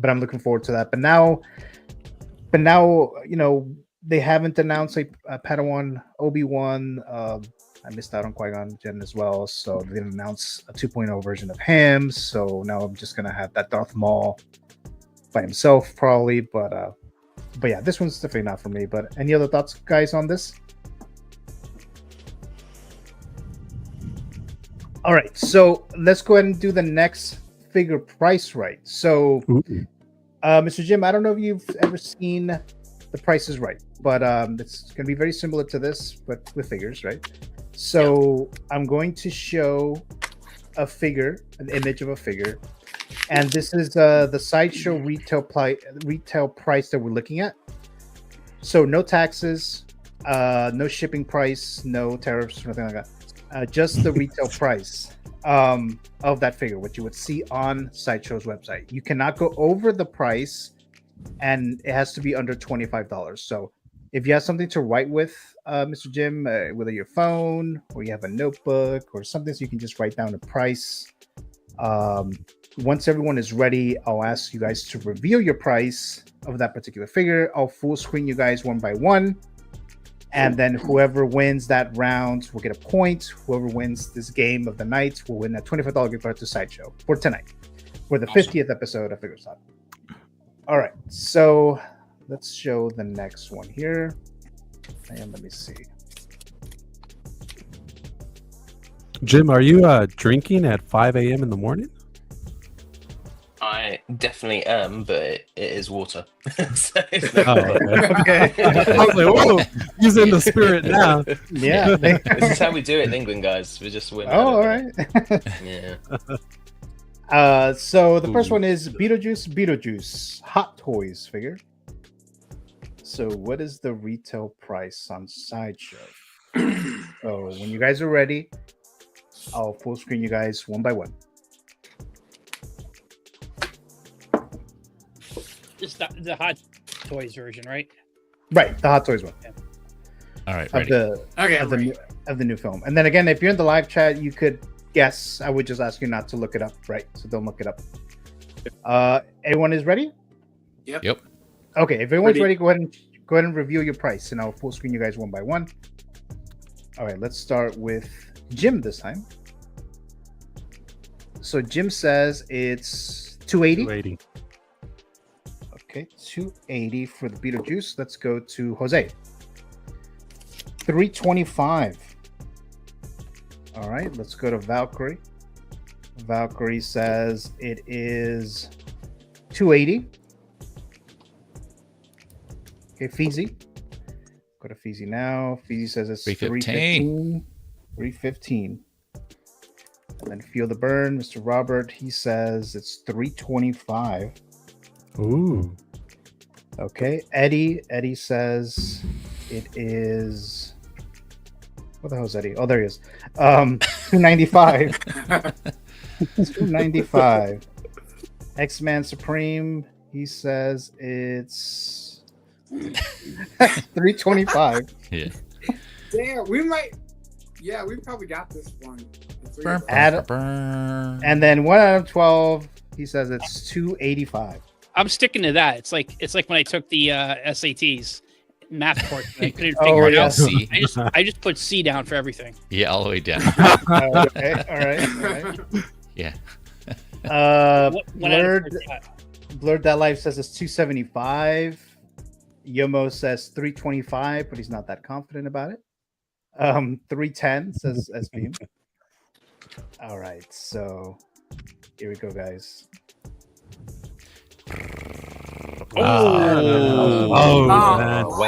I'm looking forward to that. But now, they haven't announced a Padawan Obi-Wan. I missed out on Qui-Gon Jinn as well, so they didn't announce a 2.0 version of him. So now I'm just gonna have that Darth Maul by himself, probably. But yeah, this one's definitely not for me. But any other thoughts, guys, on this? All right, so let's go ahead and do the next figure price right. So, Mr. Jim, I don't know if you've ever seen The Price is Right, but it's going to be very similar to this, but with figures, right? So I'm going to show a figure, an image of a figure, and this is the Sideshow retail price that we're looking at. So no taxes, no shipping price, no tariffs, nothing like that. Just the retail price of that figure, what you would see on Sideshow's website. You cannot go over the price, and it has to be under $25. So if you have something to write with, Mr. Jim, whether your phone or you have a notebook or something, so you can just write down the price. Once everyone is ready, I'll ask you guys to reveal your price of that particular figure. I'll full screen you guys one by one. And then whoever wins that round will get a point. Whoever wins this game of the night will win a $25 gift card to Sideshow for tonight, for the 50th episode of Figures Talk. All right, so let's show the next one here. And let me see. Jim, are you drinking at 5 a.m. in the morning? I definitely am, but it is water. So okay. I was like, whoa, he's in the spirit now. Yeah. This is how we do it in England, guys. We just win. Oh, all right. Yeah. So the first one is Beetlejuice Hot Toys figure. So what is the retail price on Sideshow? So when you guys are ready, I'll full screen you guys one by one. It's the Hot Toys version, right? Right, the Hot Toys one. Yeah. All right, ready. Of the new film. And then again, if you're in the live chat, you could guess. I would just ask you not to look it up, right? So don't look it up. Everyone is ready? Yep. Okay, if everyone's ready, go ahead and reveal your price, and I'll full screen you guys one by one. All right, let's start with Jim this time. So Jim says it's $280. $280. Okay, $280 for the Beetlejuice. Let's go to Jose. $325. All right, let's go to Valkyrie. Valkyrie says it is $280. Okay, Feezy. Go to Feezy now. Feezy says it's $315. $315. And then Feel the Burn, Mr. Robert, he says it's $325. Ooh. Okay, Eddie says it is. What the hell is Eddie? Oh, there he is. $295. $295. X-Man Supreme, he says it's $325. Yeah. Damn, we might. Yeah, we probably got this one. And then 1 out of 12, he says it's $285. I'm sticking to that. It's like when I took the SATs math course. I couldn't figure it out. C. I just put C down for everything. Yeah, all the way down. Okay, all right. Yeah. Blurred That Life says it's $275. Yomo says $325, but he's not that confident about it. $310 says SB. All right, so here we go, guys. Man. Way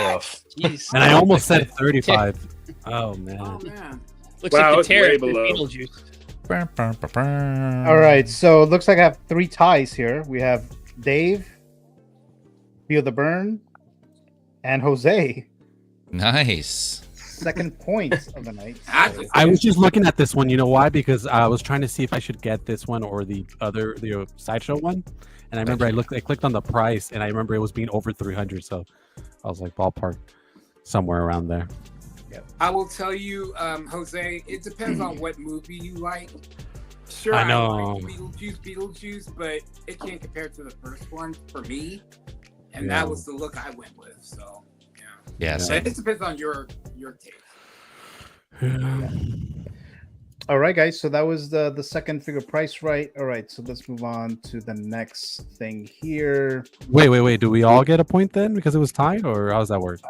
off. Jeez. And I almost said 35. Oh man. Looks like the tear of Beetlejuice. All right, so it looks like I have 3 ties here. We have Dave, Feel the Burn, and Jose. Nice. Second point of the night. I was just looking at this one. You know why? Because I was trying to see if I should get this one or the other, the Sideshow one. And I remember I clicked on the price, and I remember it was being over 300. So I was like, ballpark, somewhere around there. Yep. I will tell you, Jose, it depends on what movie you like. Sure, I know. like Beetlejuice, but it can't compare to the first one for me. And Yeah. that was the look I went with. So Yeah. so it depends on your taste. All right, guys. So that was the second figure price, right? All right. So let's move on to the next thing here. Wait. Do we all get a point then because it was tied, or how does that work?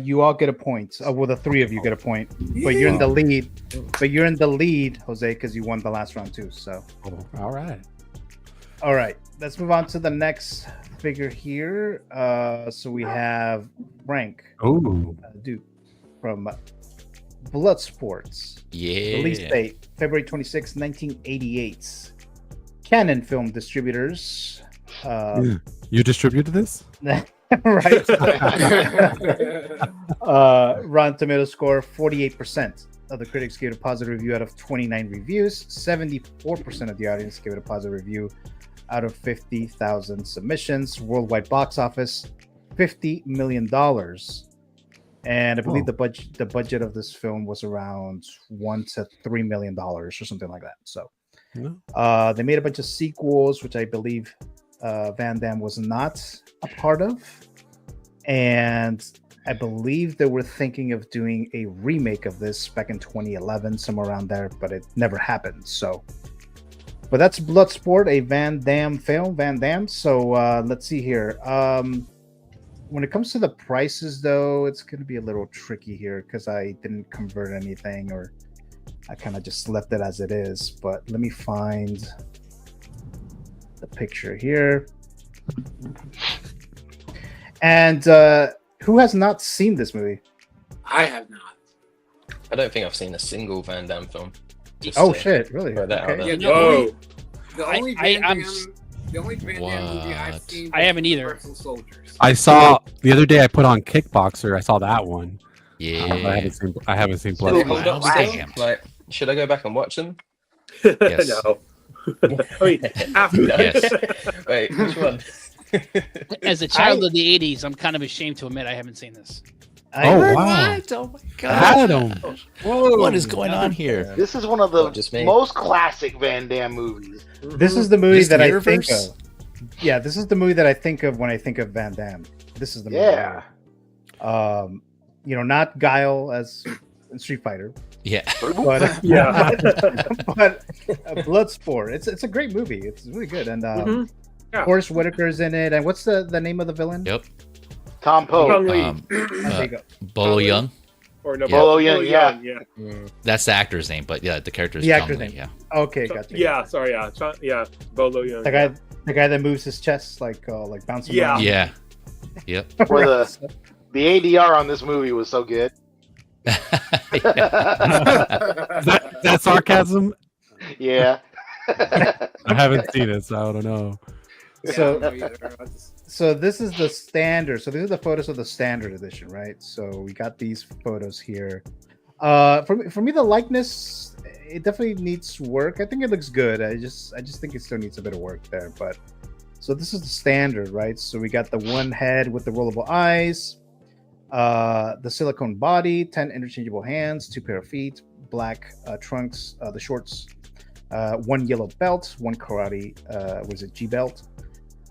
You all get a point. Well, the 3 of you get a point, but you're in the lead. But you're in the lead, Jose, because you won the last round too. So. Oh, all right. All right, let's move on to the next figure here. So we have Frank. Oh, Duke from Bloodsport. Yeah. Release date February 26, 1988. Canon Film Distributors. You distributed this? Right. Rotten Tomato score 48% of the critics gave it a positive review out of 29 reviews. 74% of the audience gave it a positive review out of 50,000 submissions. Worldwide box office $50 million. And I believe the budget of this film was around $1 to $3 million or something like that. So they made a bunch of sequels, which I believe Van Damme was not a part of. And I believe they were thinking of doing a remake of this back in 2011, somewhere around there, but it never happened. So, but that's Bloodsport, a Van Damme film, Van Damme. So let's see here. When it comes to the prices, though, it's going to be a little tricky here because I didn't convert anything, or I kind of just left it as it is. But let me find the picture here. And who has not seen this movie? I have not. I don't think I've seen a single Van Damme film. Shit! Really? Throw that out there. The only Van Damme movie I've seen. I haven't either. Universal Soldiers. I saw the other day. I put on Kickboxer. I saw that one. Yeah. I haven't seen Bloodsport. Like, should I go back and watch them? Yes. No. Wait, after Yes. Wait, which one? As a child of the 80s, I'm kind of ashamed to admit I haven't seen this. Oh, wow. What? Oh, my God. Adam. What is going on here? This is one of the most classic Van Damme movies. This is the movie This that universe? I think of. Yeah, this is the movie that I think of when I think of Van Damme. This is the movie. Yeah. Not Guile as in Street Fighter. Yeah. But Yeah. but Bloodsport. It's a great movie. It's really good. And Forrest Whitaker's in it. And what's the name of the villain? Yep. Tom Poe. There you go. Bolo Young. Or no, Yeah. Bolo Young, yeah. That's the actor's name, but yeah, the character's The actor's Chong Li, name. Yeah. Okay, gotcha. Yeah, sorry, yeah, Bolo Young. The guy that moves his chest like bouncing. Yeah. around. Yeah. Yep. Where the ADR on this movie was so good. That sarcasm? Yeah. I haven't seen it, so I don't know. So this is the standard. So these are the photos of the standard edition, right? So we got these photos here. For me, the likeness, it definitely needs work. I think it looks good. I just think it still needs a bit of work there. But so this is the standard, right? So we got the one head with the rollable eyes, the silicone body, 10 interchangeable hands, 2 pair of feet, black trunks, the shorts, 1 yellow belt, 1 karate, G belt,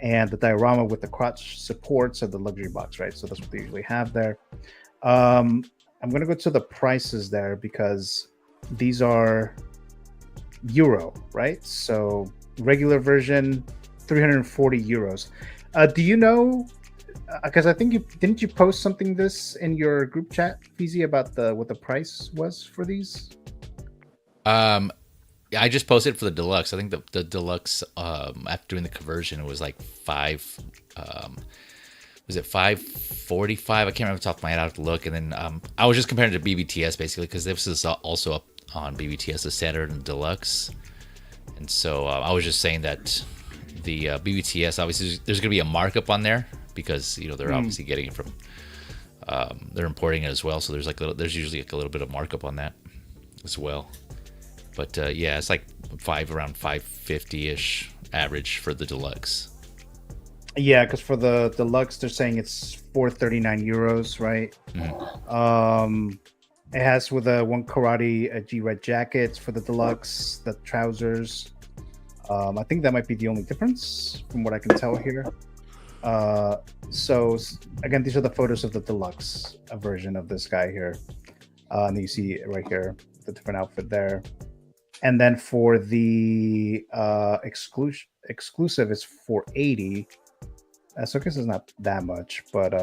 and the diorama with the crotch supports of the luxury box, right? So that's what they usually have there. I'm going to go to the prices there because these are euro, right? So regular version, 340 euros. Do you know, because I think didn't you post something this in your group chat, Feezy, about what the price was for these? I just posted for the deluxe. I think the deluxe, after doing the conversion, it was like was it 545? I can't remember off the top of my head. I have to look. And then I was just comparing it to BBTS basically because this is also up on BBTS, the standard and deluxe. And so I was just saying that the BBTS, obviously, there's going to be a markup on there because they're obviously getting it from they're importing it as well. So there's usually a little bit of markup on that as well. But yeah, it's like around 550-ish average for the deluxe. Yeah, because for the deluxe, they're saying it's 439 euros, right? Mm-hmm. It has with a 1 karate G red jacket for the deluxe, the trousers. I think that might be the only difference from what I can tell here. So again, these are the photos of the deluxe version of this guy here. And you see right here the different outfit there. And then for the exclusive is 480. So I guess it's not that much, but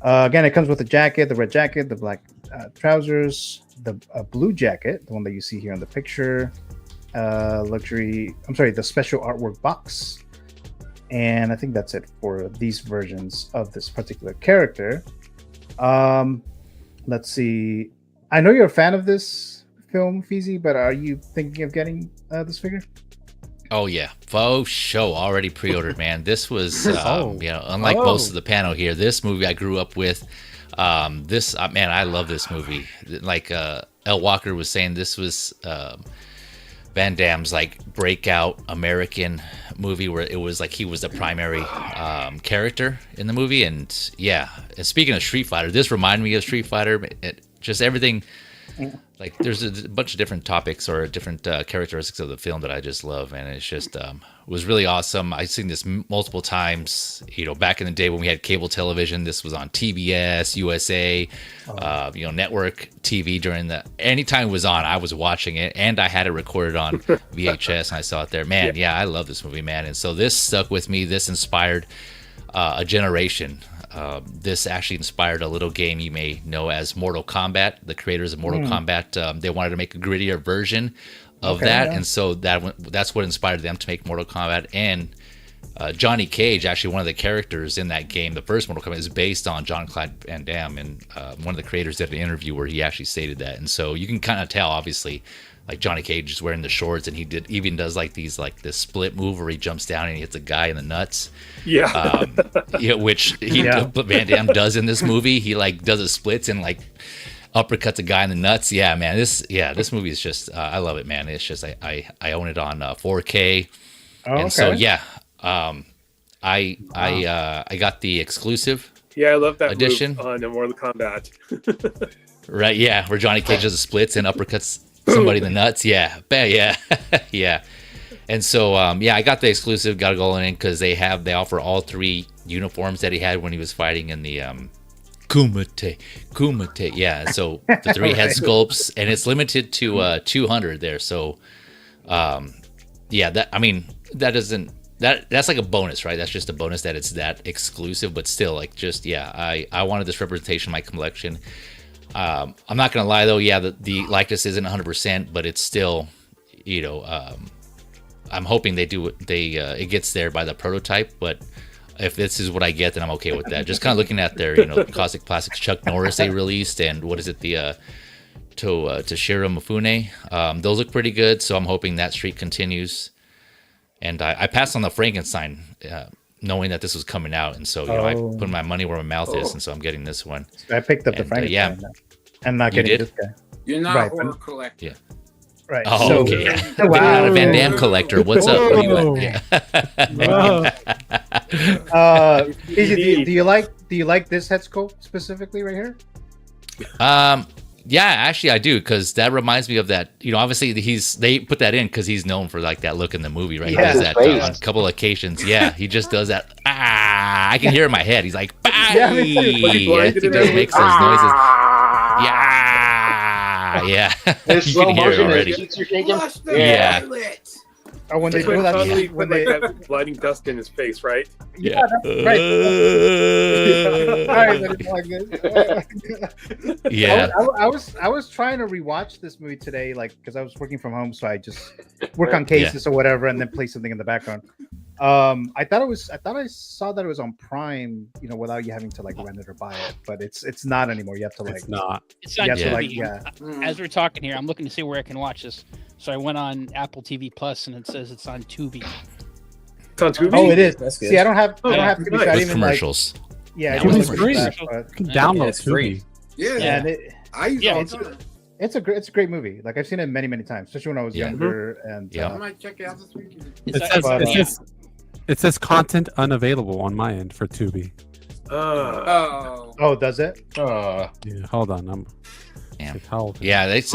again, it comes with the jacket, the red jacket, the black trousers, the blue jacket, the one that you see here in the picture, the special artwork box. And I think that's it for these versions of this particular character. Let's see. I know you're a fan of this film, Feezy, but are you thinking of getting this figure? Oh yeah, faux show already pre-ordered, man. This was, unlike most of the panel here, this movie I grew up with. Man, I love this movie. Like L. Walker was saying, this was Van Damme's like breakout American movie where it was like he was the primary character in the movie. And yeah, and speaking of Street Fighter, this reminded me of Street Fighter. Just everything. Like there's a bunch of different topics or different characteristics of the film that I just love, and it's just was really awesome. I've seen this multiple times. Back in the day when we had cable television, this was on TBS, USA, network TV. Anytime it was on, I was watching it, and I had it recorded on VHS, and I saw it there. Man, yeah, I love this movie, man. And so this stuck with me. This inspired a generation. This actually inspired a little game you may know as Mortal Kombat. The creators of Mortal Kombat, they wanted to make a grittier version of that, and so that's what inspired them to make Mortal Kombat. And Johnny Cage, actually one of the characters in that game, the first Mortal Kombat, is based on Jean-Claude Van Damme, and one of the creators did an interview where he actually stated that. And so you can kind of tell, obviously, like Johnny Cage is wearing the shorts, and he even does like this split move where he jumps down and he hits a guy in the nuts. Yeah. Which Van Damme does in this movie. He like does a splits and like uppercuts a guy in the nuts. Yeah, man. This movie is just I love it, man. It's just I own it on 4K. So I got the exclusive. Yeah, I love that edition move on Mortal Kombat. Right, yeah, where Johnny Cage does the splits and uppercuts somebody in the nuts. Yeah. Yeah. And so I got the exclusive, got to go in because they offer all three uniforms that he had when he was fighting in the Kumite. Yeah, so the three head sculpts, and it's limited to 200 there. So that's like a bonus, right? That's just a bonus that it's that exclusive, but still, like, just I wanted this representation in my collection. I'm not gonna lie though, the likeness isn't 100%, but it's still, I'm hoping it gets there by the prototype. But if this is what I get, then I'm okay with that. Just kind of looking at their, Caustic Plastics Chuck Norris they released, and what is it, the Toshiro Mifune. Those look pretty good, so I'm hoping that streak continues. And I passed on the Frankenstein, knowing that this was coming out, and so I put my money where my mouth is, and so I'm getting this one. I picked up the Frankenstein. I'm not getting this guy. You're not a horror collector. Yeah. Right. Oh, okay. Not a Van Damme collector. What's up? What do you want? Do you like this head sculpt specifically right here? Yeah, actually I do, because that reminds me of that. Obviously they put that in because he's known for like that look in the movie, right? Yeah, he does that on a couple of occasions. Yeah, he just does that. I can hear it in my head. He's like, bye. Yeah, he just makes those noises. Yeah. It's You slow can hear it motion. already. It you're shaking. Yeah. Or when they do that, when they have lighting dust in his face, right? Yeah. Right. Like this. Yeah. I was trying to rewatch this movie today, like, because I was working from home, so I just work on cases or whatever, and then play something in the background. I thought I saw that it was on Prime, without you having to like rent it or buy it, but it's not anymore. You have to like. It's not. It's not As we're talking here, I'm looking to see where I can watch this. So I went on Apple TV Plus, and it says it's on Tubi. It's on Tubi. Oh, it is. That's good. See, I don't have Tubi. So I With didn't commercials. Yeah, That it was was free. free. You can download it's free. Tubi. Yeah. I use it all the time. It's a great movie. Like, I've seen it many times, especially when I was younger. And I might check it out this weekend. It says content unavailable on my end for Tubi. Oh, does it? Yeah, hold on. Yeah, it's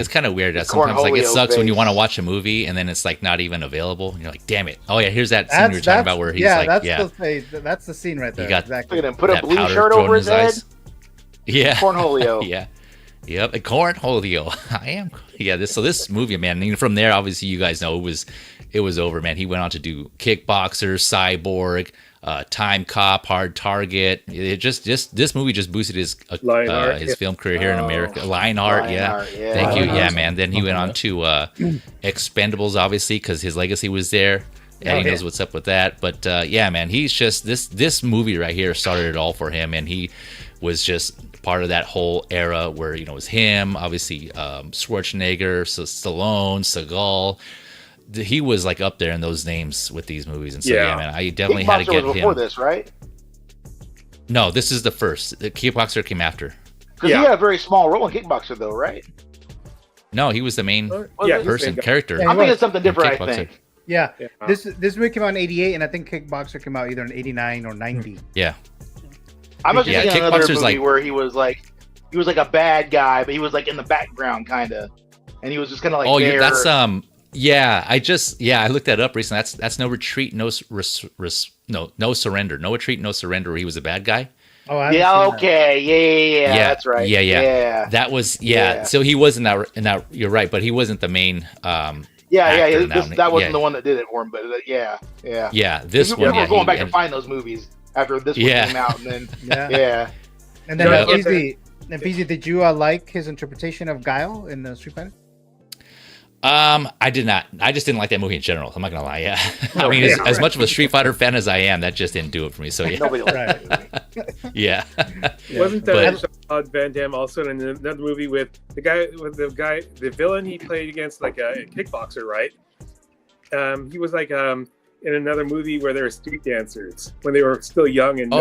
kind of weird. That sometimes like it sucks when you want to watch a movie and then it's like not even available. And you're like, damn it! Oh yeah, here's that scene we were talking about where he's that's the scene right there. You got exactly. Look at him. Put a that blue powder shirt thrown over in his head. Yeah. Cornholio. Yeah. Yep, a cornholio. I am. Yeah, this movie, man. And from there, obviously, you guys know it was over, man. He went on to do Kickboxer, Cyborg, Time Cop, Hard Target. It just this movie just boosted his film career here in America. Lionheart, yeah. Thank you, yeah, man. Then he went on to Expendables, obviously, because his legacy was there. Eddie knows what's up with that. But yeah, man, he's just this movie right here started it all for him, and he was just part of that whole era where it was him, obviously Schwarzenegger, Stallone, Seagal. He was like up there in those names with these movies, and so yeah man, I definitely had to get him. Before this, right? No, this is the first. The Kickboxer came after. Because he had a very small role in Kickboxer, though, right? No, he was the main character. I'm thinking something different. I think. Yeah. This movie came out in '88, and I think Kickboxer came out either in '89 or '90. Yeah. I'm just thinking another movie where he was like a bad guy, but he was like in the background, kind of, and he was just kind of like. Oh, there. That's Yeah, I looked that up recently. That's No Retreat, No Surrender. No Retreat, No Surrender, where he was a bad guy. Oh, yeah, okay. Yeah, that's right. Yeah. That was So he was in that. You're right, but he wasn't the main. That wasn't the one that did it for him, but yeah. Yeah, this one. We're going back to find those movies after this one came out, and then And then PZ, did you like his interpretation of Guile in the Street Fighter? I did not. I just didn't like that movie in general. I'm not gonna lie. Yeah, I mean, as much of a Street Fighter fan as I am, that just didn't do it for me. So yeah, yeah. Wasn't that Jean-Claude Van Damme also in another movie with the villain he played against, like a kickboxer, right? He was like in another movie where they were street dancers when they were still young and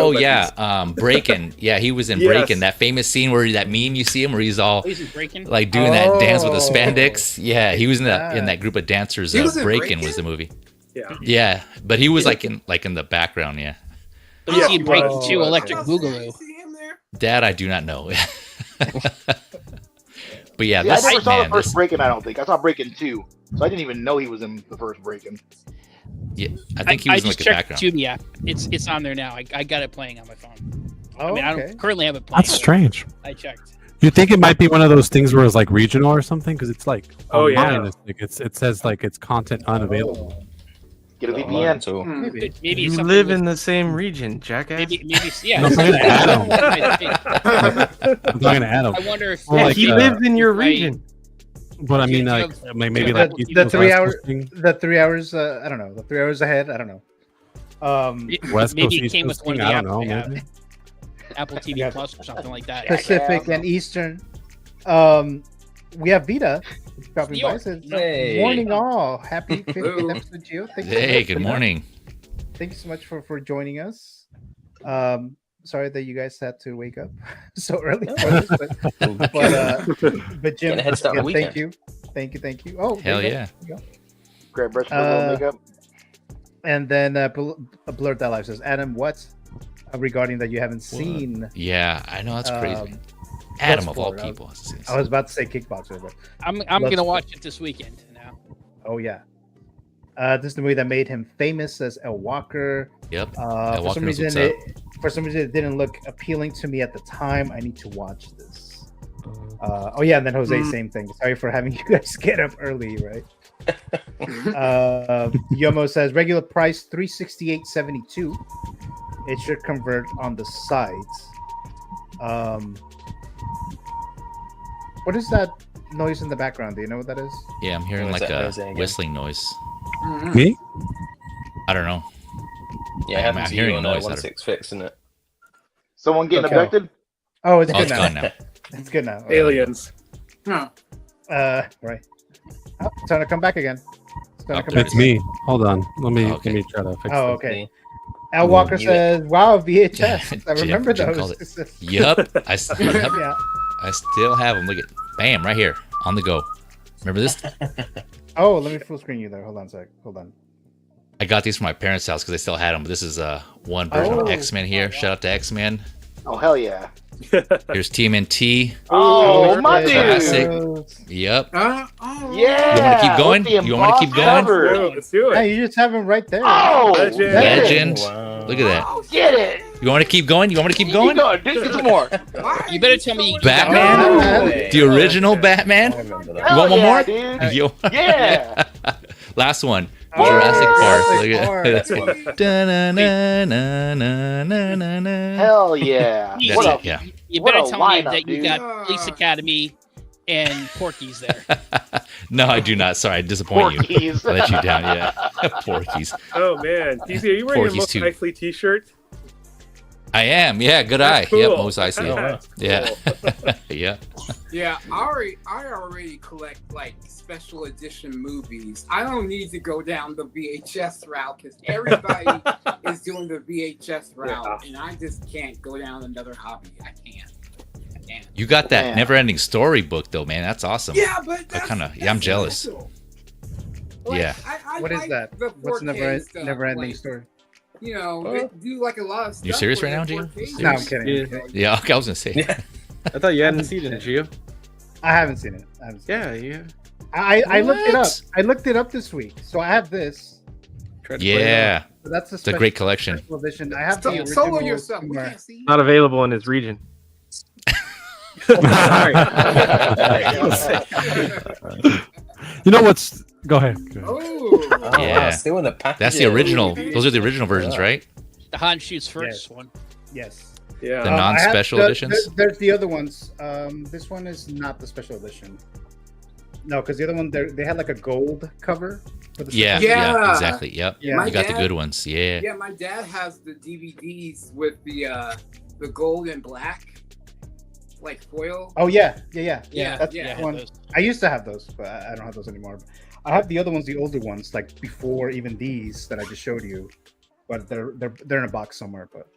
Breakin'. Yeah, he was in Breakin'. That famous scene where that meme you see him where he's all like doing that dance with the spandex. Yeah, he was in that group of dancers. Breakin' was the movie. Yeah, but he was like in the background. Yeah. You see Breakin' 2, Electric Boogaloo. That I do not know. But yeah, I never saw the first Breakin'. I don't think I saw Breakin' 2, so I didn't even know he was in the first Breakin'. Yeah, I think he was in like the background. Tubi app. It's on there now. I got it playing on my phone. I mean, I don't currently have it playing. That's strange. I checked. You think it might be one of those things where it's like regional or something? Because it's like it says like it's content unavailable. Get a VPN. So maybe you live in the same region, jackass. Maybe yeah. No, I'm talking to Adam. I wonder if he lives in your region. But I mean, like maybe like the 3 hours. The 3 hours. I don't know. The 3 hours ahead. I don't know. West maybe Coast, it came with one of the I don't know. Apple TV Plus or something like that. Pacific and Eastern. We have Vita. Morning all. Happy 50th episode, Gio. Hey, good morning. Thank you so much for joining us. Sorry that you guys had to wake up so early for this, but Jim, thank you. Oh, hell yeah! Great brush for a little makeup. And then Blurred That Life says, Adam, what regarding that you haven't seen? Yeah, I know that's crazy. Adam of all people. I was about to say Kickboxer, but I'm gonna watch it this weekend now. Oh yeah. This is the movie that made him famous as El Walker. Yep. For some reason, it didn't look appealing to me at the time. I need to watch this. And then Jose, same thing. Sorry for having you guys get up early, right? Yomo says regular price $368.72. It should convert on the sides. What is that noise in the background? Do you know what that is? Yeah, I'm hearing like a whistling noise. Me? I don't know. Yeah, I'm hearing a noise. 1.6 fixing it. Someone getting abducted? Oh, it's good gone now. It's good now. Aliens. Right. Oh, it's trying to come back again. It's me. Hold on. Let me try to fix it. Oh, okay. Al Walker says, "Wow, VHS. I remember those." Yep. I still have them. Look at, bam, right here on the go. Remember this? Oh, let me full screen you there. Hold on a sec. Hold on. I got these from my parents' house because they still had them. But this is one version of X-Men here. Shout out to X-Men. Oh hell yeah! Here's TMNT. Oh my classic. Yep. Yeah. You want to keep going? You want to keep going? Let's do it. Hey, you just have them right there. Oh, legend. Wow. Look at that. Get it. You want to keep going? You want me to keep going? Do some more. You better tell me. Batman, the original Batman. You want one more? Dude. You- Yeah. Last one. Jurassic Park. Look at Hell yeah. You, That's What it, yeah. you What better a tell me lineup, that you dude. got Police Academy and Porky's there. No, I do not. Sorry, I disappoint you. Porky's. I let you down. Yeah, Porky's. Oh man, DC, are you wearing Porky's a Most too. Likely T-shirt? I am. Yeah, good eye. That's cool. Yep, most Eisley. Oh, wow. Yeah. Yeah. Yeah, I already collect like special edition movies. I don't need to go down the VHS route because everybody is doing the VHS route, and I just can't go down another hobby. I can't. You got that Man. never-ending story book though, man. That's awesome. Yeah, but that's, I'm jealous. Like, Yeah. I What is like that? the What's 4K stuff, never-ending like, story? You know, they do like a lot of stuff. You serious with right the now, Gio? 4K. No, I'm Serious? kidding. Yeah, okay, I was gonna say. I thought you hadn't seen it, Gio. I haven't seen it. Yeah. I looked it up. What? I looked it up this week. So I have this. Yeah. So that's It's a great collection. special edition. I have the So, original. solo yourself. We somewhere. can't see. Not available in his region. You know what's? Go ahead. Oh, Yeah. Still in the package. That's the original. Those are the original versions, right? The Han shoots first one. Yes. Yeah. The I have non-special editions. There's the other ones. This one is not the special edition. No, because the other one they had like a gold cover. For the Yeah, special- yeah, Yeah. exactly. Yep. Yeah. You got the good ones. Yeah. Yeah, my dad has the DVDs with the gold and black, like foil. Oh yeah. Yeah, That's yeah. the one. I used to have those, but I don't have those anymore. I have the other ones, the older ones, like before even these that I just showed you, but they're in a box somewhere. But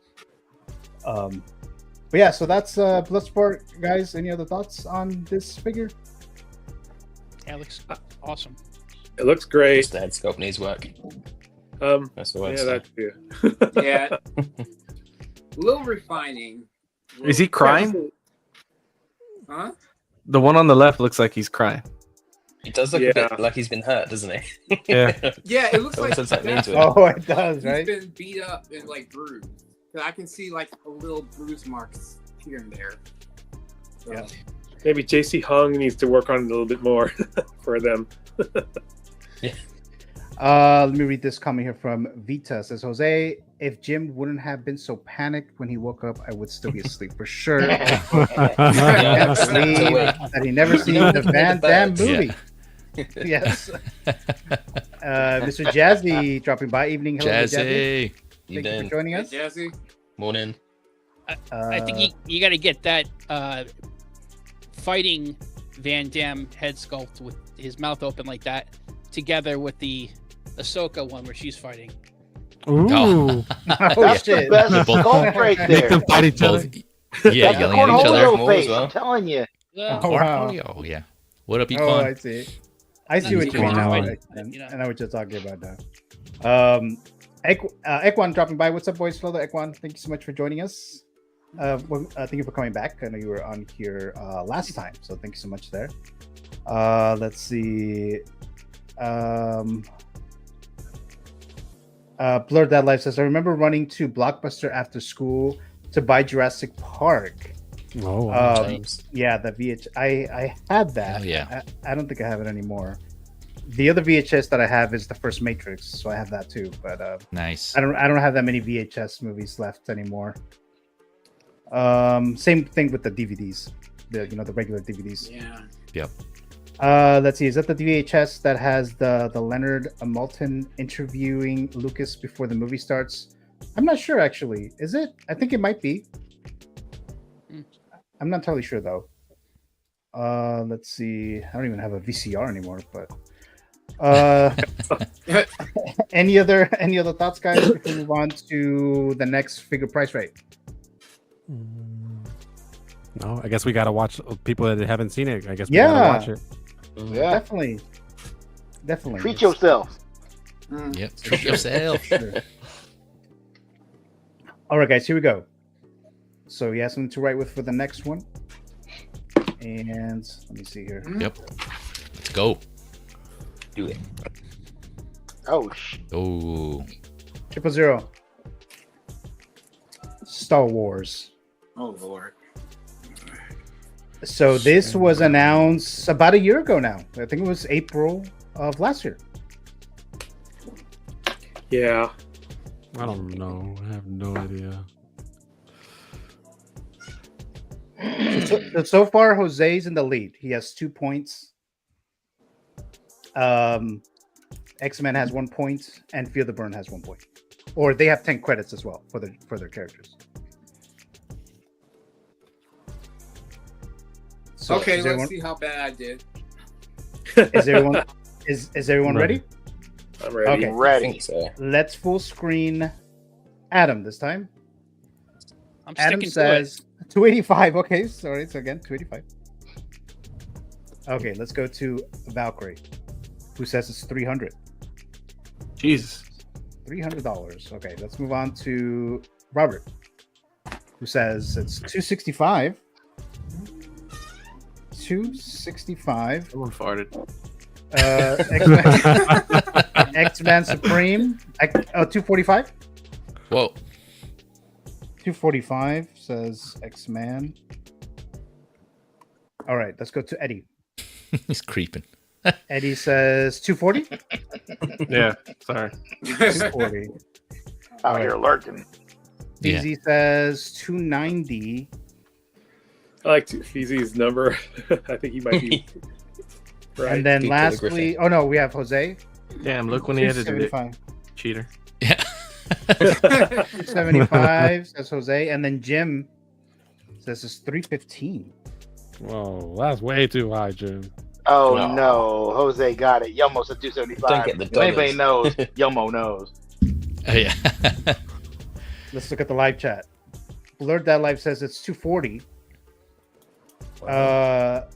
yeah, so that's Bloodsport, guys. Any other thoughts on this figure? Yeah, it looks awesome. It looks great. Just the head sculpt needs work. That's the Yeah, that too. Yeah, a little refining. Is he crying? Huh? The one on the left looks like he's crying. He does look a bit like he's been hurt, doesn't he? Yeah. Yeah, it looks like Almost looks like me to it. Oh, it does, he's right? been beat up and like bruised. 'Cause I can see like a little bruise marks here and there. So, Yeah. Maybe JC Hung needs to work on it a little bit more for them. Let me read this comment here from Vita. It says, Jose, if Jim wouldn't have been so panicked when he woke up, I would still be asleep for sure. I can't believe that he never seen the Van Damme movie. Yes. Mr. Jazzy dropping by. Evening. Hello, Jazzy. Jazzy. Thank you for joining us. Jazzy. Morning. I think you got to get that fighting Van Damme head sculpt with his mouth open like that together with the Ahsoka one where she's fighting. Ooh. Oh, That's the best sculpt right Make there. them fight each other. Yeah, That's yelling at each other. Cornholio face, I'm telling you. Oh, wow. Oh yeah. What up, Oh, Econ? I see. I see what you mean now. I know what you're talking about now. Ekwan dropping by. What's up, boys? Hello, Ekwan. Thank you so much for joining us. Thank you for coming back. I know you were on here last time, so thank you so much there. Let's see. Blur That Life says, I remember running to Blockbuster after school to buy Jurassic Park. Oh, yeah, the VH. I had that. Oh, yeah. I don't think I have it anymore. The other VHS that I have is the first Matrix, so I have that too. But Nice. I don't have that many VHS movies left anymore. Same thing with the DVDs, the regular DVDs. Yeah. Yep. Let's see. Is that the VHS that has the Leonard Maltin interviewing Lucas before the movie starts? I'm not sure actually. Is it? I think it might be. I'm not entirely sure though. Let's see. I don't even have a VCR anymore, but any other thoughts, guys, before we move on to the next figure price rate? No, I guess we gotta watch people that haven't seen it. I guess we Yeah. gotta watch it. Yeah. Definitely. Treat yourself. Yep. Treat yourself. All right, guys, here we go. So you have something to write with for the next one. And let me see here. Yep. Let's go. Do it. Oh, Oh. 000. Star Wars. Oh Lord. So this was announced about a year ago now. I think it was April of last year. Yeah. I don't know. I have no idea. So far, Jose's in the lead. He has 2 points. X-Men has 1 point, and Feel the Burn has 1 point. Or they have 10 credits as well for their characters. So okay, let's see how bad I did. Is everyone ready? I'm ready. Okay, ready. So. Let's full screen Adam this time. I'm Adam sticking says 285. Okay, sorry. So again, 285. Okay, let's go to Valkyrie, who says it's 300. Jesus. $300. Okay, let's move on to Robert, who says it's 265. 265. Someone farted. X-Men Supreme. 245. Whoa. 245 says X-Man. All right, let's go to Eddie. He's creeping. Eddie says 240. Yeah, sorry. 240. Out here lurking. DZ says 290. I like Feezy's number. I think he might be right. And then lastly, oh no, we have Jose. Damn, look when he edited it. 275. Cheater. Yeah. 275 says Jose, and then Jim says it's 315. Whoa, that's way too high, Jim. Oh no, Jose got it. Yomo said 275. Don't get the If anybody knows, dollars. Yomo knows. Yeah. Let's look at the live chat. Blurred That Live says it's 240.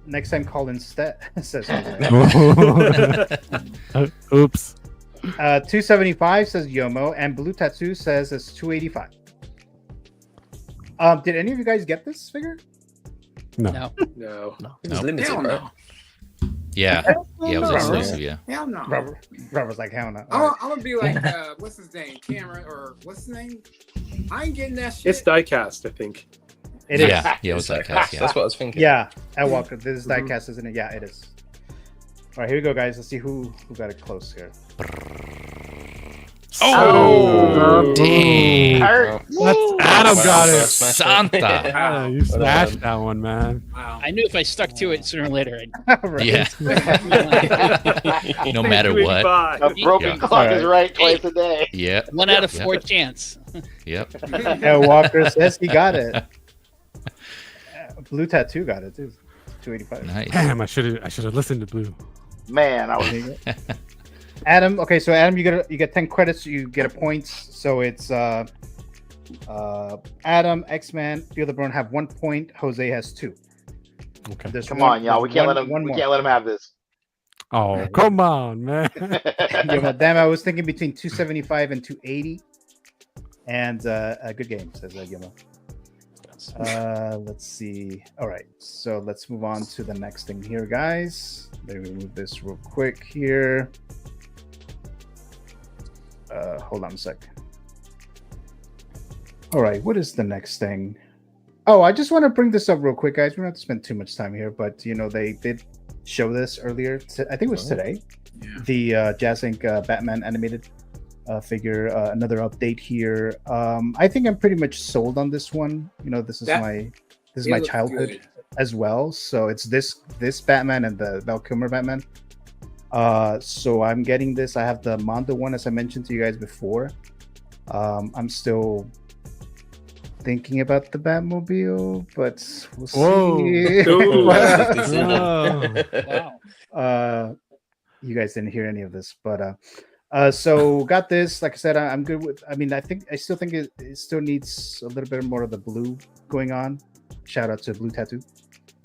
Next time call instead says Oops. 275 says Yomo, and Blue Tattoo says it's 285. Did any of you guys get this figure? No. No. It was Nope. limited, Hell right? no. Yeah. Yeah, it was No. exclusive, yeah. Hell no. Robert's like, hell no. I'm gonna be like, what's his name? Cameron, or what's his name? I ain't getting that shit. It's diecast, I think. It is. Yeah, it was like that. That's what I was thinking. Yeah, at Walker. This is diecast, isn't it? Yeah, it is. All right, here we go, guys. Let's see who got it close here. Oh, dang. Adam got it. Santa. Yeah, you smashed that one, man. Wow. I knew if I stuck to it sooner or later, Right. Yeah. No matter what. A broken clock is right twice a day. Yeah. 1 out of 4 chance. Yep. And Walker says he got it. Blue Tattoo got it too. 285. Nice. Damn, I should have listened to Blue. Man, I was. Adam, okay, so Adam, you get 10 credits, you get a point. So it's Adam, X-Man, Feel the Burn have 1 point. Jose has 2. Okay. Come on, y'all. We can't let him. We can't let him have this. Oh, come on, man. Yeah, damn, I was thinking between 275 and 280. And a good game, says Yuma. Let's see. All right, so let's move on to the next thing here, guys. Let me move this real quick here. Hold on a sec. All right, what is the next thing? Oh, I just want to bring this up real quick, guys. We don't have to spend too much time here, but you know, they did show this earlier. I think it was today. Yeah. The Jazz Inc. Batman animated figure. Another update here. I think I'm pretty much sold on this one. You know, this is my childhood good. as well. So it's this Batman and the Val Kilmer Batman. So I'm getting this. I have the Mondo one, as I mentioned to you guys before. I'm still thinking about the Batmobile, but we'll see. Wow. You guys didn't hear any of this, but so got this. Like I said, I'm good with. I mean, I still think it still needs a little bit more of the blue going on. Shout out to Blue Tattoo,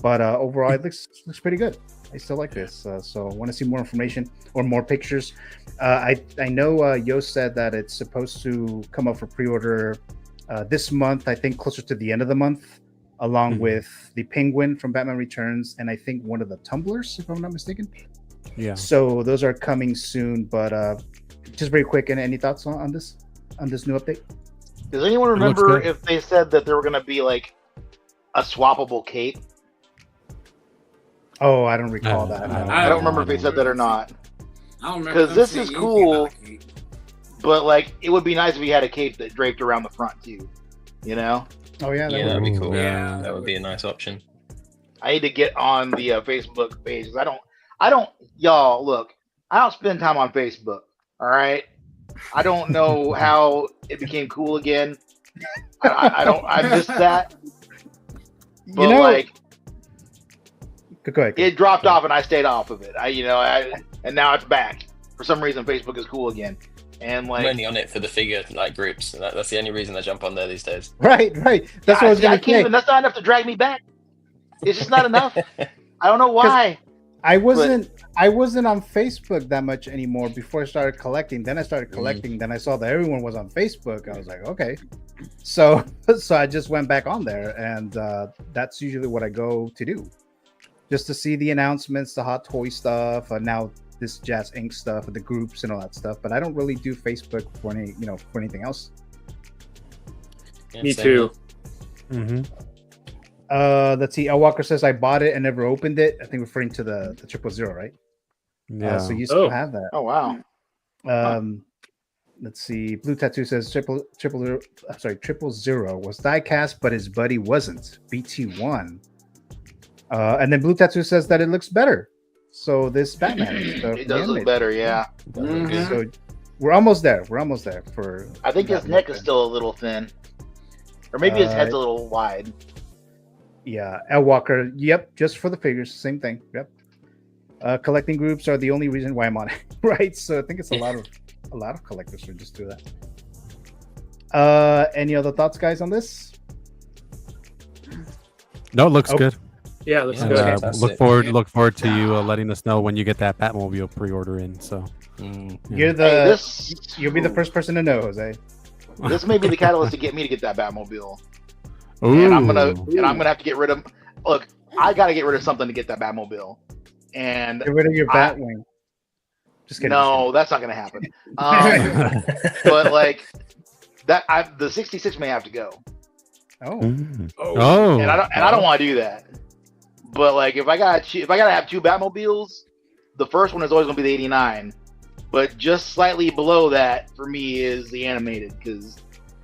but overall it looks pretty good. I still like this, so I want to see more information or more pictures. I know Yost said that it's supposed to come up for pre-order this month. I think closer to the end of the month, along with the Penguin from Batman Returns, and I think one of the tumblers, if I'm not mistaken. Yeah. So those are coming soon, but just very quick. And any thoughts on this new update? Does anyone remember if they said that there were going to be like a swappable cape? Oh, I don't recall that. I don't remember if they said that or not. I don't remember. Because this is cool, but like it would be nice if you had a cape that draped around the front too. You know? Oh yeah, that'd be cool. Yeah, that would be a nice option. I need to get on the Facebook page. I don't. Y'all, look. I don't spend time on Facebook. All right. I don't know how it became cool again. I don't. I missed that. But You know, like, go ahead. it dropped off, and I stayed off of it. And now it's back. For some reason, Facebook is cool again. And like, I'm only on it for the figure like groups. That's the only reason I jump on there these days. Right. That's what I was I gonna can't say. even. That's not enough to drag me back. It's just not enough. I don't know why. I wasn't on Facebook that much anymore before I started collecting. Then I started collecting. Then I saw that everyone was on Facebook. I was like, okay. So I just went back on there, and that's usually what I go to do, just to see the announcements, the hot toy stuff, and now this Jazz Inc. stuff, and the groups and all that stuff. But I don't really do Facebook for anything else. Me too. Mm-hmm. Let's see. El Walker says I bought it and never opened it. I think referring to the 000, right? Yeah. So you still have that. Oh wow. Let's see. Blue Tattoo says triple zero was diecast, but his buddy wasn't. BT1. And then Blue Tattoo says that it looks better. So this Batman. It does look better, yeah. Mm-hmm. So we're almost there. For. I think his neck is still a little thin, or maybe his head's a little wide. Yeah, El Walker. Yep, just for the figures, same thing. Yep. Collecting groups are the only reason why I'm on it, right? So I think it's a lot of collectors who just do that. Any other thoughts, guys, on this? No, it looks good. Yeah, it looks And, good. look forward to you letting us know when you get that Batmobile pre-order in. So You'll be the first person to know, Jose. This may be the catalyst to get me to get that Batmobile. Ooh. And I'm gonna have to get rid of. Look, I got to get rid of something to get that Batmobile. And Get rid of your Batwing. Just kidding. No, that's not gonna happen. But like that, the 66 may have to go. Oh. Oh. And I don't want to do that. But like, if I gotta have two Batmobiles, the first one is always gonna be the 89. But just slightly below that for me is the animated, because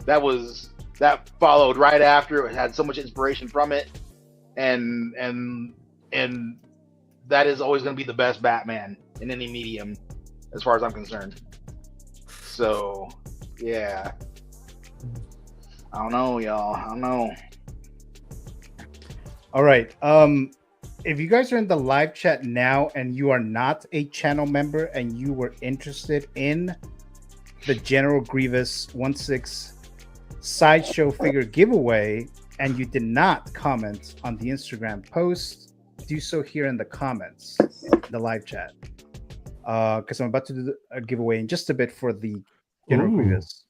that followed right after. It had so much inspiration from it, and that is always going to be the best Batman in any medium, as far as I'm concerned. So, yeah, I don't know, y'all. I don't know. All right. If you guys are in the live chat now and you are not a channel member and you were interested in the General Grievous 1/6 Sideshow figure giveaway and you did not comment on the Instagram post, do so here in the comments, the live chat, because I'm about to do a giveaway in just a bit for the General Grievous.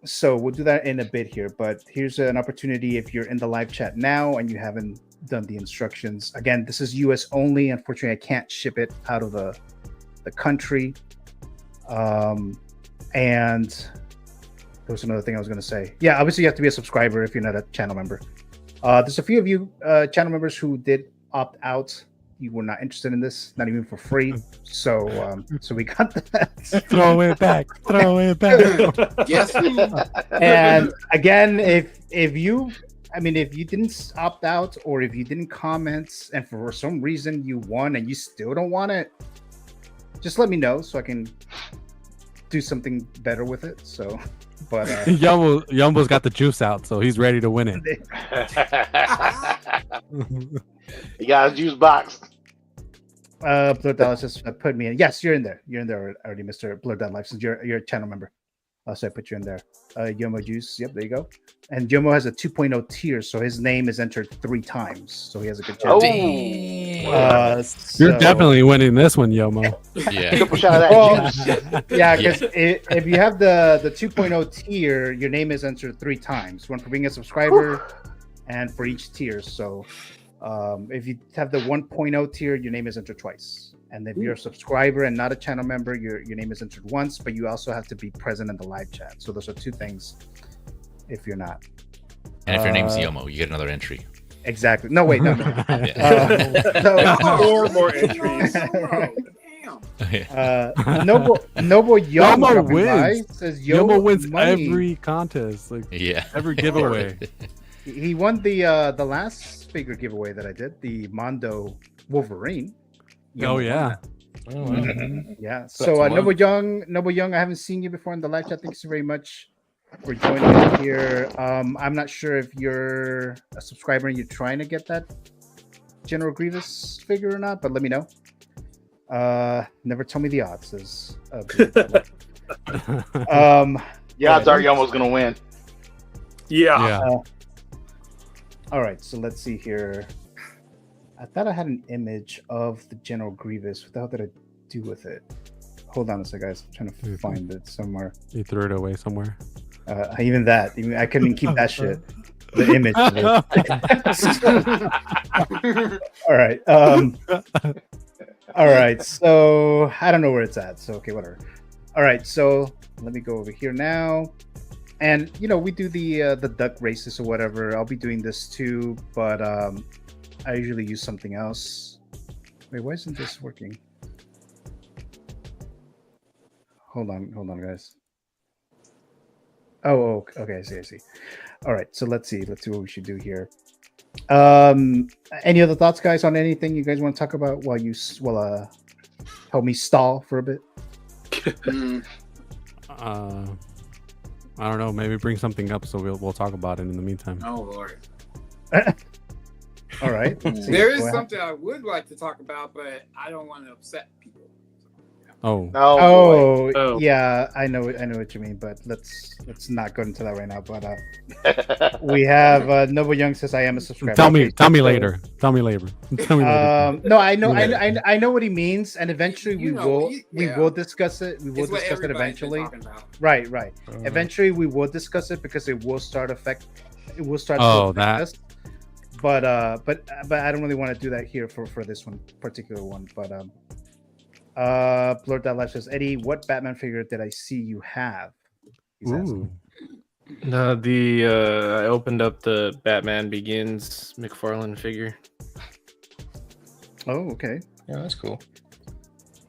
So we'll do that in a bit here, but here's an opportunity if you're in the live chat now and you haven't done the instructions. Again, this is US only. Unfortunately, I can't ship it out of the country. And there was another thing I was going to say. Yeah, obviously you have to be a subscriber if you're not a channel member. There's a few of you channel members who did opt out. You were not interested in this, not even for free. So so we got that. Throw it back. Throw it back. Yes. And again, if you didn't opt out or if you didn't comment and for some reason you won and you still don't want it, just let me know so I can do something better with it. So, but Yumbo's got the juice out, so he's ready to win it. You got a juice box. Blood Dallas just put me in. Yes, you're in there. You're in there already, Mr. Blood Life, since you're a channel member. So I put you in there. Yomo Juice. Yep, there you go. And Yomo has a 2.0 tier, so his name is entered 3 times. So he has a good chance. You're definitely winning this one, Yomo. Yeah. Yeah, because if you have the 2.0 tier, your name is entered 3 times. One for being a subscriber and for each tier. So if you have the 1.0 tier, your name is entered twice. And if you're a subscriber and not a channel member, your name is entered once, but you also have to be present in the live chat. So those are two things if you're not. And if your name's Yomo, you get another entry. Exactly. No, wait, no. Four more entries. Noble Young Yomo wins. Says Yomo wins money. every contest, like every Yeah. giveaway. He won the last figure giveaway that I did, the Mondo Wolverine. Oh yeah. Yeah. So Noble Young, I haven't seen you before in the live chat. Thanks very much for joining us here. I'm not sure if you're a subscriber and you're trying to get that General Grievous figure or not, but let me know. Never tell me the odds. Yeah, odds are Yomo's gonna win. Yeah. All right, so let's see here. I thought I had an image of the General Grievous. What the hell did I do with it? Hold on a second, guys. I'm trying to find it somewhere. You threw it away somewhere. Even that. I couldn't keep that shit. The image of it. All right. All right. So I don't know where it's at. So okay, whatever. All right. So let me go over here now. And we do the duck races or whatever. I'll be doing this too, but I usually use something else. Wait, why isn't this working? Hold on, guys. Oh, okay, I see. All right, so let's see what we should do here. Any other thoughts, guys, on anything you guys want to talk about while help me stall for a bit? I don't know. Maybe bring something up so we'll talk about it in the meantime. Oh Lord. All right. There is something I would like to talk about, but I don't want to upset people. Oh, yeah, I know what you mean, but let's not go into that right now. But we have Noble Young says I am a subscriber. Tell me later. Tell me later. No, I know what he means, and eventually we will discuss it. We will discuss it eventually. Right. Eventually we will discuss it because it will start affect. It will start. Us. But I don't really want to do that here for this one particular one. But Blur.Life says, Eddie, what Batman figure did I see you have? Ooh. I opened up the Batman Begins McFarlane figure. Oh, okay. Yeah, that's cool.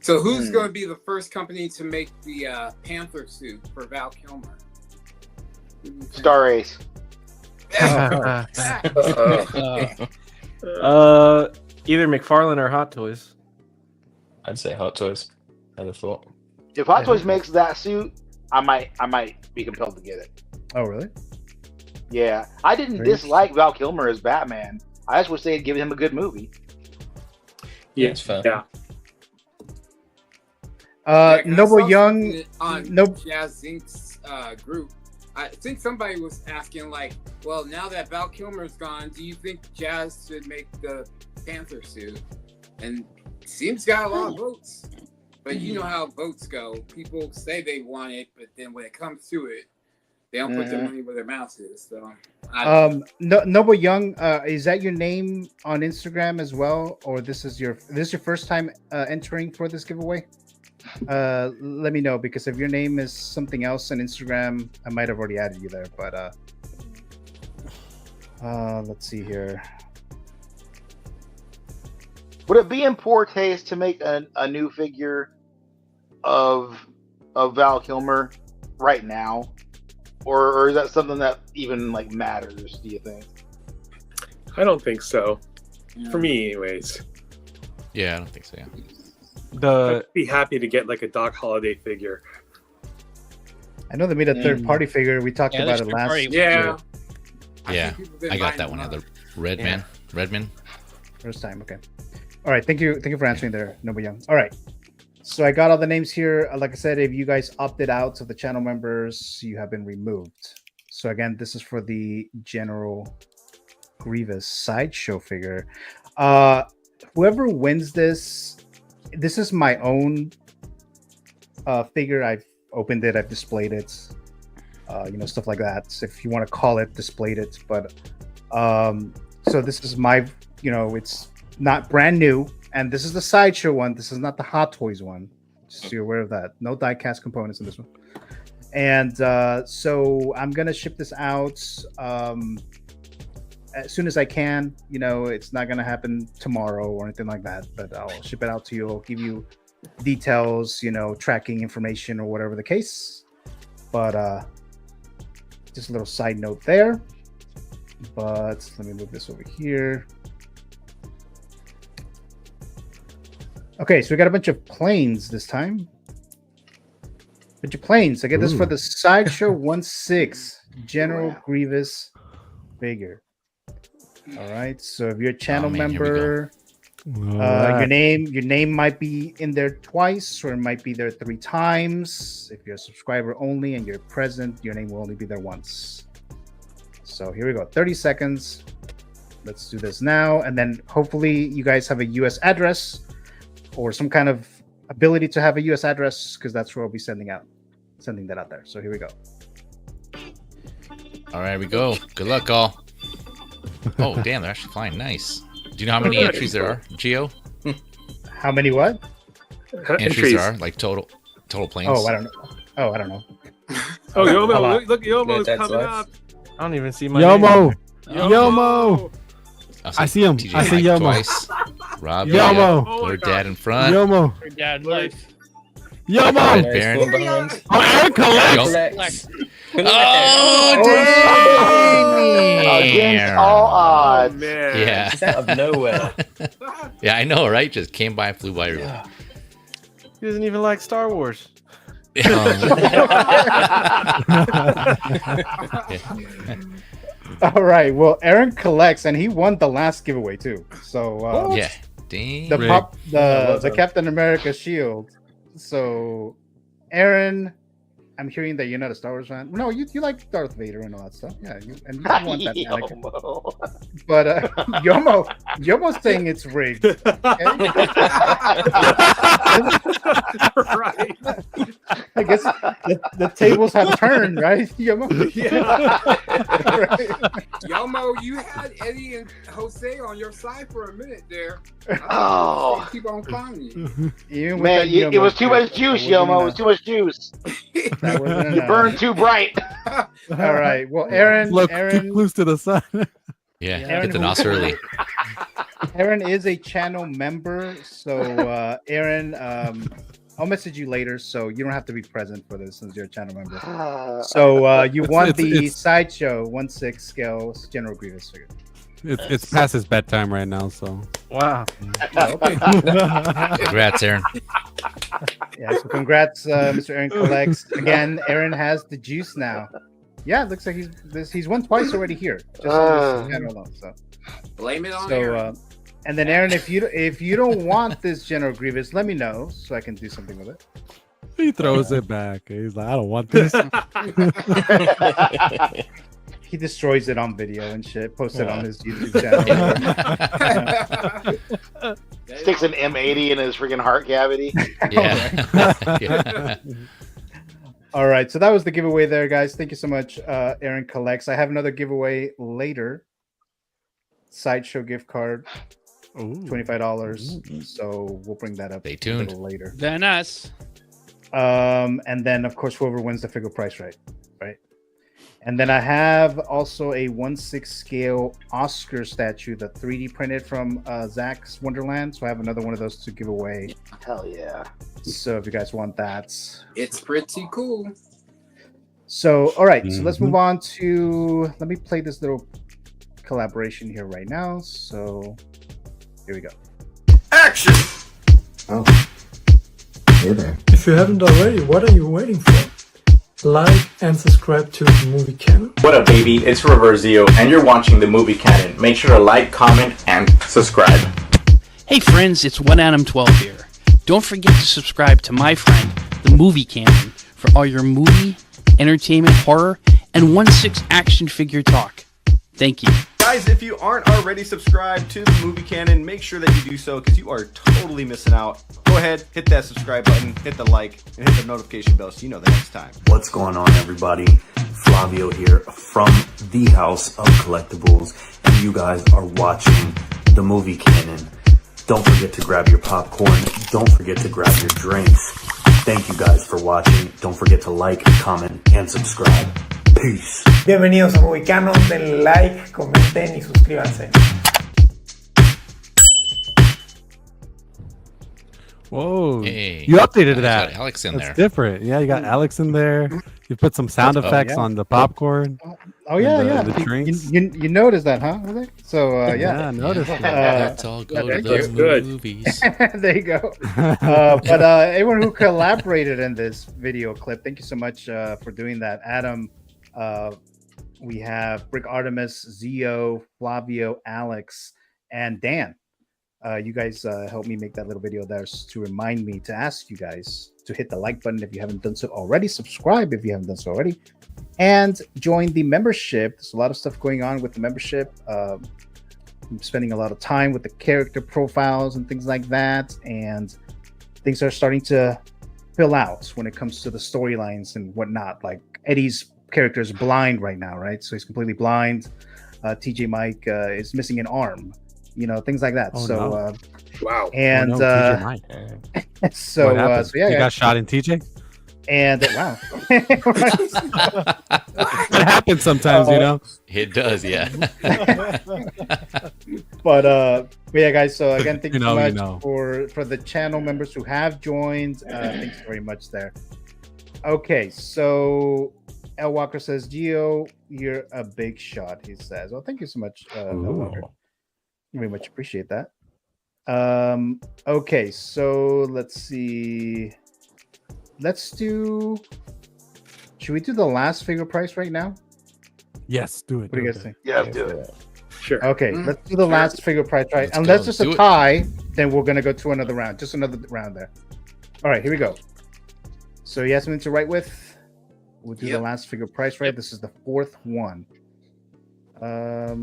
So who's going to be the first company to make the Panther suit for Val Kilmer? Star Ace. Either McFarlane or Hot Toys. I'd say Hot Toys. I'd have thought. If Hot Toys makes that suit, I might be compelled to get it. Oh, really? Yeah, I didn't dislike Val Kilmer as Batman. I just wish they had given him a good movie. Yeah, it's fun. Yeah. Noble Young on Jazz Inc.'s group. I think somebody was asking, like, well, now that Val Kilmer's gone, do you think Jazz should make the Panther suit? And seems got a lot of votes. But you know how votes go. People say they want it, but then when it comes to it, they don't put their money where their mouth is. So, Noble Young, is that your name on Instagram as well, or this is your first time entering for this giveaway? Let me know, because if your name is something else on Instagram, I might have already added you there. But let's see here. Would it be in poor taste to make a new figure of Val Kilmer right now, or is that something that even like matters? Do you think? I don't think so. For me, anyways. Yeah, I don't think so. Yeah. I'd be happy to get like a Doc Holliday figure. I know they made a third-party figure. We talked about it last. Yeah. Yeah, I got that one. The Redman. First time. Okay. All right. Thank you for answering there, Noble Young. All right. So I got all the names here. Like I said, if you guys opted out of the channel members, you have been removed. So again, this is for the General Grievous sideshow figure. Whoever wins this is my own figure. I've opened it, I've displayed it, stuff like that. So if you want to call it, displayed it. But so this is my, it's not brand new. And this is the Sideshow one. This is not the Hot Toys one. Just so you're aware of that. No die-cast components in this one. And so I'm going to ship this out as soon as I can. You know, it's not going to happen tomorrow or anything like that, but I'll ship it out to you. I'll give you details, you know, tracking information or whatever the case. But just a little side note there. But let me move this over here. Okay, so we got a bunch of planes this time. Bunch of planes. I get this for the Sideshow 1/6 General Grievous figure. All right. So if you're a channel member, your name might be in there twice, or it might be there 3 times. If you're a subscriber only and you're present, your name will only be there once. So here we go. 30 seconds. Let's do this now, and then hopefully you guys have a U.S. address or some kind of ability to have a U.S. address, because that's where I'll be sending that out there. So here we go. All right, we go. Good luck, all. Oh, damn, they're actually flying. Nice. Do you know how many entries there are, Gio? How many what? Entries there are, like total planes. Oh, I don't know. Oh, Yomo, look, Yomo's coming up. I don't even see my Yomo. name. Yomo. I see him. TJ I see Mike Yomo. Twice. Rob, Yomo. Your dad in front. Yomo. Your dad life. Yomo. Baron. Oh, Aaron collects. Oh, damn. Against all odds. Man. Yeah. Just out of nowhere. Yeah, I know, right? Just came by and flew by everyone. He doesn't even like Star Wars. All right. Well, Aaron collects, and he won the last giveaway too. So yeah, dang. the Captain America shield. So, Aaron, I'm hearing that you're not a Star Wars fan. No, you like Darth Vader and all that stuff. Yeah, you want that. Yomo. But Yomo's saying it's rigged. Right. I guess the tables have turned, right, Yomo? Right. Yomo, you had Eddie and Jose on your side for a minute there. Oh. Keep on clowning you. Man, it was too much juice, Yomo. It was too much juice. You burned too bright. All right. Well, Aaron, Look, keep close to the sun. Yeah, Aaron, get the nos early. Aaron is a channel member, so Aaron, I'll message you later, so you don't have to be present for this since you're a channel member. So you won the Sideshow 1/6 scale General Grievous figure. It's past his bedtime right now, so. Wow. Congrats, Aaron. Yeah, so congrats, Mr. Aaron collects. Again, Aaron has the juice now. Yeah, it looks like he's won twice already here. Just on this channel alone. So blame it on Aaron. And then Aaron, if you don't want this General Grievous, let me know so I can do something with it. He throws it back. He's like, I don't want this. He destroys it on video and shit. Posts it on his YouTube channel. Sticks an M80 in his freaking heart cavity. Yeah. All right, so that was the giveaway there, guys. Thank you so much, Aaron collects. I have another giveaway later. Sideshow gift card, $25. So we'll bring that up Stay tuned. a little later. Very nice. And then of course whoever wins the figure price, right? And then I have also a 1/6 scale Oscar statue, the 3D printed from ZACK'S Wonderland. So I have another one of those to give away. Hell yeah. So if you guys want that. It's pretty cool. So, all right. So let's move on to, let me play this little collaboration here right now. So here we go. Action! Oh. Hey there. If you haven't already, what are you waiting for? Like and subscribe to the Movie Canon. What up, baby? It's Reverzio, and you're watching the Movie Canon. Make sure to like, comment, and subscribe. Hey friends, it's One Adam 12 here. Don't forget to subscribe to my friend, the Movie Canon, for all your movie, entertainment, horror, and 1/6 action figure talk. Thank you. Guys, if you aren't already subscribed to the Movie Canon, make sure that you do so because you are totally missing out. Go ahead, hit that subscribe button, hit the like, and hit the notification bell so you know the next time. What's going on, everybody? Flavio here from the House of Collectibles, and you guys are watching the Movie Canon. Don't forget to grab your popcorn. Don't forget to grab your drinks. Thank you guys for watching. Don't forget to like, comment, and subscribe. Peace. Bienvenidos a Movie Canon. Denle like, comenten y suscríbanse. Whoa! Hey, You updated I that. got Alex in That's there. different. Yeah, you got Alex in there. You put some sound effects yeah. on the popcorn. Oh yeah, and yeah. the drinks. You noticed that, huh? Jose? So yeah. Yeah, I noticed it. Let's all go to the movies. There you go. But everyone who collaborated in this video clip, thank you so much for doing that. Adam, we have Brick Artemis, Zio, Flavio, Alex, and Dan. You guys helped me make that little video there to remind me to ask you guys to hit the like button if you haven't done so already, subscribe if you haven't done so already, and join the membership. There's a lot of stuff going on with the membership. I'm spending a lot of time with the character profiles and things like that, and things are starting to fill out when it comes to the storylines and whatnot. Like Eddie's character is blind right now, right? So he's completely blind. TJ Mike is missing an arm. You know, things like that. Oh, so no. Wow. And TJ Mike. so What happened? yeah, you guys. got shot in TJ. And wow. It happens sometimes, you know. It does, yeah. But yeah, guys. So again, thank you, so much you know. for the channel members who have joined. Thanks very much there. Okay, so El Walker says, Gio, you're a big shot. He says, well, thank you so much, El Walker. Very much appreciate that. Okay, so let's see. Should we do the last figure price right now? Yes, do it. What do you guys think? Yeah, do it. Sure. Okay, let's do the last figure price right. Let's Unless go. there's Do a it. tie, then we're gonna go to another round. Just another round there. All right, here we go. So you have something to write with. We'll do the last figure price right. This is the fourth one. All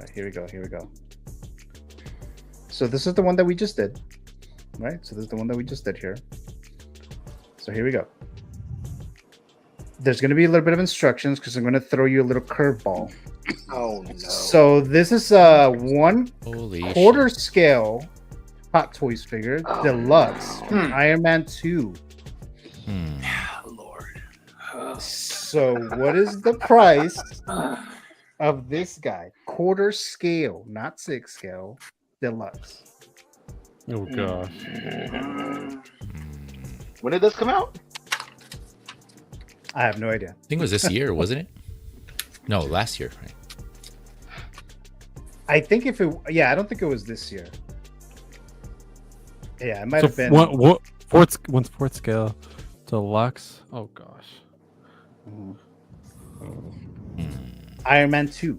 right, here we go. Here we go. So this is the one that we just did, right? So this is the one that we just did here. So here we go. There's going to be a little bit of instructions because I'm going to throw you a little curveball. Oh no! So this is a Holy quarter scale Hot Toys figure, deluxe, Iron Man 2. Lord. So what is the price of this guy? Quarter scale, not 6 scale, deluxe. Oh gosh. When did this come out? I have no idea. I think it was this year, wasn't it? No, last year. Right? I think I don't think it was this year. Yeah, it might have been. What fourth scale deluxe? Oh gosh. Iron Man 2.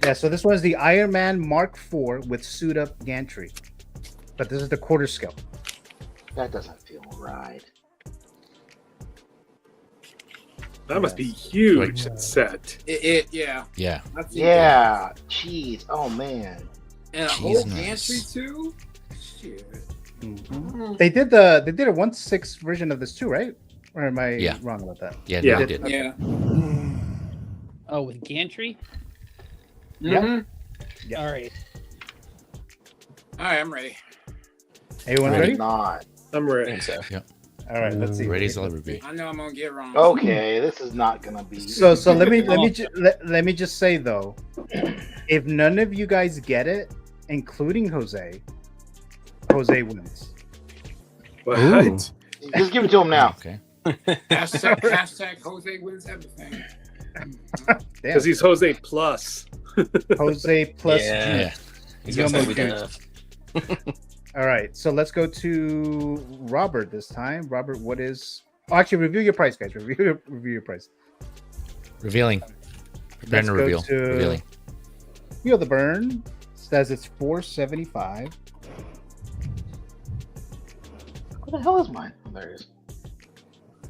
Yeah, so this one's the Iron Man Mark IV with suit up gantry. But this is the quarter scale. That doesn't feel right. That must be huge set. Yeah. Yeah. Yeah. Jeez. Oh man. And a whole gantry too. Shit. They did a 1/6 version of this too, right? Or am I wrong about that? Yeah, Yeah. they did. Okay. Yeah. Oh, with gantry. Yeah. All right. All right, I'm ready. Everyone ready? Not. I'm ready. Yep. All right, let's see. Ready as I'll ever be. I know I'm gonna get wrong. Okay, this is not gonna be. So let me just say though, if none of you guys get it, including Jose wins. What? Just give it to him now. Okay. Hashtag Jose wins everything. Because he's Jose plus. Jose plus Yeah. juice. He's You gonna almost be juice. enough. All right, so let's go to Robert this time. Robert, what is? Oh, actually, review your price, guys. Review your price. Revealing. Preparing to Let's go reveal. to Revealing. Feel the Burn. Says it's $475. What the hell is mine? Oh, there it is.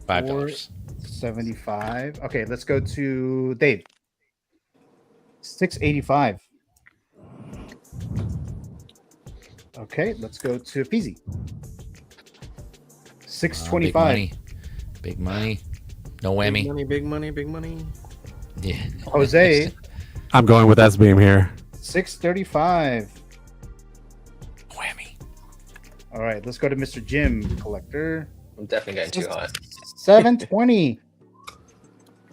$5. $475. Okay, let's go to Dave. $685. Okay, let's go to Feezy. $625. Big money. No whammy. Big money, big money, big money. Yeah. Jose. I'm going with S-Beam here. $635. Whammy. All right, let's go to Mr. Jim Collector. I'm definitely getting too hot. $720.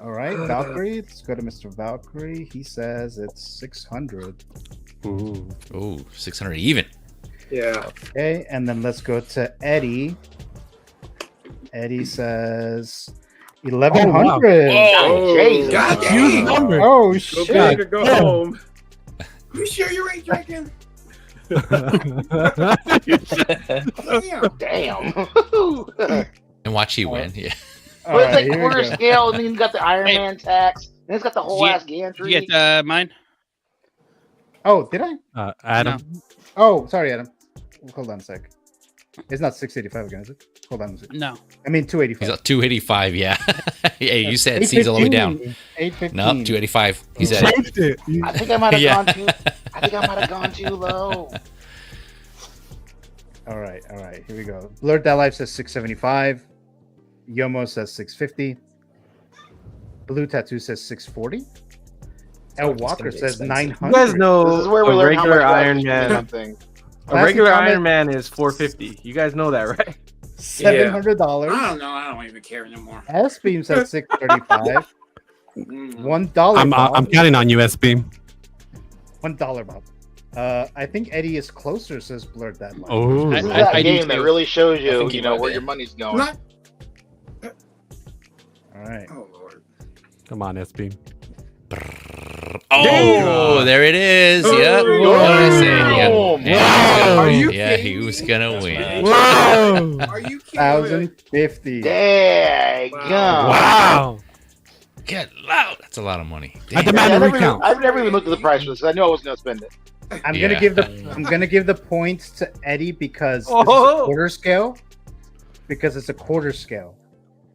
All right, Valkyrie. Let's go to Mr. Valkyrie. He says it's 600. Ooh, 600 even. Yeah. Okay, and then let's go to Eddie. Eddie says 1,100. Oh, Jesus. God damn. Oh Go shit! big or go home. You sure you ain't drinking? Damn. And watch he win. Yeah. But it's like here we corner go. scale, and then you got the Iron Man tax, and it's got the whole ass gantry. You get mine? Oh, did I? Adam. Oh, sorry, Adam. Hold on a sec. It's not 685 again, is it? Hold on a sec. No. I mean 285. He's at 285, yeah. Yeah, you said C's all the way down. 815. No, 285. He said it. I think I might have Yeah. gone too. I think I might have gone too low. All right. Here we go. Blurred That Life says 675. Yomo says 650. Blue Tattoo says 640. El Walker says 900. You guys know This is where we a learn how regular much Iron life Man. something. A regular comment- Iron Man is 450. You guys know that, right? $700. I don't know. I don't even care anymore. S-Beam says 635. $1. I'm Bob. counting on you, S-Beam. $1, Bob. I think Eddie is closer, says Blurred That Life. Oh. This is that I do game that too. really shows I you, think he you know, might where be. your money's going. Not. All right. Oh Lord. Come on, S-Beam. Oh, there it is. Oh, Yep. What did I say? Yep. Are you Yeah, kidding he me? was gonna win. Whoa! Are you kidding me? 1,050. Dang. Wow. Get loud. That's a lot of money. I Damn. demand a I've recount. never even looked at the price for this. I knew I was going to spend it. I'm Yeah. gonna give the points to Eddie because this is a Oh. quarter scale. Because it's a quarter scale.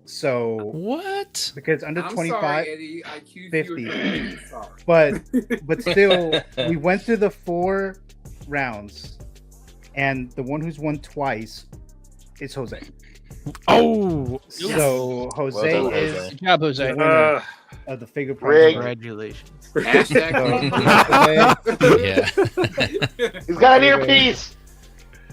So What? because under I'm 25, sorry, Eddie. I accused 50. you of being sorry. but still, we went through the 4 rounds, and the one who's won twice is Jose. Oh. So Jose Well done, is Jose. Good job, Jose. the winner of the figure prize. Rigged. Congratulations. Hashtag. Yeah. He's got an earpiece.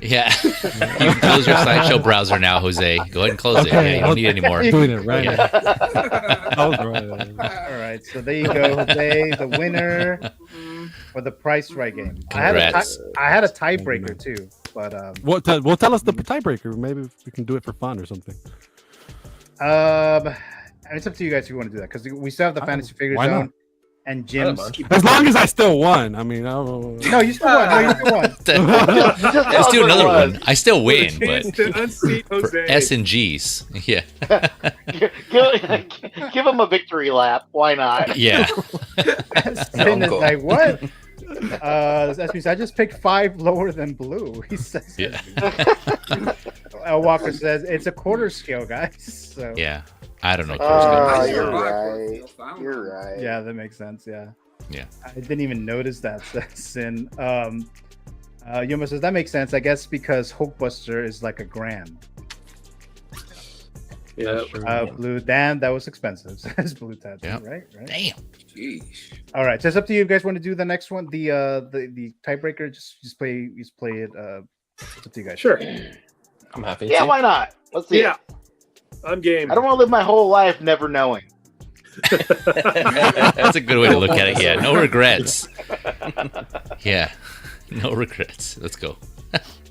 Yeah. You can close your Sideshow browser now, Jose. Go ahead and close it. Yeah, you don't need it anymore. Doing it right Yeah. now. That was right. All right, so there you go, Jose, the winner for the Price Right game. Congrats. I had a tiebreaker too, but Well, tell us the tiebreaker. Maybe we can do it for fun or something. it's up to you guys if you want to do that because we still have the fantasy figure why not? zone and Jim's. As long as I still won. I mean, No, you still won. No, you still won. Let's do another one. I still win, but Unseat for Jose. S and G's. Yeah. Give him a victory lap. Why not? Yeah. Sin is like, what? That means I just picked 5 lower than blue. He says. Yeah. El Walker says it's a quarter scale, guys. So Yeah. I don't know. You're right. You're right. yeah, that makes sense. Yeah. Yeah. I didn't even notice that, Sin. Yuma says that makes sense. I guess because Hulkbuster is like $1,000. Yeah. Blue, damn, that was expensive. Says Blue Tattoo, Yep. right? Damn. Jeez. All right, so it's up to you. You guys want to do the next one? The tiebreaker. Just play it. It's up to you guys. Sure. I'm happy. Yeah, to. why not? Let's see. Yeah. I'm game. I don't want to live my whole life never knowing. That's a good way to look at it. Yeah. No regrets. Yeah. No regrets. Let's go.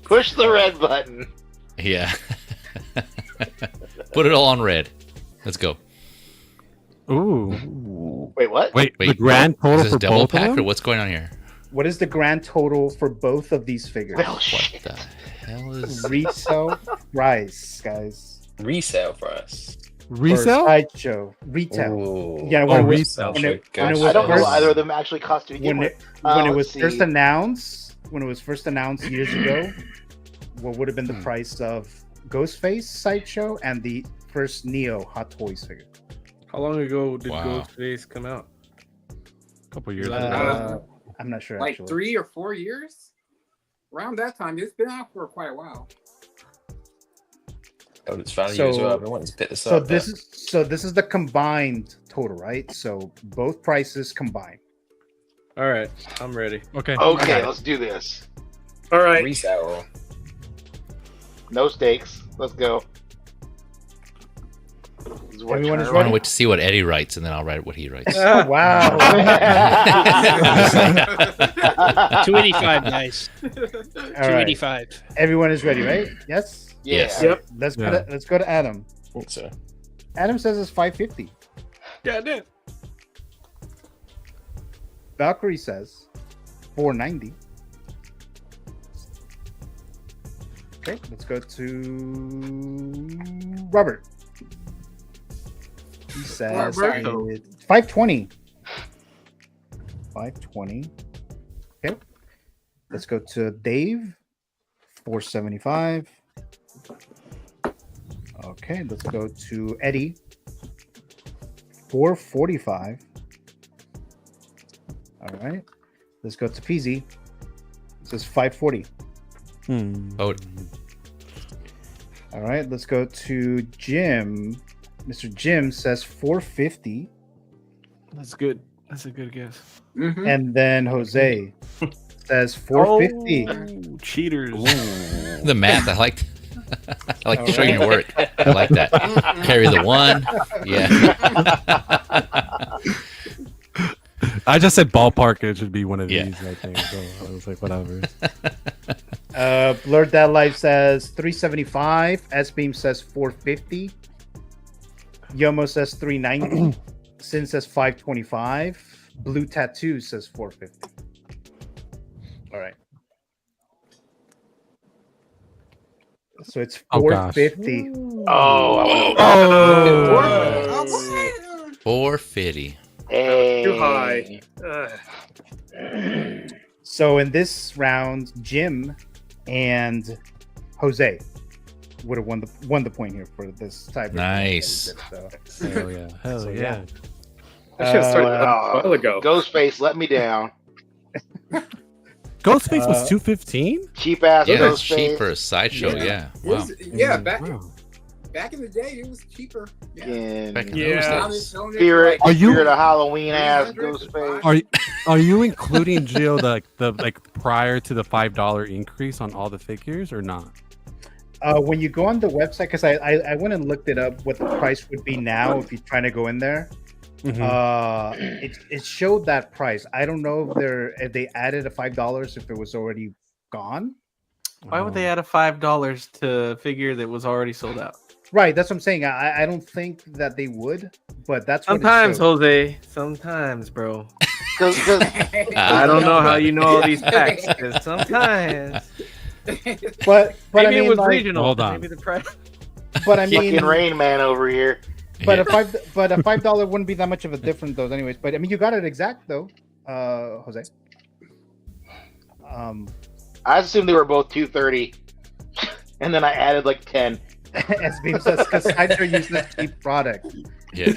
Push the red button. Yeah. Put it all on red. Let's go. Ooh. Wait, what? Wait. The grand total Is this for double both of pack them? or what's going on here? What is the grand total for both of these figures? Oh, shit. The hell is Retail price, guys. Resale for us. Resale? Sideshow. Retail. Ooh. Yeah, when it was, resale. when it Good. was I don't know first, what either of them actually cost to begin when with. it was Let's first see. announced, years ago, what would have been the price of Ghostface Sideshow and the first Neo Hot Toys figure? How long ago did Wow. Ghostface come out? A couple years Uh, I'm not sure. Like actually. 3 or 4 years? Around that time. It's been out for quite a while. Oh, it's value So- as well. I've been wanting to pick this So up. this is the combined total, right? So both prices combined. All right, I'm ready. Okay. Okay, let's do this. All right. Reset. No stakes. Let's go. Everyone is I ready. wait to see what Eddie writes, and then I'll write what he writes. Oh, wow. 285, guys. All right. 285. Everyone is ready, right? Yes. Yes. Yep. Let's go to Adam. So, Adam says it's 550. Yeah, dude. Valkyrie says 490. Okay, let's go to Robert. He says Roberto. it's 520. 520. Okay. Let's go to Dave. 475. Okay, let's go to Eddie. 445. All right. Let's go to PZ. It says 540. Oh, All right, let's go to Jim. Mr. Jim says 450. That's good. That's a good guess. And then Jose says 450. Oh, cheaters. the math. I like. I like All showing right. your work. I like that. Carry the one. Yeah. I just said ballpark. It should be one of Yeah. these. I think. So I was like, whatever. Blurred That Life says 375. S-Beam says 450. Yomo says 390. Sin says 525. Blue Tattoo says 450. All right. So it's Oh, gosh. 450. Oh. 450. Hey. Too high. So in this round, Jim and Jose would have won the point here for this type. Nice. Hell yeah. Hell yeah. I should have started a while ago. Ghostface let me down. Ghostface was 215. Cheap ass Yeah, that's Ghostface. cheap for a sideshow. Yeah. It Wow. was, yeah, back Wow. back in the day, it was cheaper. Yeah. Back in Yeah. those days. Spirit, Are you- Spirit of Halloween ass Ghostface. Are you including Gio the prior to the $5 increase on all the figures or not? When you go on the website, because I went and looked it up what the price would be now if you're trying to go in there. It showed that price. I don't know if they added a $5 if it was already gone. Why would they add a $5 to figure that was already sold out? Right, that's what I'm saying. I don't think that they would, but that's what it Sometimes, showed. Jose. Sometimes, bro. Cause, I don't know how you know all these facts. 'Cause sometimes. But Maybe I mean, it was like, regional. Hold on. Maybe the price. But I mean, fucking Rain Man over here. but a $5 wouldn't be that much of a difference, though. Anyways, but I mean, you got it exact though, Jose. I assumed they were both 230, and then I added like 10. As Beam says, because Sideshow uses the cheap product. Yeah.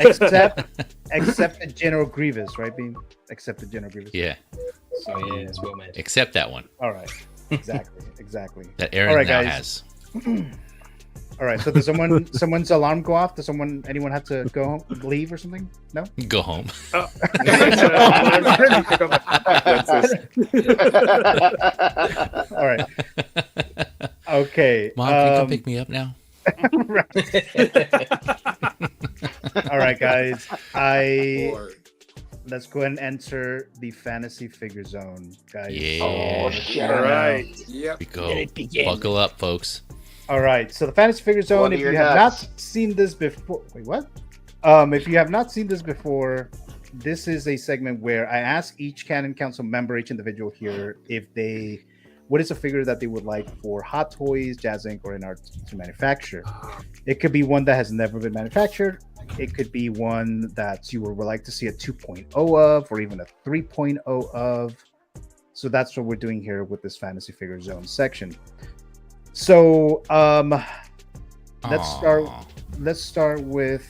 Except the General Grievous, right, Beam? Except the General Grievous. Yeah. So, yeah, it's well made. Except that one. All right. Exactly. That Aaron All right, now guys. has. All right. So does someone's alarm go off? Does anyone have to go home, leave or something? No. Go home. All right. Okay. Mom, can you come pick me up now? All right, guys. Let's go ahead and enter the fantasy figure zone, guys. Yeah. Oh, shit. All right. Yep. We go. Buckle up, folks. All right. So the fantasy figure zone. What are If you your have nuts? not seen this before, wait, what? If you have not seen this before, this is a segment where I ask each Canon Council member, each individual here, what is a figure that they would like for Hot Toys, Jazz Inc., or in art to manufacture. It could be one that has never been manufactured. It could be one that you would like to see a 2.0 of, or even a 3.0 of. So that's what we're doing here with this fantasy figure zone section. So let's start with.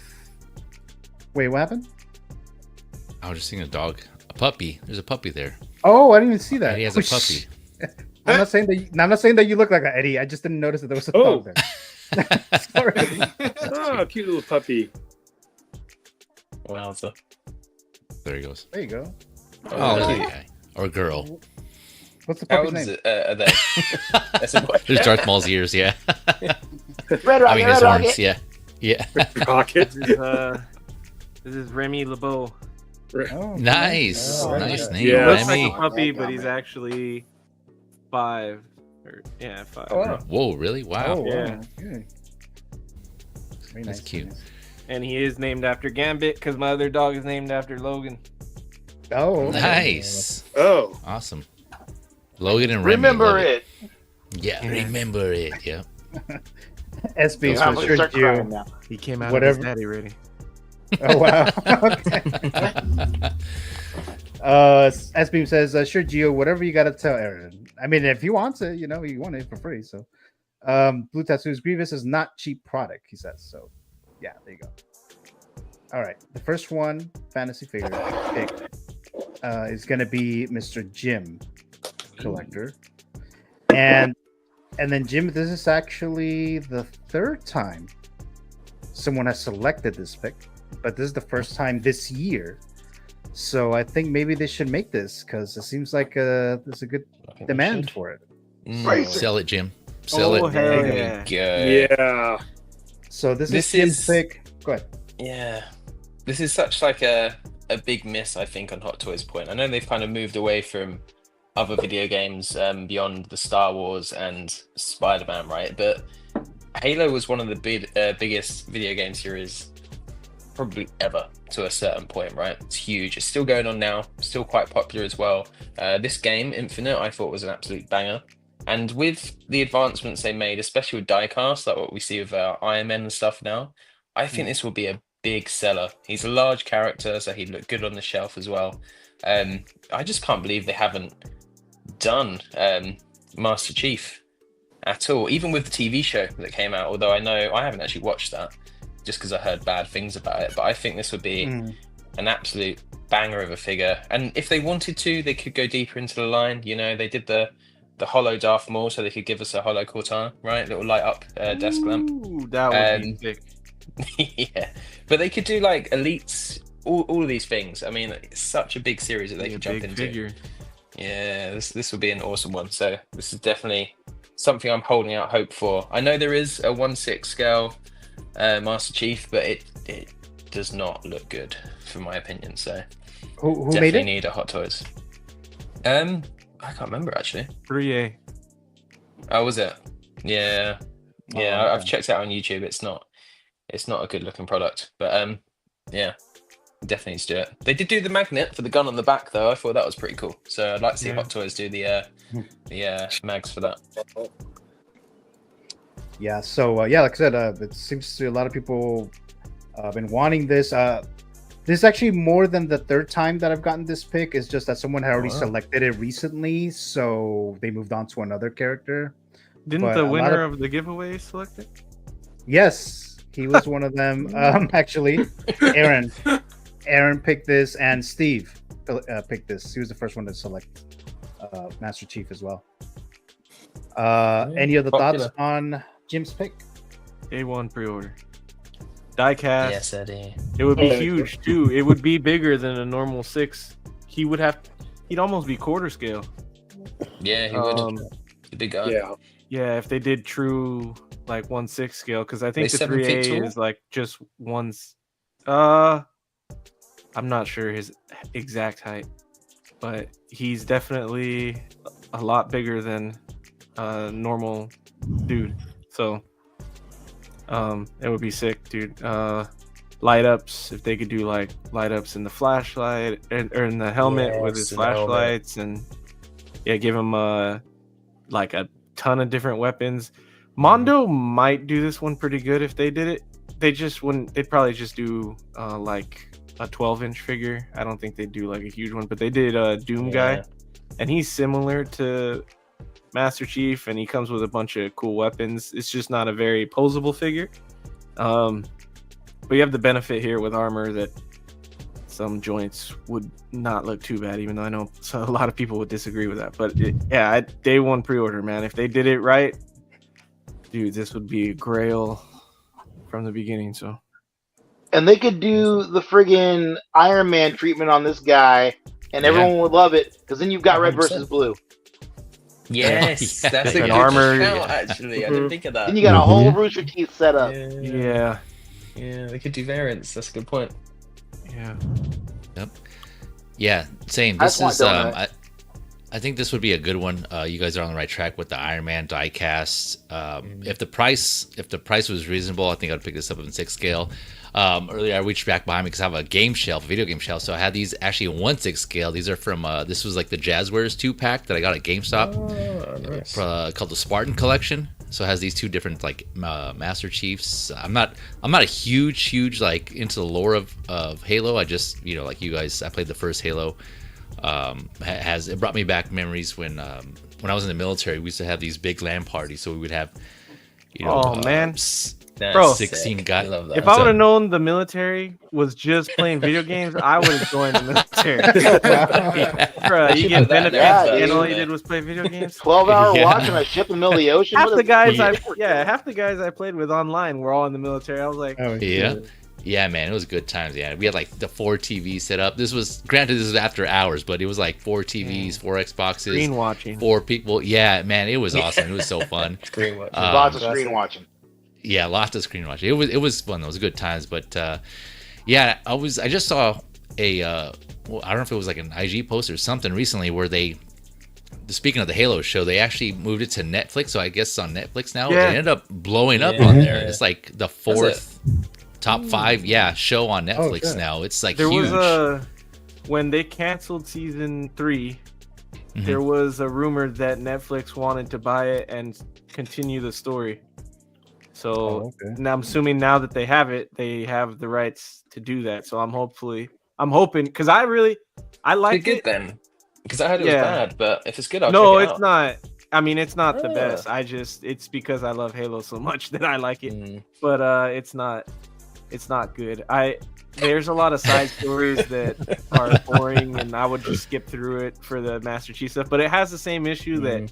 Wait, what happened? I was just seeing a dog, a puppy. There's a puppy there. Oh, I didn't even see that. He has a puppy. I'm not saying that you look like an Eddie. I just didn't notice that there was a dog there. Sorry. Oh, cute little puppy. Wow, so There he goes. There you go. Oh, look at that guy. or girl? What's the How puppy's old is name? it? Are they? That's a boy. There's Darth Maul's ears, yeah. Red I mean, his Rocket. horns, yeah. Yeah. Rocket. This is Remy LeBeau. Oh, Nice. Oh, Nice yeah. name, He looks Remy. like a puppy, but he's actually 5. 5. Oh. Whoa, really? Wow. Oh, Yeah. Okay. Very That's nice, cute. nice. And he is named after Gambit because my other dog is named after Logan. Oh, okay. Nice. Oh. Awesome. Logan and Remy. Remember love it. Yeah, remember it. Yeah. SB I'm for gonna sure, start crying Gio. now. He came out Whatever. of his daddy ready. Oh wow. Okay. SB says, "Sure, Gio. Whatever you got to tell Aaron. I mean, if he wants it, you want it for free. So, Blue Tattoos Grievous is not cheap product. He says so. Yeah, there you go. All right, the first one, fantasy figure pick, is gonna be Mr. Jim Collector, and then Jim. This is actually the third time someone has selected this pick, but this is the first time this year. So I think maybe they should make this because it seems like there's a good demand for it. Sell it, Jim. Sell it. Hell There yeah. we go. Yeah. So this This is Jim's is- pick. Go ahead. Yeah. This is such like a big miss, I think, on Hot Toys' point. I know they've kind of moved away from other video games beyond the Star Wars and Spider-Man, right? But Halo was one of the biggest video game series probably ever to a certain point, right? It's huge. It's still going on now, still quite popular as well. This game, Infinite, I thought was an absolute banger. And with the advancements they made, especially with diecast, like what we see with Iron Man and stuff now, I think this will be a big seller. He's a large character, so he'd look good on the shelf as well. I just can't believe they haven't done Master Chief at all, even with the TV show that came out, although I know I haven't actually watched that just because I heard bad things about it, but I think this would be an absolute banger of a figure. And if they wanted to, they could go deeper into the line. They did the hollow Darth Maul, so they could give us a hollow Cortana, right? Little light up desk lamp. Ooh, that would be sick. Yeah, but they could do like elites, all of these things. I mean, it's such a big series that they could jump into. Figure. Yeah, this will be an awesome one. So this is definitely something I'm holding out hope for. I know there is a 1/6 scale Master Chief, but it does not look good, from my opinion. So Who definitely made it? need a Hot Toys. I can't remember actually. 3A. Oh, was it? Yeah, yeah. Oh, I've okay. checked it out on YouTube. It's not a good looking product, but yeah, definitely needs to do it. They did do the magnet for the gun on the back though. I thought that was pretty cool. So I'd like to see Hot Toys do the mags for that. Yeah. So like I said, it seems to a lot of people been wanting this. This is actually more than the third time that I've gotten this pick. It's just that someone had already selected it recently, so they moved on to another character. Didn't But the a lot winner of the giveaway select it? Yes, he was one of them. Actually, Aaron picked this, and Steve picked this. He was the first one to select Master Chief as well. Any other thoughts on Jim's pick? A1 pre-order. Diecast. Yes, Eddie. It would be huge too. It would be bigger than a normal 6. He'd almost be quarter scale. Yeah, he would. The big guy. Yeah. Yeah, if they did true like 1/6 scale, because I think They the 7 feet 3A tall? is like just one's. I'm not sure his exact height, but he's definitely a lot bigger than a normal dude. So, it would be sick, dude. Light ups, if they could do like light ups in the flashlight or in the helmet with his Yes, in the helmet. flashlights, and yeah, give him like a ton of different weapons. Mondo might do this one pretty good if they did it. They just wouldn't. They'd probably just do like a 12-inch figure. I don't think they'd do like a huge one, but they did Doom Guy, and he's similar to Master Chief, and he comes with a bunch of cool weapons. It's just not a very posable figure. But you have the benefit here with armor that some joints would not look too bad, even though I know a lot of people would disagree with that. But day one pre-order, man. If they did it right, dude, this would be a grail from the beginning. So, And they could do the friggin' Iron Man treatment on this guy and everyone would love it because then you've got red 100%. versus blue. Yes, that's a Different good armor, shout, actually. I didn't think of that. Then you got a whole Rooster Teeth set up. Yeah. Yeah, they could do variants. That's a good point. Yeah. Yep. Yeah, same. I This want is donut. I think this would be a good one. You guys are on the right track with the Iron Man diecast. If the price was reasonable, I think I'd pick this up in 6 scale. Earlier I reached back behind me because I have a game shelf, a video game shelf. So I had these actually in 1/6 scale. These are from this was like the Jazzwares 2-pack that I got at GameStop. Nice. Called the Spartan Collection. So it has these 2 different like Master Chiefs. I'm not a huge like into the lore of Halo. I just, like you guys, I played the first Halo. It brought me back memories when I was in the military. We used to have these big LAN parties, so we would have man, Bro, 16 guys. If I would have known the military was just playing video games, I would have joined the military. Bro, you get benefits and all you did was play video games. 12-hour watch on a ship in the middle of the ocean. Half the guys I played with online were all in the military. I was like, Yeah, man, it was good times. Yeah, we had like the 4 TVs set up. This was after hours, but it was like 4 TVs, 4 Xboxes, screen watching, 4 people. Yeah, man, it was awesome. It was so fun. Screen watching. Lots of screen watching. Yeah, lots of screen watching. It was fun. It was good times. But yeah, I just saw a I don't know if it was like an IG post or something recently where speaking of the Halo show, they actually moved it to Netflix. So I guess it's on Netflix now. Yeah. It ended up blowing up on there. It's like the 4th top 5 show on Netflix now. It's like there huge. Was when they canceled season 3, there was a rumor that Netflix wanted to buy it and continue the story. So now I'm assuming now that they have it, they have the rights to do that. So I'm hoping because I like it then because I heard it was bad, but if it's good, I'll no, check it it's out. not. I mean, it's not the best. It's because I love Halo so much that I like it. But it's not good. There's a lot of side stories that are boring, and I would just skip through it for the Master Chief stuff. But it has the same issue that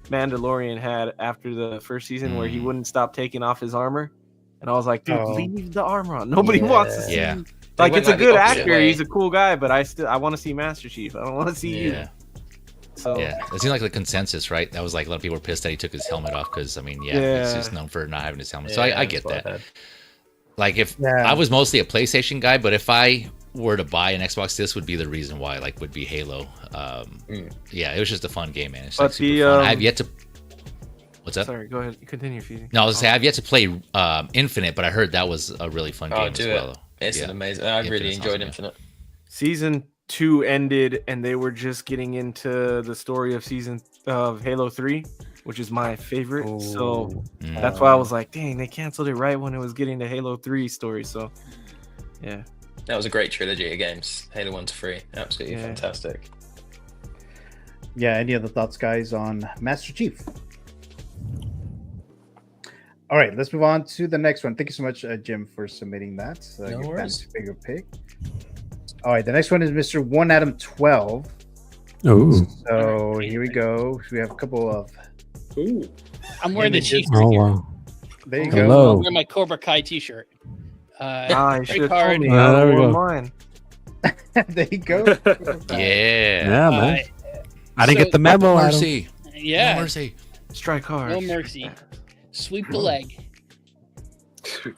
Mandalorian had after the first season, where he wouldn't stop taking off his armor, and I was like, dude, leave the armor on. Nobody wants to see him. Like, it's a good actor. He's a cool guy, but I want to see Master Chief. I don't want to see you. So it seemed like the consensus, right? That was like a lot of people were pissed that he took his helmet off because he's just known for not having his helmet. So I get that. Like I was mostly a PlayStation guy, but if I were to buy an Xbox, this would be the reason why. Like, would be Halo. Yeah, it was just a fun game, man. It's like super fun. I have yet to. What's up? Sorry, go ahead. Continue, Feedy. No, I was gonna say I've yet to play Infinite, but I heard that was a really fun game as well. It's an amazing. I really enjoyed Infinite. Season 2 ended, and they were just getting into the story of Halo 3, which is my favorite. So that's why I was like, dang, they canceled it right when it was getting to Halo 3 story. So yeah, that was a great trilogy of games. Halo 1 to 3, absolutely fantastic. Yeah. Any other thoughts, guys, on Master Chief? All right, let's move on to the next one. Thank you so much, Jim, for submitting that. No worries. Bigger pick. All right, the next one is Mr. One Adam 12. Oh. So here we go. We have a couple of. I'm wearing the Chiefs. Oh wow. There you I'm go. wearing my Cobra Kai T-shirt. You should have card. told me. There we go. Mine. There you go. Yeah, man. I didn't get the memo. No mercy. Yeah. No mercy. Strike hard. No mercy. Sweep the leg. So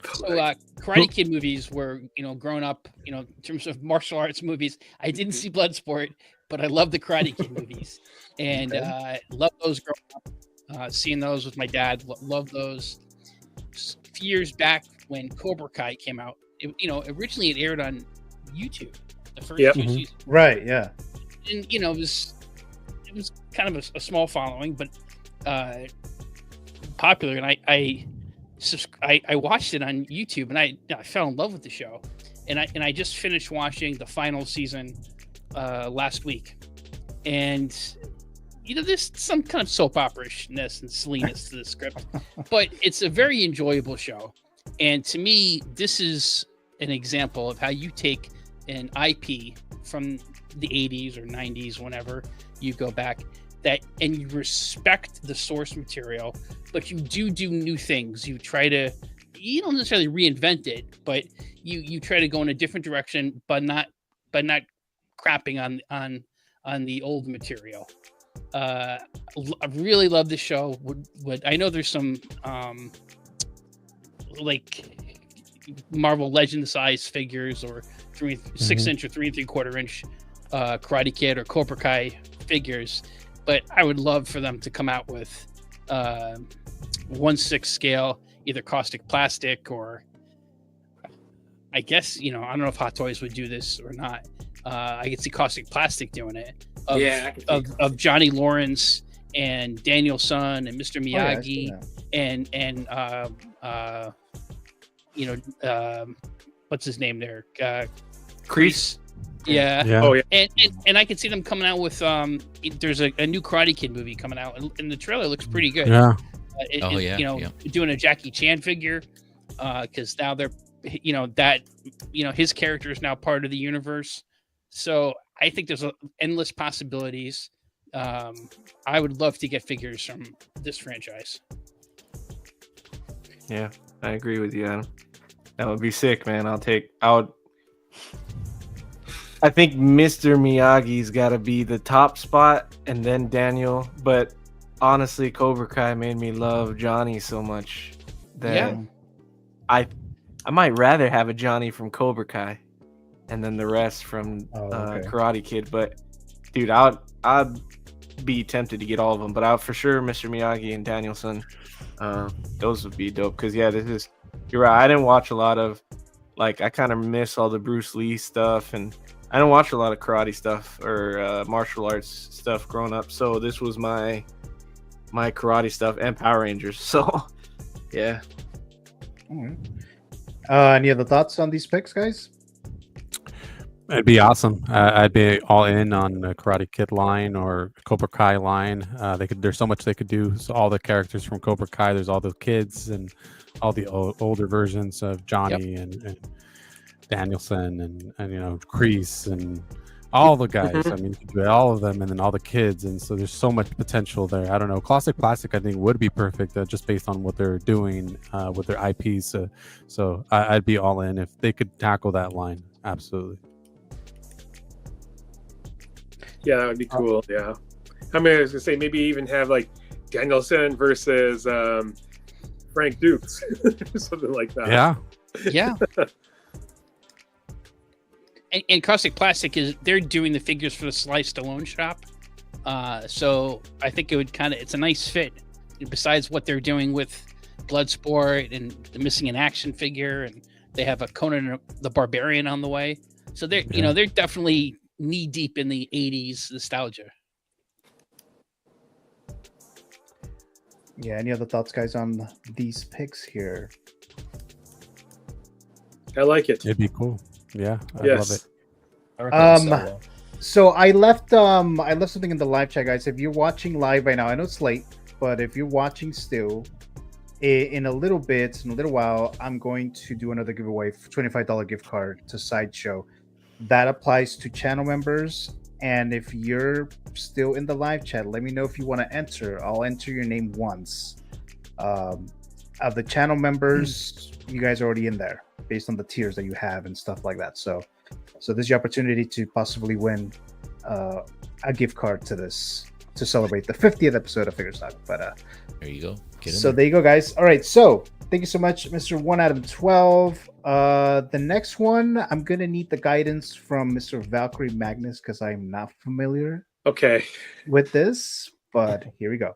Karate Kid movies were, growing up, in terms of martial arts movies, I didn't see Bloodsport, but I love the Karate Kid movies. And love those growing up. Seeing those with my dad, love those. A few years back when Cobra Kai came out, originally it aired on YouTube, the first 2 seasons. Right, yeah. And, it was kind of a small following, but popular, and I watched it on YouTube, and I fell in love with the show, and I just finished watching the final season last week, and there's some kind of soap opera-ness and silliness to the script, but it's a very enjoyable show, and to me, this is an example of how you take an IP from the 80s or 90s, whenever you go back, and you respect the source material, but you do new things. You don't necessarily reinvent it, but you try to go in a different direction, but not crapping on the old material. I really love the show. I know there's some like Marvel Legend size figures or 6 inch or 3 3/4 inch Karate Kid or Cobra Kai figures, but I would love for them to come out with 1/6 scale, either caustic plastic or I guess, I don't know if Hot Toys would do this or not. I could see caustic plastic doing it. Of Johnny Lawrence and Daniel-san and Mr. Miyagi and what's his name there? Kreese. Yeah. Oh yeah. And I could see them coming out with there's a new Karate Kid movie coming out and the trailer looks pretty good. Yeah. Doing a Jackie Chan figure because now they're his character is now part of the universe. So I think there's endless possibilities. I would love to get figures from this franchise. Yeah, I agree with you, Adam. That would be sick, man. I think Mr. Miyagi's got to be the top spot, and then Daniel. But honestly, Cobra Kai made me love Johnny so much that I might rather have a Johnny from Cobra Kai, and then the rest from Karate Kid. But dude, I'd be tempted to get all of them. But for sure, Mr. Miyagi and Danielson, those would be dope. Because you're right. I didn't watch a lot of I kind of miss all the Bruce Lee stuff, and I didn't watch a lot of karate stuff or martial arts stuff growing up. So this was my karate stuff and Power Rangers. So yeah. All right. Any other thoughts on these picks, guys? It'd be awesome. I'd be all in on the Karate Kid line or Cobra Kai line. There's so much they could do. So all the characters from Cobra Kai, there's all the kids and all the older versions of Johnny and Danielson and Kreese and all the guys. I mean, all of them, and then all the kids, and so there's so much potential there. I don't know. Caustic Plastic, I think, would be perfect just based on what they're doing with their IPs. So I'd be all in if they could tackle that line. Absolutely. Yeah, that would be cool. Yeah, I mean, I was gonna say maybe even have Danielson versus Frank Dukes, something like that. Yeah. And Caustic Plastic they're doing the figures for the Sly Stallone shop. So I think it's a nice fit. Besides what they're doing with Bloodsport and the Missing in Action figure, and they have a Conan the Barbarian on the way. So they're they're definitely knee deep in the 80s nostalgia. Yeah, any other thoughts, guys, on these picks here? I like it. It'd be cool. Yeah, I love it. So I left something in the live chat, guys. If you're watching live right now, I know it's late, but if you're watching still, in a little while, I'm going to do another giveaway for $25 gift card to Sideshow. That applies to channel members. And if you're still in the live chat, let me know if you want to enter. I'll enter your name once. Of the channel members, you guys are already in there based on the tiers that you have and stuff like that. So this is your opportunity to possibly win a gift card to celebrate the 50th episode of Figure Stock. But there you go. There you go, guys. All right. So thank you so much, Mr. 1 Adam 12. The next one, I'm gonna need the guidance from Mr. Valkyrie Magnus because I'm not familiar. With this, but here we go.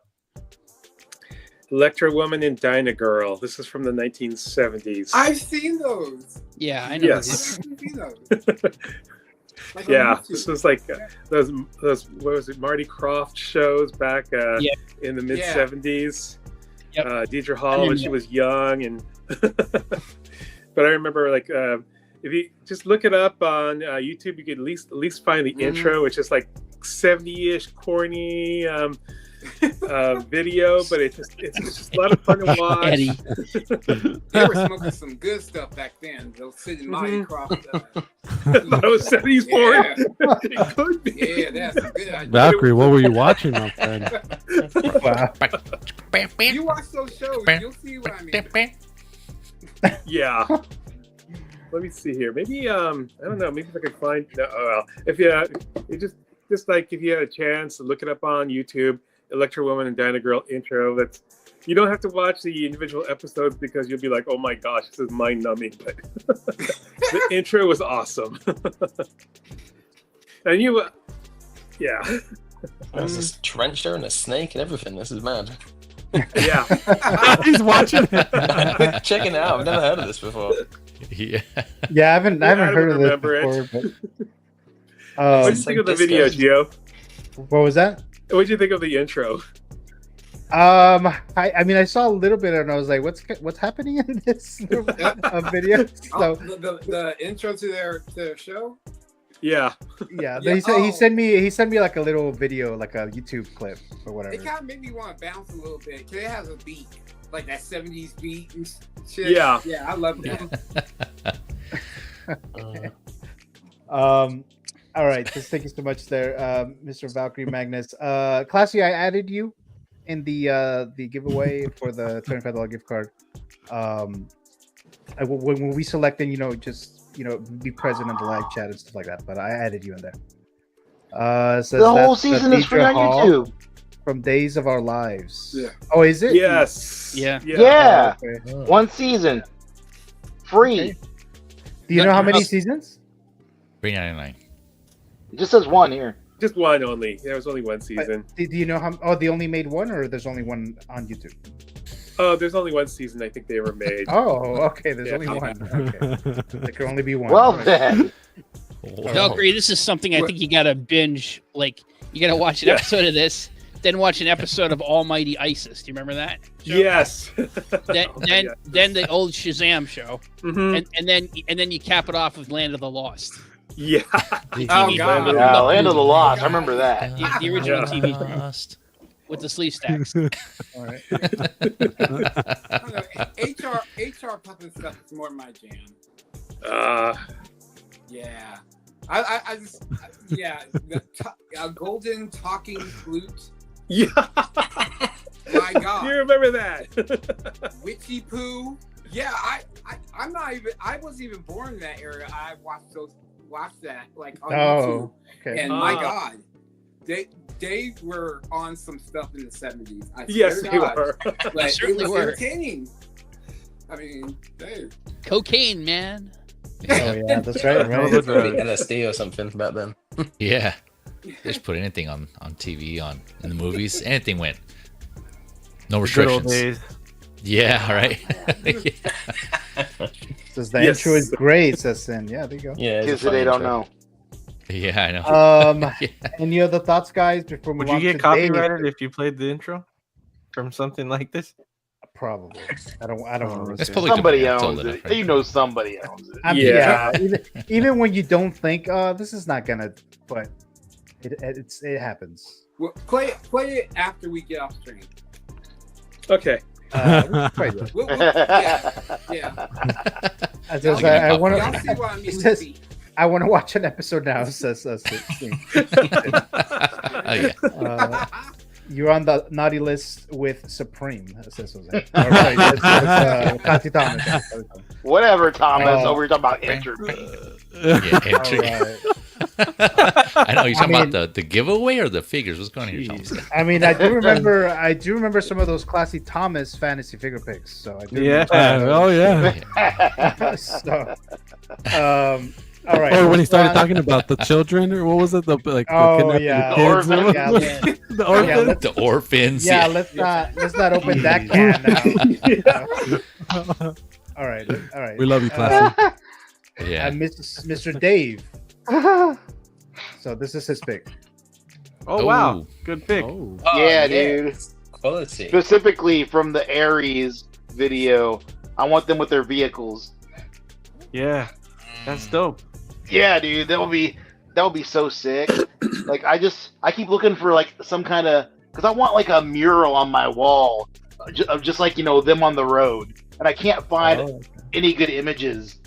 Electra Woman and Dyna Girl. This is from the 1970s. I've seen those. Yeah, I know. Yes. Yeah, this was those what was it, Marty Krofft shows back in the mid 70s. Yep. Deidre Hall when she was young, and but I remember if you just look it up on YouTube, you could at least find the intro, which is 70-ish corny video, but it's just a lot of fun to watch. They were smoking some good stuff back then. Those Sid Marty Krofft. That was 70s porn. It could be. Yeah, that's some good. Valkyrie, what were you watching, my friend? You watch those shows, you'll see what I mean. Yeah. let me see here. Maybe I don't know. Maybe if I could find. No, well, if you just like if you had a chance to look it up on YouTube, Electro Woman and Dyna Girl intro. That's you don't have to watch the individual episodes because you'll be like, oh my gosh, this is mind numbing. But the intro was awesome. And you, yeah. There's this tarantula and a snake and everything. This is mad. Yeah. He's watching it. Checking it out. I've never heard of this before. Yeah. Yeah, I haven't heard of this before. But, what did you think of the video, Gio? What was that? What did you think of the intro? I mean, I saw a little bit and I was like, what's happening in this video? So the intro to their show. Yeah. Yeah. He sent me like a little video, like a YouTube clip or whatever. It kind of made me want to bounce a little bit because it has a beat, like that 70s beat and shit. Yeah. Yeah, I love it. All right, just thank you so much there, Mr. Valkyrie Magnus. Classy, I added you in the giveaway for the $25 gift card. When we select and just be present in the live chat and stuff like that. But I added you in there. The whole season is free on YouTube. From Days of Our Lives. Yeah. Oh, is it? Yes. Yeah. Yeah. Oh, okay. One season. Free. Okay. Do you know how many seasons? $3.99. It just says one here. Just one only. There was only one season. Do you know how? Oh, they only made one, or there's only one on YouTube? Oh, there's only one season I think they ever made. Oh, okay. There's only one. Okay. There can only be one. Well then. Valkyrie, this is something I think you gotta binge. Like you gotta watch an episode of this, then watch an episode of Almighty ISIS. Do you remember that? Joe? Yes. Then the old Shazam show, Mhm. and then you cap it off with Land of the Lost. Yeah. Oh god. Yeah, Land of the Lost. I remember that. The original TV show with the sleeve stacks. All right. I don't know. HR puppet stuff is more my jam. Yeah. I just a golden talking flute. Yeah. My God. You remember that? Witchy Poo. Yeah, I'm not even. I wasn't even born in that era. I watched that like on YouTube. Okay. And my God, they were on some stuff in the 70s. Yes, they were. Like, Certainly it was were. entertaining. I mean, hey. Cocaine, man. Oh yeah, that's right. Right. LSD or something back then. Yeah. Just put anything on TV, in the movies. Anything went. No restrictions. Good old days. Yeah, right. Says the intro is great, says Sin. Yeah, there you go. Yeah. Kids today don't know. Yeah, I know. Any other thoughts, guys? Before we Would move you on get to copyrighted Dave? if you played the intro from something like this? Probably. I don't want to That's risk probably it. Somebody I've owns told it. it. You know somebody owns it. I mean, yeah. Even when you don't think, this is not gonna, but it happens. Well, play it after we get off stream. Okay. Yeah. I want Y'all see what I mean? to. I want to watch an episode now. Says you're on the naughty list with Supreme. Says Jose. All right, Tati Thomas. Whatever, Thomas. We're talking about entropy. Yeah, entry. Right. I know you're talking about the giveaway or the figures. What's going on here, Thomas? I mean, I do remember some of those Classy Thomas fantasy figure picks. So I do. Yeah. Oh yeah. So, all right. Or when he started talking about the children, or what was it? The yeah, the orphans. the orphans. The orphans. Yeah, let's not open that can now. All right. We love you, Classy. Yeah. And Mr. Dave. So this is his pick. Oh wow, good pick. Yeah, dude. Quality. Specifically from the Ares video, I want them with their vehicles. Yeah, that's dope. Yeah, dude, that would be so sick. Like I keep looking for like some kind of, because I want like a mural on my wall of just like them on the road, and I can't find any good images.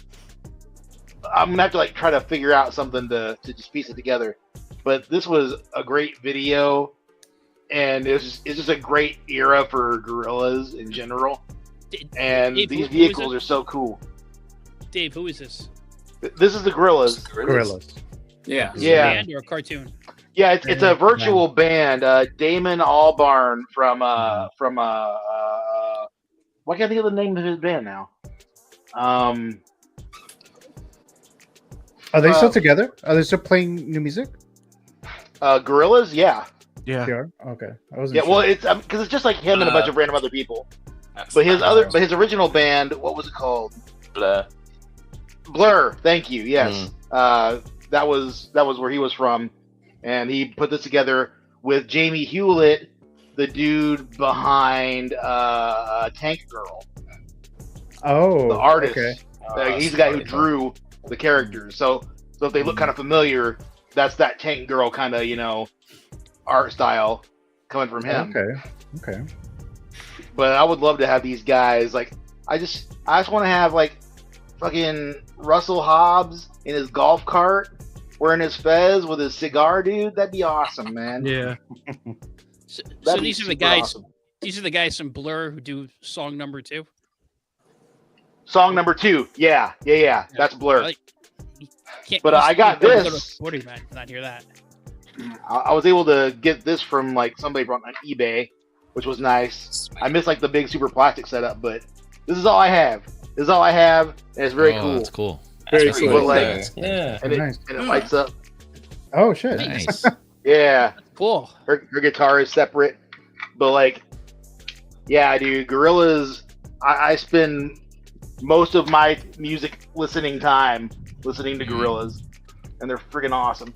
I'm gonna have to like try to figure out something to just piece it together. But this was a great video, and it's just a great era for gorillas in general. And Dave, these who is vehicles it? are so cool. Dave, who is this? This is the Gorillas. Gorillas. Yeah. Yeah. Band or a cartoon? Yeah, it's a virtual band. Damon Albarn from why can't I think of the name of his band now? Are they still together? Are they still playing new music? Gorillas, yeah. Yeah. Sure. Okay. I wasn't Yeah, sure. well, it's because it's just like him and a bunch of random other people. But his original band, what was it called? Blur. Blur. Thank you. Yes. That was where he was from, and he put this together with Jamie Hewlett, the dude behind Tank Girl. Oh, the artist. Okay. He's the guy who drew the characters. So if they look kind of familiar, that's that Tank Girl kind of art style coming from him. Okay. But I would love to have these guys. Like, I just want to have like fucking Russell Hobbs in his golf cart, wearing his fez with his cigar, dude. That'd be awesome, man. Yeah. So That'd be these are the super guys. awesome. These are the guys from Blur who do song number 2. Song number 2. Yeah. That's Blur. But I got this. 40, man. Not hear that. I was able to get this from like somebody from on eBay, which was nice. I missed like the big super plastic setup, but this is all I have. And it's very cool. That's cool. Very That's cool. cool. Like, Yeah. and it lights up. Oh shit. Nice. Yeah. Cool. Her guitar is separate, but like, yeah, dude, Gorillas. I spend most of my music listening time listening to Gorillas, and they're freaking awesome.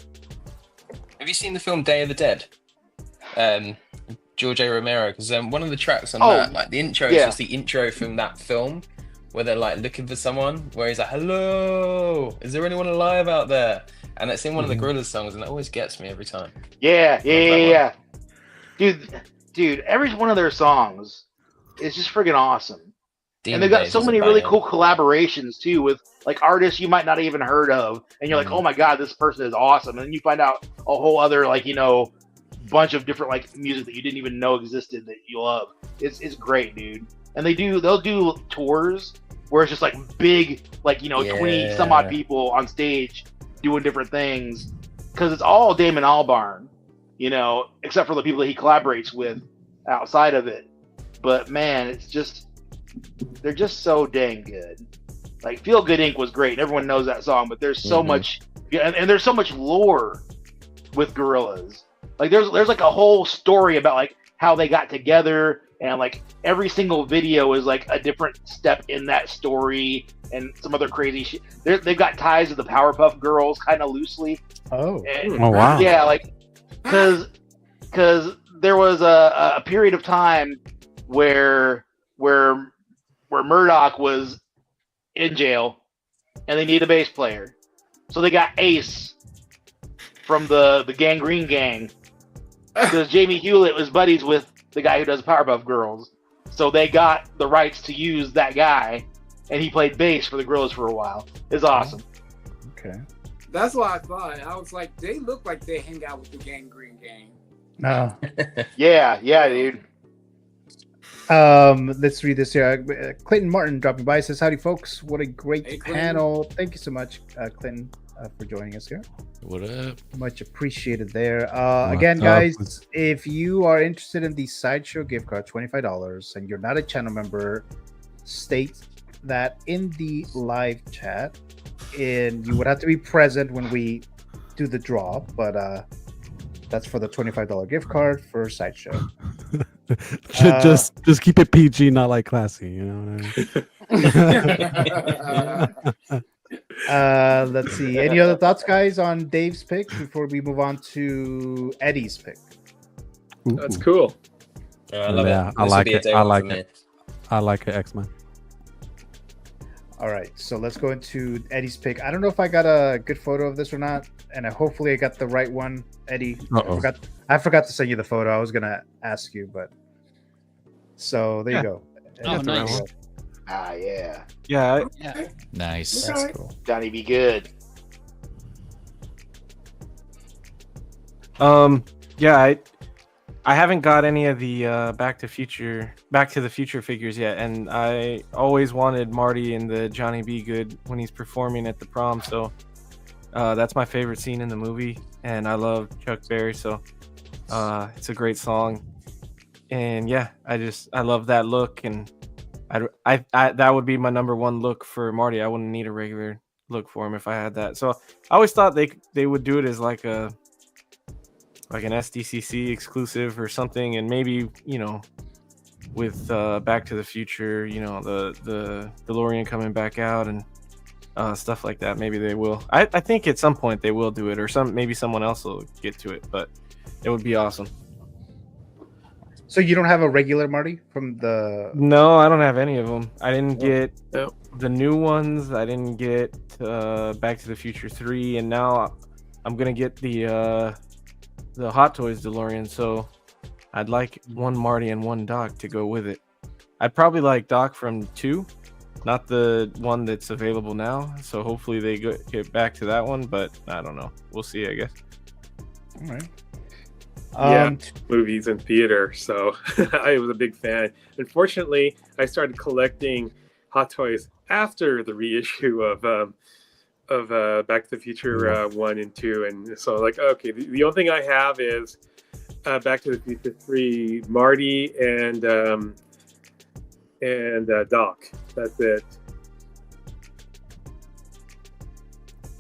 Have you seen the film Day of the Dead? George A. Romero, because one of the tracks on Oh, that, like the intro, is yeah. just the intro from that film, where they're like looking for someone, where he's like, "Hello, is there anyone alive out there?" And it's in one of the Gorillaz songs, and it always gets me every time. Yeah. Dude, every one of their songs is just freaking awesome. Demon And they've got Days so is a many really banger. cool collaborations too with like artists you might not even heard of, and you're like, oh my god, this person is awesome, and then you find out a whole other like bunch of different like music that you didn't even know existed that you love. It's great, dude. And they'll do tours where it's just like big, like 20 some odd people on stage doing different things, because it's all Damon Albarn, except for the people that he collaborates with outside of it. But man, they're just so dang good. Like Feel Good Inc. was great, and everyone knows that song, but there's so much, and there's so much lore with Gorillas. Like there's like a whole story about like how they got together, and like every single video is like a different step in that story, and some other crazy shit. They've got ties to the Powerpuff Girls kind of loosely. Oh. And, Oh, wow. Yeah, like because there was a period of time where Murdoch was in jail, and they need a bass player, so they got Ace from the Gangrene Gang, because Jamie Hewlett was buddies with the guy who does Powerpuff Girls, so they got the rights to use that guy, and he played bass for the Gorillas for a while. It's awesome. Okay. That's what I thought. I was like, they look like they hang out with the Gangrene Gang. No. Yeah, dude. Let's read this here. Clinton Martin dropping by says, "Howdy, folks! What a great Clinton. panel! Thank you so much, Clinton, for joining us here. What up? Much appreciated there. What's Again, up? guys, if you are interested in the Sideshow gift card, $25, and you're not a channel member, state that in the live chat, and you would have to be present when we do the draw. But that's for the $25 gift card for Sideshow." just keep it PG, not like classy. You know what I mean? Let's see. Any other thoughts, guys, on Dave's pick before we move on to Eddie's pick? That's cool. I love Yeah, it. I This like would be a it. day I one like for me. it. I like it, X-Men. All right, so let's go into Eddie's pick. I don't know if I got a good photo of this or not, and hopefully I got the right one, Eddie. I forgot to send you the photo. I was gonna ask you, but so there you go. Oh, nice. Ah, yeah. Yeah. Nice. That's cool. Johnny be good. Yeah, I haven't got any of the Back to the Future figures yet, and I always wanted Marty in the Johnny B. Good when he's performing at the prom. So that's my favorite scene in the movie, and I love Chuck Berry, so it's a great song. And yeah, I love that look, and I that would be my number one look for Marty. I wouldn't need a regular look for him if I had that. So I always thought they would do it as like an SDCC exclusive or something, and maybe, you know, with Back to the Future, you know, the DeLorean coming back out and stuff like that. Maybe they will. I think at some point they will do it, or maybe someone else will get to it, but it would be awesome. So you don't have a regular Marty from the? No, I don't have any of them. I didn't get the new ones. I didn't get Back to the Future 3, and now I'm gonna get the Hot Toys DeLorean. So I'd like one Marty and one Doc to go with it. I'd probably like Doc from 2, not the one that's available now. So hopefully they get back to that one, but I don't know. We'll see, I guess. All right. Movies and theater, so I was a big fan. Unfortunately, I started collecting Hot Toys after the reissue of Back to the Future 1 and 2, and so like, okay, the only thing I have is Back to the Future 3, Marty and Doc. That's it.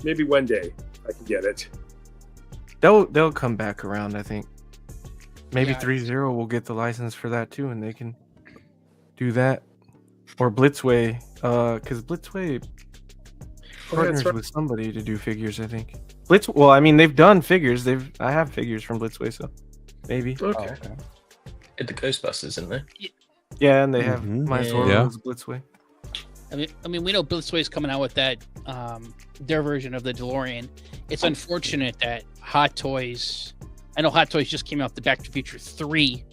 Maybe one day I can get it. They'll come back around, I think. Maybe 3-0 will get the license for that too, and they can do that. Or Blitzway, because Blitzway partners with somebody to do figures, I think. Well, I mean, they've done figures. I have figures from Blitzway, so maybe. Okay. At the Ghostbusters, isn't there? Yeah, and they have Mine's Blitzway. I mean, we know Blitzway's coming out with that their version of the DeLorean. It's unfortunate that Hot Toys. I know Hot Toys just came out with the Back to the Future 3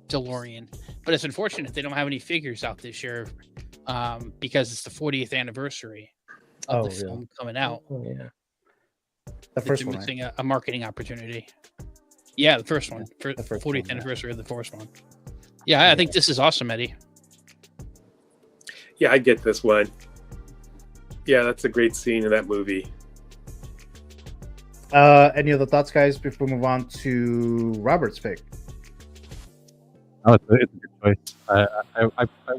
DeLorean, but it's unfortunate they don't have any figures out this year because it's the 40th anniversary of the film coming out. Oh, yeah. The first one, missing a marketing opportunity. Yeah, the first one. For the 40th anniversary of the first one. Yeah, I think this is awesome, Eddie. Yeah, I get this one. Yeah, that's a great scene in that movie. Any other thoughts, guys, before we move on to Robert's pick? Oh, it's a good choice. I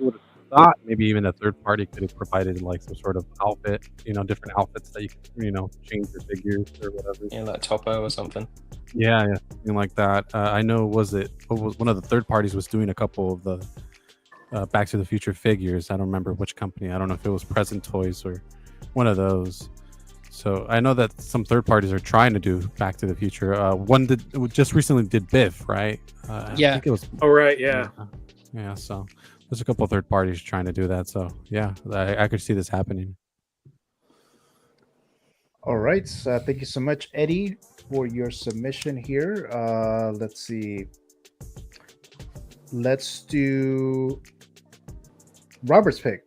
would have thought maybe even a third party could have provided like some sort of outfit, different outfits that you could, change your figures or whatever. Yeah, like Topo or something. Yeah, something like that. I know was one of the third parties was doing a couple of the Back to the Future figures. I don't remember which company. I don't know if it was Present Toys or one of those. So I know that some third parties are trying to do Back to the Future. One just recently did Biff, right? Yeah. I think it was. Oh, right. Yeah. Yeah. So there's a couple of third parties trying to do that. So yeah, I could see this happening. All right. Thank you so much, Eddie, for your submission here. Let's see. Let's do Robert's pick.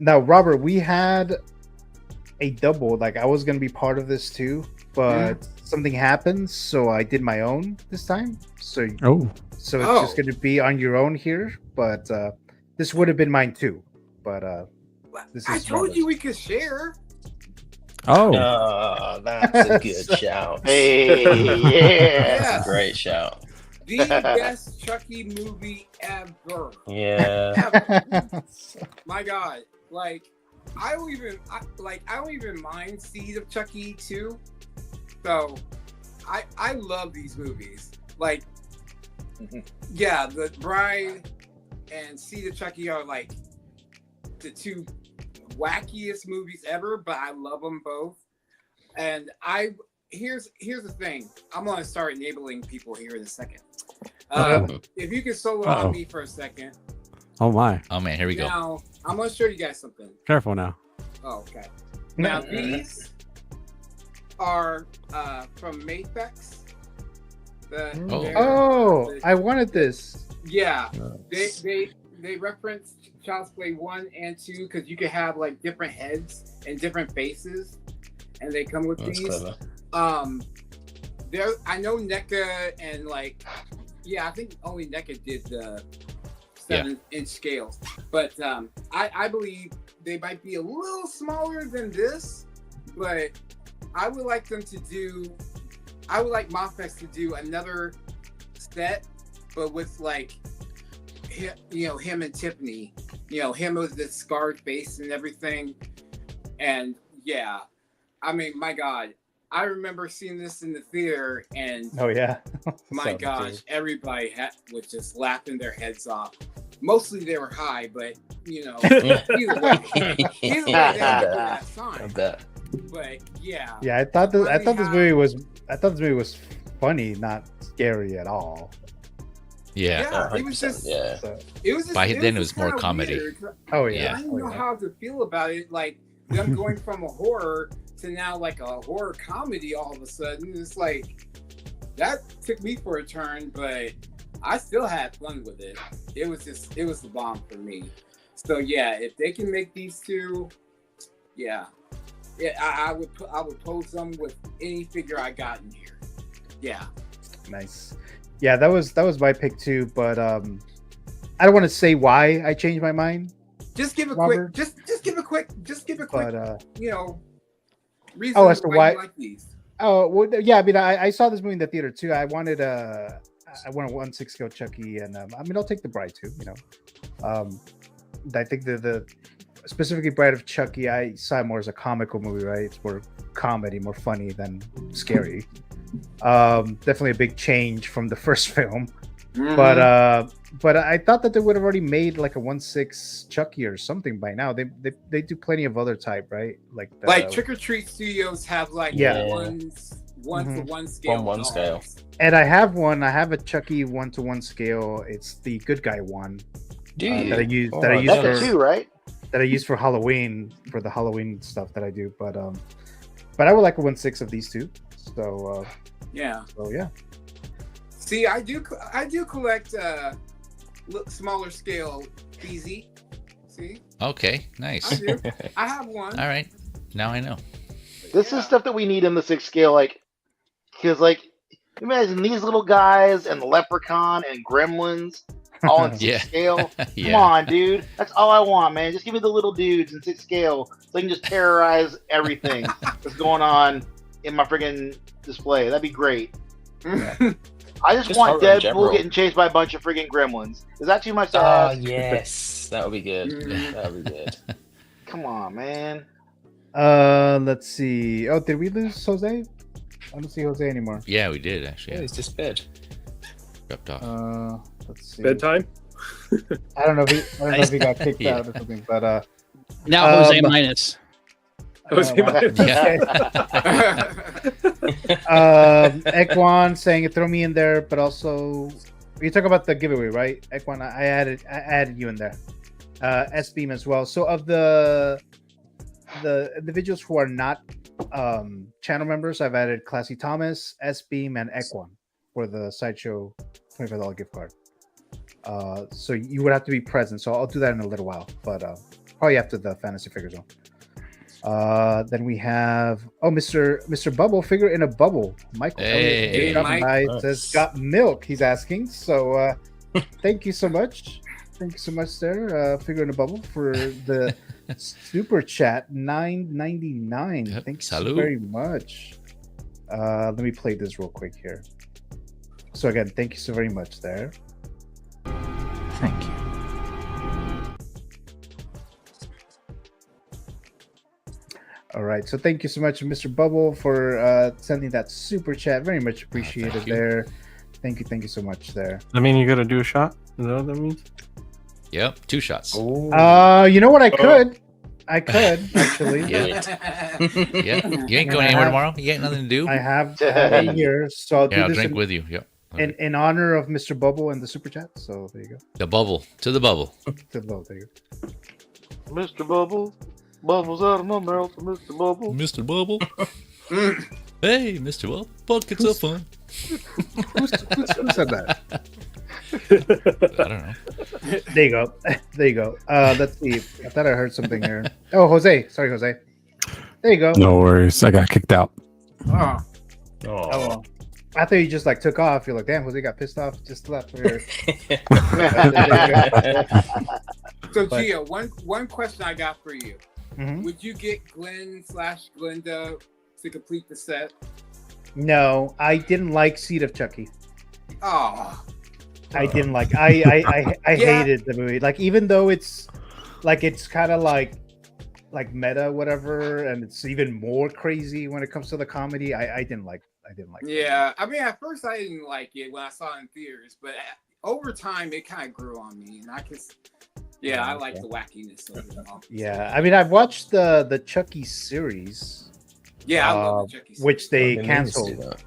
Now, Robert, we had a double. Like, I was going to be part of this too, but something happened, so I did my own this time. So it's just going to be on your own here, but this would have been mine too. But I told you we could share. Oh, that's a good shout. Hey, yeah. That's a great shout. The best Chucky movie ever. Yeah. Ever. My God, I don't even mind Seed of Chucky 2. So I love these movies. Yeah, the Bride and Seed of Chucky are the two wackiest movies ever, but I love them both. And here's the thing. I'm gonna start enabling people here in a second. If you can solo on me for a second. Oh my. Oh man, here we go. Now I'm gonna show you guys something. Careful now. Oh, okay. Now these are from Mafex. I wanted this. Yeah, they reference Child's Play 1 and 2 because you could have different heads and different faces, and they come with these. Clever. I know NECA and Yeah, I think only NECA did the 7-inch scales, but I believe they might be a little smaller than this, but I would like them to do. I would like Mofex to do another set, but with like, him and Tiffany, him with the scarred face and everything, and yeah, I mean, my God. I remember seeing this in the theater, and oh yeah, my gosh, everybody was just laughing their heads off. Mostly they were high, but either way, they had that sign. I bet. But yeah, I thought this movie was funny, not scary at all. Yeah, it was just By then it was more comedy. Weird. Oh yeah, I didn't know how to feel about it. Like them going from a horror to now like a horror comedy all of a sudden. It's like that took me for a turn, but I still had fun with it. It was the bomb for me. So yeah, if they can make these two, I would pose them with any figure I got in here. Yeah. Nice. Yeah, that was my pick too, but I don't want to say why I changed my mind. Just give a quick reason as to why you like these. Oh, well, yeah, I mean, I saw this movie in the theater too. I wanted a 1/6 scale Chucky, and I mean, I'll take the Bride too. I think the specifically Bride of Chucky, I saw it more as a comical movie, right? It's more comedy, more funny than scary. Definitely a big change from the first film. Mm-hmm. But I thought that they would have already made like a 1/6 Chucky or something by now. They do plenty of other type, right? Like Trick or Treat Studios have like one to one scale. One scale. And I have one. I have a Chucky 1-to-1 scale. It's the good guy one. That I use that I use for Halloween, for the Halloween stuff that I do. But I would like a 1/6 of these two. So yeah. So yeah. See, I do collect smaller scale PZ. See? Okay, nice. I do. I have one. All right. Now I know. This is stuff that we need in the 6 scale, because imagine these little guys and the Leprechaun and Gremlins all in 6 scale. Come on, dude. That's all I want, man. Just give me the little dudes in 6 scale so I can just terrorize everything that's going on in my friggin' display. That'd be great. I just want Deadpool getting chased by a bunch of friggin' gremlins. Is that too much to ask? Yes. That would be good. That would be good. Come on, man. Let's see. Oh, did we lose Jose? I don't see Jose anymore. Yeah, we did actually. Yeah, he's just bed. Dropped off. Let's see. Bedtime? I don't know if he got kicked out or something, but now Jose minus. Ekwan saying throw me in there, but also you talk about the giveaway, right? Ekwan, I added you in there. S-Beam as well. So of the individuals who are not channel members, I've added Classy Thomas, S-Beam, and Ekwan for the Sideshow $25 gift card. So you would have to be present. So I'll do that in a little while, but probably after the Fantasy Figure Zone. Then we have Mr. Bubble, figure in a bubble. Michael says got milk. He's asking. So thank you so much. Thank you so much there. Figure in a bubble for the super chat $9.99. Thanks so very much. Let me play this real quick here. So again, thank you so very much there. Thank you. All right, so thank you so much, Mr. Bubble, for sending that super chat. Very much appreciated there. Thank you so much there. I mean, you gotta do a shot. Is that what that means? Yep, 2 shots. You know what? I could actually. Yeah. You ain't going anywhere tomorrow. You ain't nothing to do. I have it here, so I'll drink with you. Yep. In honor of Mr. Bubble and the super chat. So there you go. The bubble to the bubble. To the bubble. There you go. Mr. Bubble. Bubbles out of my mouth, Mr. Bubble. Mr. Bubble. Hey, Mr. Bubble. Buckets of fun. Who said that? I don't know. There you go. Let's see. I thought I heard something here. Oh, Jose. Sorry, Jose. There you go. No worries. I got kicked out. Oh. I thought you just like took off. You're like, damn, Jose got pissed off, just left. So Gio, one question I got for you. Mhm. Would you get Glenn/Glenda to complete the set? No, I didn't like Seed of Chucky. Oh, I didn't like. I Yeah. hated the movie. Like, even though it's kind of like meta, whatever, and it's even more crazy when it comes to the comedy. I didn't like. yeah. I mean, at first I didn't like it when I saw it in theaters, but over time it kind of grew on me, and I like the wackiness of it all. Yeah, I mean, I've watched the Chucky series. Yeah, I love the Chucky series. Which they I need to see canceled.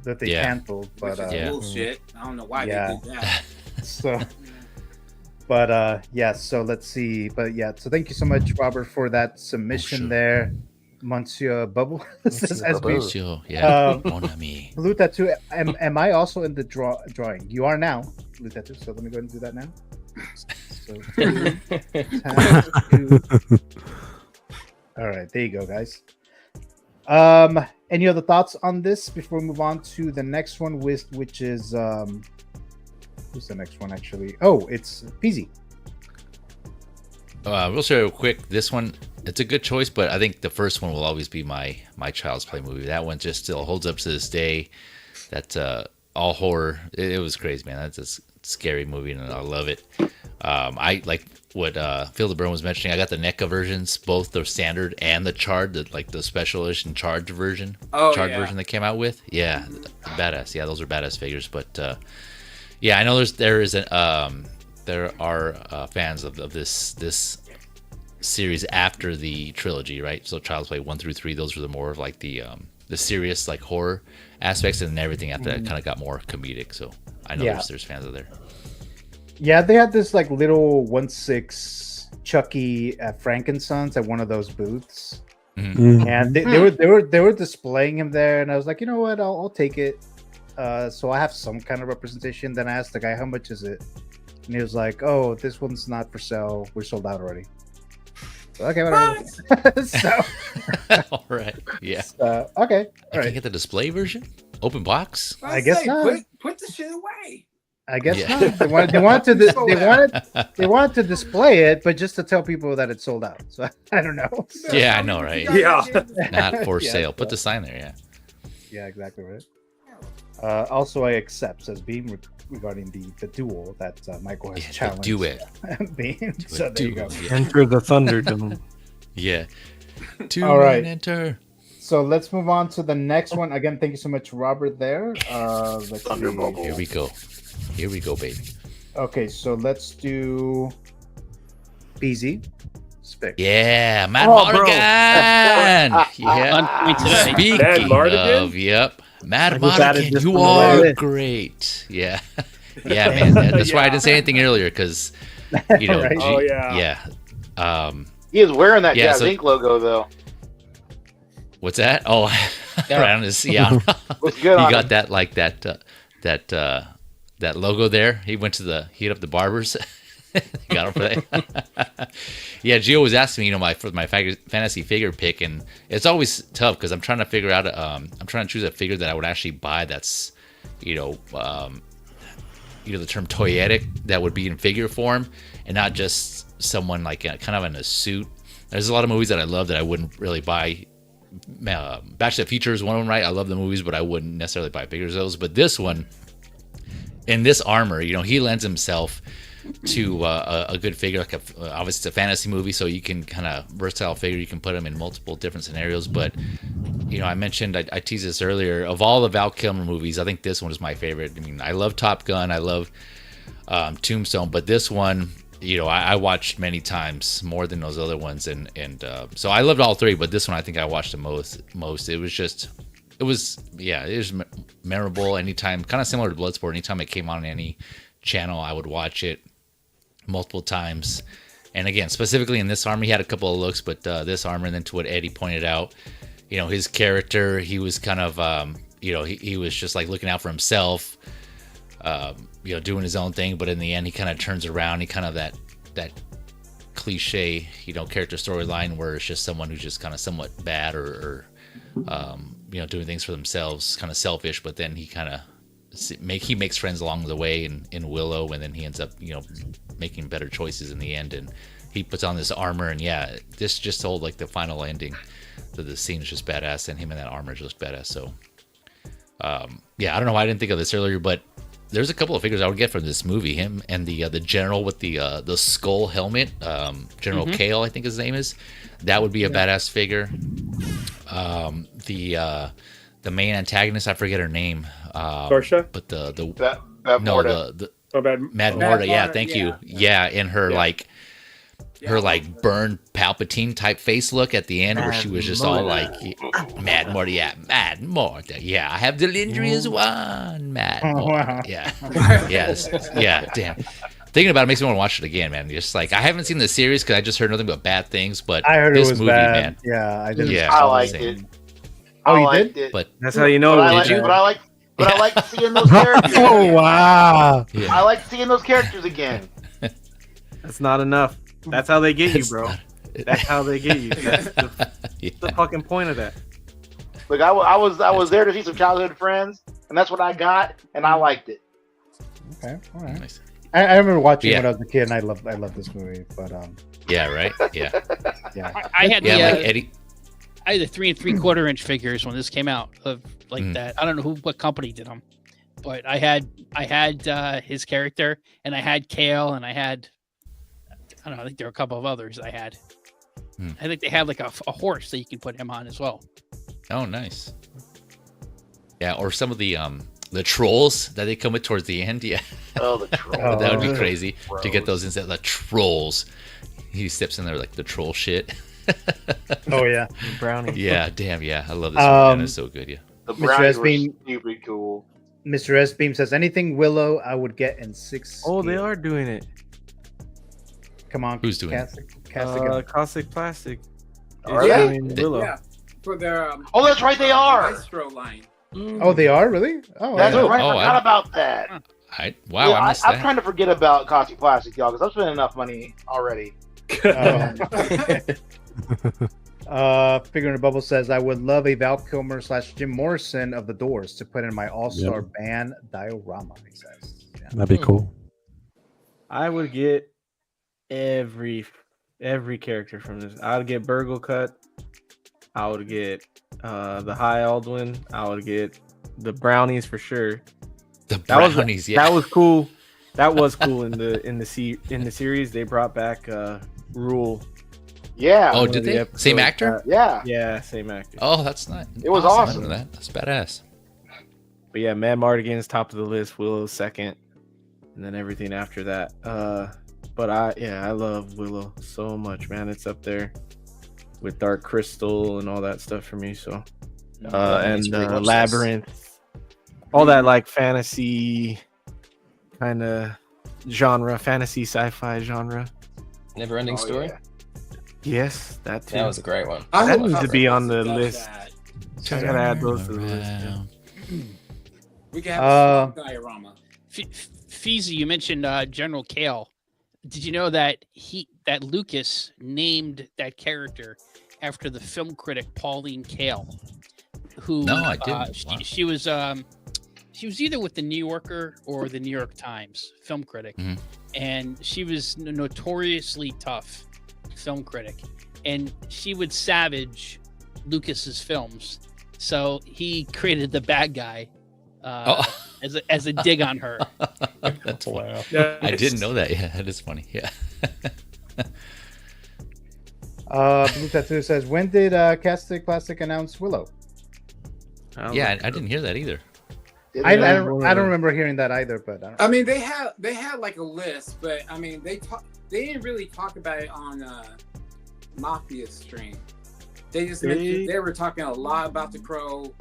That they canceled, but Which is bullshit. I don't know why they did that. So, but so let's see. But yeah, so thank you so much, Robert, for that submission there, Monsieur Bubble. Says SB. Monsieur, yeah, mon ami. Blue Tattoo. Am I also in the drawing? You are now, Blue Tattoo. So let me go ahead and do that now. So, all right, there you go, guys. Any other thoughts on this before we move on to the next one, which is who's the next one actually? Oh, it's Peasy. We'll show you real quick. This one, it's a good choice, but I think the first one will always be my Child's Play movie. That one just still holds up to this day. That's all horror. It was crazy, man. That's a scary movie, and I love it. I like what Phil the Burn was mentioning. I got the NECA versions, both the standard and the charred, the special edition charged version. Version they came out with. Yeah, badass. Yeah, those are badass figures. But yeah, I know there are fans of this series after the trilogy, right? So Child's Play 1 through 3, those were the more of like the serious like horror aspects, and then everything after that kind of got more comedic. So I know there's fans out there. Yeah, they had this like little 1/6 Chucky at Frankensons at one of those booths, and they were displaying him there, and I was like, you know what, I'll take it. So I have some kind of representation. Then I asked the guy, how much is it? And he was like, oh, this one's not for sale. We're sold out already. So, okay, whatever. So, all right, yeah. Okay, all right. Can you get the display version? Open box? I guess not. Put the shit away. I guess not. They wanted to display it, but just to tell people that it's sold out. So I don't know. So, yeah, I know, right? Yeah. Not for sale. Put the sign there, yeah. Yeah, exactly right. Also, I accept as being regarding the duel that Michael has challenged. Do it. So there you go. Yeah. Enter the Thunderdome. Yeah. All right. Enter. So let's move on to the next one. Again, thank you so much, Robert. There. Let's see. Here we go. Here we go, baby. Okay, so let's do BZ. Spick. Yeah, Matt Mardigan. Yeah. Speaking of, yep, Matt Mardigan, you are great. Yeah, yeah, man. That's why I didn't say anything earlier, because you know, right? He is wearing that Jazz Inc. logo though. What's that? Oh, around his What's good? He got that like that logo there. He went to hit up the barbers. Got him for that. Yeah, Gio was asking me, for my fantasy figure pick, and it's always tough because I'm trying to figure out. I'm trying to choose a figure that I would actually buy. That's, the term toyetic, that would be in figure form, and not just someone like kind of in a suit. There's a lot of movies that I love that I wouldn't really buy. Back to the Future is one of them, right? I love the movies, but I wouldn't necessarily buy figures of those. But this one, in this armor, he lends himself to a good figure. Like obviously it's a fantasy movie, so you can kind of versatile figure. You can put him in multiple different scenarios. But I mentioned, I teased this earlier. Of all the Val Kilmer movies, I think this one is my favorite. I mean, I love Top Gun, I love Tombstone, but this one, I watched many times, more than those other ones, and so I loved all three. But this one, I think I watched the most. It was memorable. Anytime, kind of similar to Bloodsport. Anytime it came on any channel, I would watch it multiple times. And again, specifically in this armor, he had a couple of looks, but this armor, and then to what Eddie pointed out, his character, he was kind of he was just like looking out for himself, doing his own thing, but in the end he kind of turns around. He kind of that cliche character storyline where it's just someone who's just kind of somewhat bad or doing things for themselves, kind of selfish. But then he kind of makes friends along the way in Willow, and then he ends up making better choices in the end. And he puts on this armor, and this just told like the final ending. The scene is just badass, and him in that armor is just badass. So, I don't know why I didn't think of this earlier, but there's a couple of figures I would get from this movie. Him and the general with the skull helmet, General Kale, I think his name is. That would be a badass figure. The main antagonist, I forget her name. Portia? But Mad Morta. Mad Morta. Yeah, thank you. Yeah, in her like burned Palpatine type face look at the end, where she was just all like Mad Morta. Yeah, Mad Morta. Yeah, I have the injuries one. Mad Morta. Yeah, damn. Thinking about it makes me want to watch it again, man. Just like I haven't seen the series because I just heard nothing but bad things. But I heard this it was movie, bad. Man. Yeah, I didn't. Yeah, I liked it. Oh, you liked did? it. But that's how you know. But I like seeing those characters. Oh wow! I like seeing those characters again. That's not enough. That's how they get you, bro. That's how they get you. That's the fucking point of that. Look, I was there to see some childhood friends, and that's what I got, and I liked it. Okay, all right. Nice. I remember watching it when I was a kid, and I love this movie. But yeah, right, yeah. I had like Eddie. I had the 3 3/4-inch figures when this came out of like that. I don't know what company did them, but I had his character, and I had Kale, and I had I think there were a couple of others I had. I think they had like a horse that you can put him on as well. Oh, nice. Yeah, or some of the trolls that they come with towards the end. Yeah. Oh, the trolls. That would be crazy to get those instead. The trolls. He steps in there like the troll shit. Oh yeah, brownie. Yeah, damn. Yeah, I love this one. It's so good. Yeah. The brownies were stupid cool. Mr. S Beam says anything Willow I would get in 6. Oh, they are doing it. Come on, who's doing Caustic Plastic. Are they? Willow. Yeah, for their oh, that's right, they are. Maestro line. Oh, they are really? Oh, that's right. Oh, I forgot about that. I missed I'm that. trying to forget about Caustic Plastic, y'all, because I've spent enough money already. Figure in a Bubble says I would love a Val Kilmer / Jim Morrison of the Doors to put in my all-star band diorama. He says that'd be cool. I would get every character from this. I would get Burgle Cut. I would get the High Aldwin. I would get the Brownies for sure. The Brownies, that was cool. That was cool in the series. They brought back Rule. Yeah. Oh, did they? Same actor? Yeah, same actor. Oh, that's nice. It was awesome. That's badass. But yeah, Mad Mardigan's top of the list. Willow second, and then everything after that. But I love Willow so much, man. It's up there with Dark Crystal and all that stuff for me. So, and Labyrinth, all that like fantasy kind of genre, fantasy sci-fi genre. Never-ending Story. Yeah. Yes, that too. That was a great one. That needs to be on the list. Just gotta add those to the list. Yeah. We can have a diorama. Feezy, you mentioned General Kale. Did you know that Lucas named that character after the film critic Pauline Kael, who no, I didn't. She was either with the New Yorker or the New York Times film critic, and she was a notoriously tough film critic, and she would savage Lucas's films. So he created the bad guy as a dig on her. That's wow. I didn't know that. Yeah, that is funny. Yeah. Blue Tattoo says, when did Caustic Plastic announce Willow? Yeah, I didn't hear that either. I don't remember hearing that either. But I mean, they had like a list, but I mean, they didn't really talk about it on Mafia stream. They just they were talking a lot about the Crow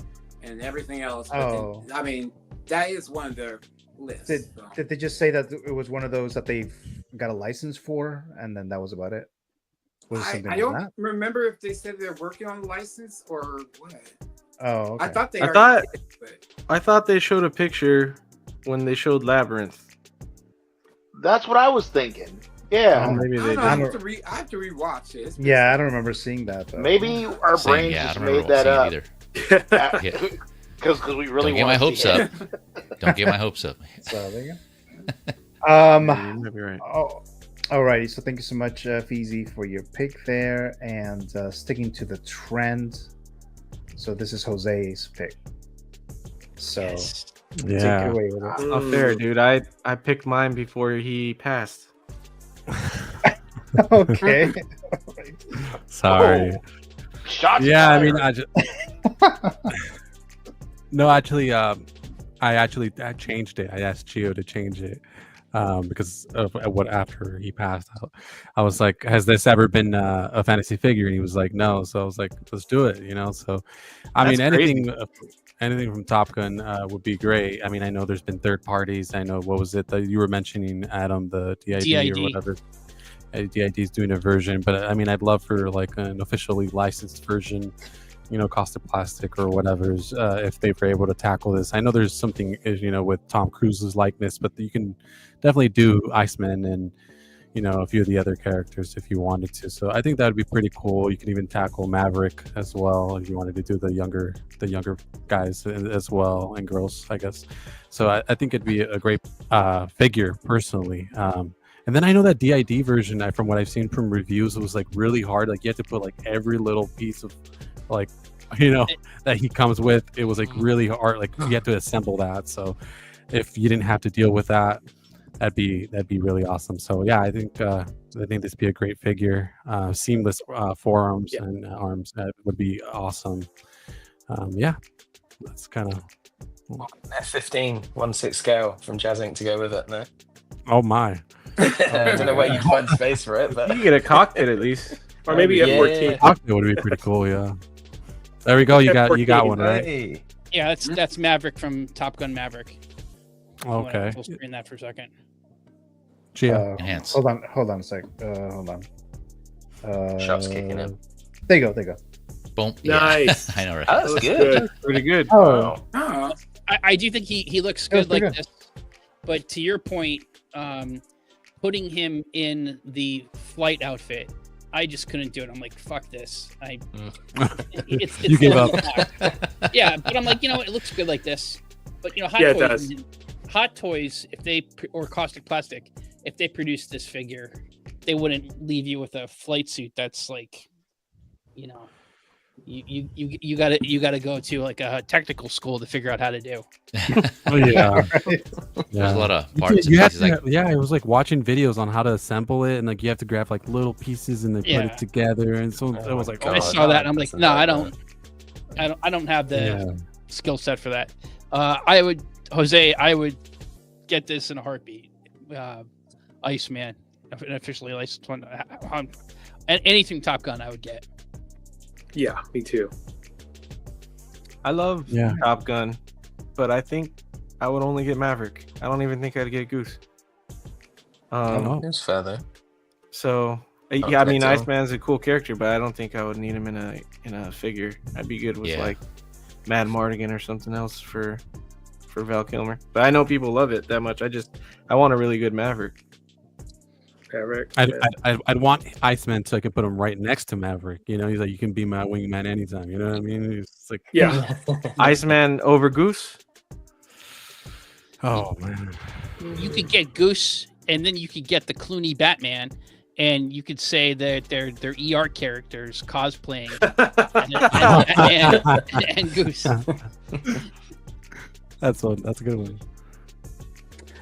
and everything else. But I mean, that is one of their lists. Did they just say that it was one of those that they got a license for, and then that was about it? I don't remember if they said they're working on the license or what. Oh, okay. I thought they showed a picture when they showed Labyrinth. That's what I was thinking. Yeah. Maybe I they don't know, I did. have to rewatch it. Yeah, I don't remember seeing that. Though. Maybe our Same, brains yeah, I just don't remember made that up. seeing it either. Because we really Don't get my want to hopes see up. it. Don't get my hopes up. So there you go. You might be right. Oh, alrighty. So thank you so much, Feezy, for your pick there and sticking to the trend. So this is Jose's pick. So take Yeah, it away with it's it. not fair, dude. I picked mine before he passed. Okay. Sorry. Shots Yeah, I fired. mean, I just no, actually, I changed it. I asked Gio to change it because of what after he passed out. I was like, "Has this ever been a fantasy figure?" And he was like, "No." So I was like, "Let's do it," you know. So, I That's mean, crazy. anything from Top Gun would be great. I mean, I know there's been third parties. I know what was it that you were mentioning, Adam, the DID. Or whatever. DID is doing a version, but I mean, I'd love for like an officially licensed version, you know, Caustic Plastic or whatever's, if they were able to tackle this. I know there's something, you know, with Tom Cruise's likeness, but you can definitely do Iceman and, you know, a few of the other characters if you wanted to. So I think that would be pretty cool. You can even tackle Maverick as well if you wanted to do the younger guys as well, and girls, I guess. So I think it'd be a great figure personally. And then I know that DID version, from what I've seen from reviews, it was like really hard. Like you have to put like every little piece of, like, you know, that he comes with. It was like really hard. Like you have to assemble that. So if you didn't have to deal with that, that'd be really awesome. So yeah, I think this would be a great figure. Seamless forearms and arms, that would be awesome. Yeah, that's kind of F15 1/6 scale from Jazz Inc. to go with it. No. Oh my. I don't know where you'd find space for it, but you can get a cockpit at least, or maybe a 14. Cockpit would be pretty cool. Yeah. There we go. You got one right. Yeah, that's Maverick from Top Gun Maverick. Okay. We'll screen that for a second. Enhance. Hold on a sec. Hold on. Shots kicking in. There you go. Boom. Nice. I know, right? That was good. Pretty good. Oh. I do think he looks good like this. But to your point, putting him in the flight outfit, I just couldn't do it. I'm like, fuck this. It's you gave up. Yeah, but I'm like, you know, it looks good like this. But you know, Hot Toys, if they or Caustic Plastic, if they produced this figure, they wouldn't leave you with a flight suit that's like, you know, you gotta go to like a technical school to figure out how to do. Oh yeah. There's a lot of parts. You have to, yeah, it was like watching videos on how to assemble it, and like you have to grab like little pieces and then put it together, and so it was like, I saw that and I'm like, no, I don't have the skill set for that. I would get this in a heartbeat. Iceman, an officially licensed one. Anything Top Gun, I would get. Yeah, me too. I love Top Gun, but I think I would only get Maverick. I don't even think I'd get Goose. It's fair though. So yeah, I mean, Iceman's a cool character, but I don't think I would need him in a figure. I'd be good with like Mad Mardigan or something else for Val Kilmer. But I know people love it that much. I want a really good Maverick. I'd want Iceman so I could put him right next to Maverick. You know, he's like, you can be my wingman anytime. You know what I mean? It's like, Iceman over Goose. Oh man, you could get Goose, and then you could get the Clooney Batman, and you could say that they're ER characters cosplaying and Goose. That's a good one.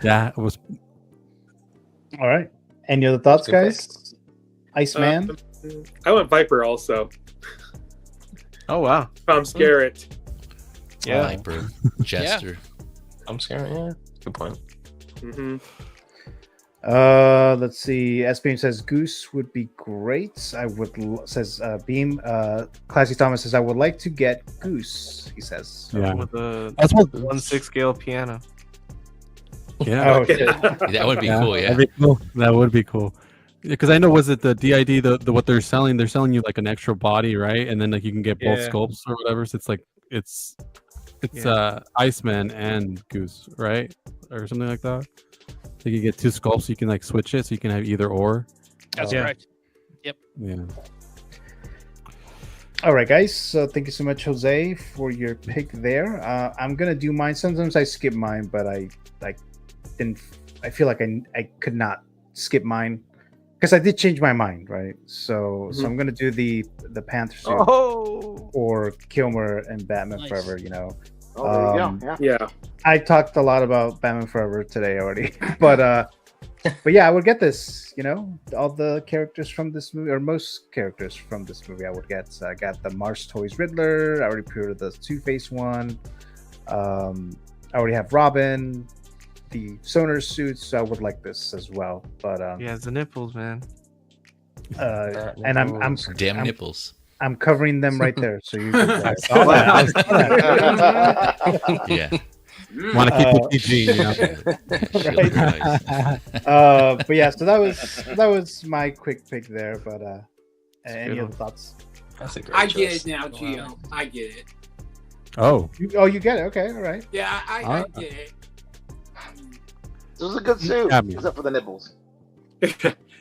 Yeah, it was. All right. Any other thoughts, guys? Iceman? I went Viper also. Oh wow. Tom Skerritt. Yeah. Viper. Jester. Tom Skerritt, yeah. Good point. Mm-hmm. Let's see. SBM says Goose would be great. Says Beam. Classy Thomas says I would like to get Goose. He says. Yeah. With a That's what 1/6 scale piano. Yeah. Oh, okay. That would be cool. Yeah. That'd be cool. That would be cool. Because I know, was it the DID, the what they're selling? They're selling you like an extra body, right? And then like you can get both sculpts or whatever. So it's like it's Iceman and Goose, right? Or something like that. You can get 2 sculpts. You can like switch it, so you can have either or. That's correct. Yep. Yeah. All right, guys. So thank you so much, Jose, for your pick there. I'm gonna do mine. Sometimes I skip mine, but I didn't. I feel like I could not skip mine because I did change my mind, right? So I'm gonna do the Panther suit or Kilmer and Batman Forever. You know. Oh, there you go. Yeah. I talked a lot about Batman Forever today already, but yeah, I would get this. You know, all the characters from this movie, or most characters from this movie, I would get. So I got the Mars Toys Riddler. I already pre-ordered the Two-Face one. I already have Robin, the Sonar suits. So I would like this as well. But yeah, it's the nipples, man. And I'm damn nipples. I'm covering them right there, so you. I saw that. Yeah. Want to keep it PG, you know? But yeah, so that was my quick pick there. But any other thoughts? That's a great I choice. get it now, Gio. I get it. Oh. You get it. Okay, all right. Yeah, I get it. This was a good suit, except for the nipples.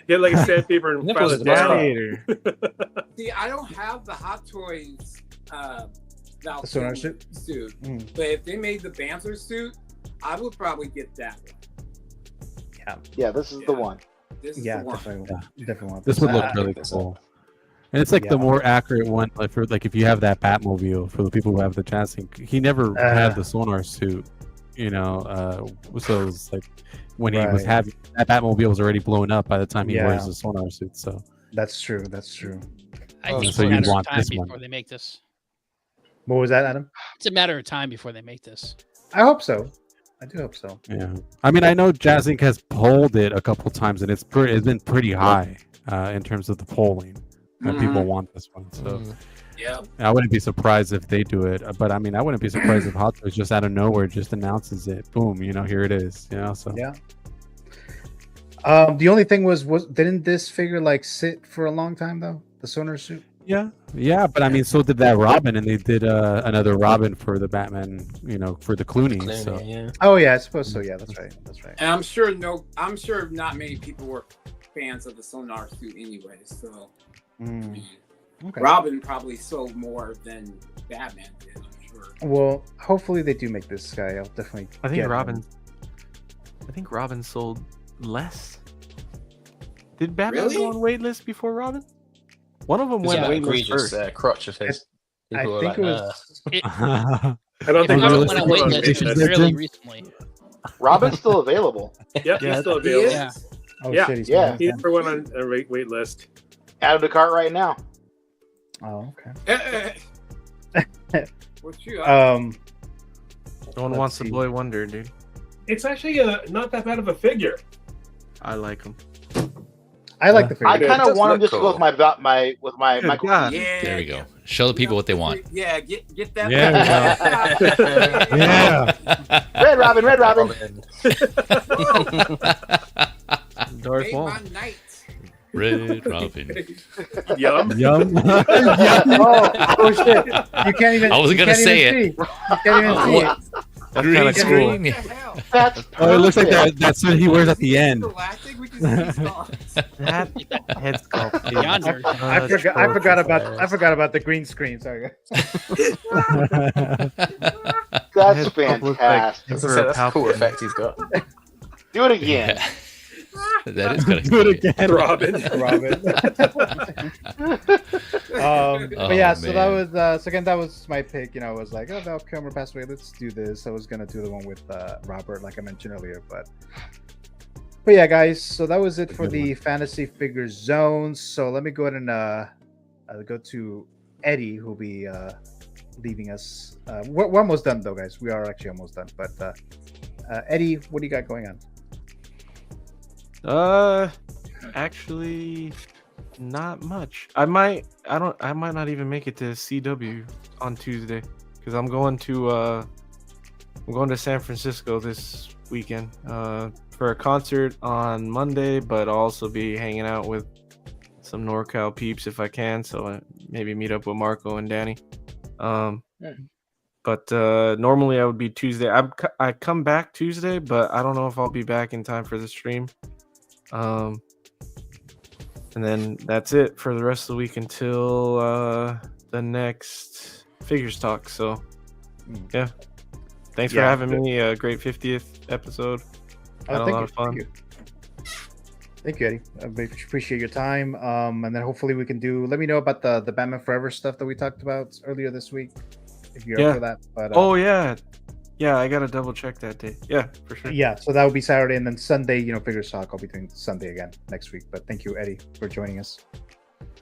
Yeah, like a sandpaper and Nipples file it down. gladiator. See, I don't have the Hot Toys The Sonar suit? But if they made the Panther suit, I would probably get that one. Yeah, this is the one. This is Yeah, the one. definitely want This would look really cool. And it's like the more accurate one, like for like if you have that Batmobile, for the people who have the chassis, he never had the Sonar suit, you know. So it's like when he was having that Batmobile was already blown up by the time he wears the Sonar suit. So that's true. That's true. I think so it's a you matter of want time this before one? they make this. What was that, Adam? It's a matter of time before they make this. I hope so. I do hope so. Yeah, I mean, I know Jazz Inc. has polled it a couple times, and it's been pretty high in terms of the polling. And people want this one, so yeah, I wouldn't be surprised if they do it. But I mean, I wouldn't be surprised if Hot Toys just out of nowhere just announces it. Boom, you know, here it is. You know, so yeah. The only thing was didn't this figure like sit for a long time though? The Sonar suit. Yeah, but I mean, so did that Robin, and they did another Robin for the Batman, you know, for the Clooney. So Oh yeah, I suppose so. Yeah, that's right. That's right. And I'm sure not many people were fans of the Sonar suit anyway. So Okay. Robin probably sold more than Batman did. I'm sure. Well, hopefully they do make this guy. I'll definitely. I think get Robin. him. I think Robin sold less. Did Batman Really? go on wait list before Robin? One of them went that wait list egregious first. crotch of his. I People were think like, it was. I don't think Robin Robin's went on still wait on list wait list. fairly recently. Robin's still available. Yep, he's still available. Yeah. Oh Yeah. shit, he's Yeah. He's for one on a wait list. Add to cart right now. Oh okay. What you? No one Let's wants see. the Boy Wonder, dude. It's actually not that bad of a figure. I like him. I like the figure. I kind of does want him look just to go cool. with my Good God. Yeah. There we go. Show the people what they want. Yeah, get that. Yeah. Red Robin, Red Robin. Darth Made Maul. my night. Red Robin. Yum. Yum. oh shit! You can't even. I wasn't you gonna can't say even it. see. You can't even see it. That's Green kinda cool. screen. That's Oh, it looks like that suit he wears at the end. Galactic, we can see stars. That head sculpt. is Yonder. I forgot about the green screen. Sorry. That's Head sculpt looks like fantastic. As I said, that's a cool Palpatine. effect he's got. Do it again. Yeah. That is gonna Do it again. Robin. Robin. But yeah, so that man. was so again that was my pick. You know, I was like, oh, Val Kilmer passed away. Let's do this. I was gonna do the one with Robert, like I mentioned earlier, but yeah, guys. So that was it for the fantasy figure zones. So let me go ahead and go to Eddie, who'll be leaving us. We're almost done though, guys. We are actually almost done. But Eddie, what do you got going on? Actually, not much. I might not even make it to CW on Tuesday because I'm going to San Francisco this weekend for a concert on Monday, but I'll also be hanging out with some NorCal peeps if I can. So maybe meet up with Marco and Danny. But normally I would be Tuesday. I come back Tuesday, but I don't know if I'll be back in time for the stream. And then that's it for the rest of the week until the next Figures Talk. So, yeah. Thanks for having me. A great 50th episode. Had a lot of fun. Thank you, Eddie. I appreciate your time. And then hopefully we can do. Let me know about the Batman Forever stuff that we talked about earlier this week, if you're up for that. But yeah, I gotta double check that day. Yeah, for sure. Yeah, so that would be Saturday, and then Sunday, Figures Talk. I'll be doing Sunday again next week. But thank you, Eddie, for joining us.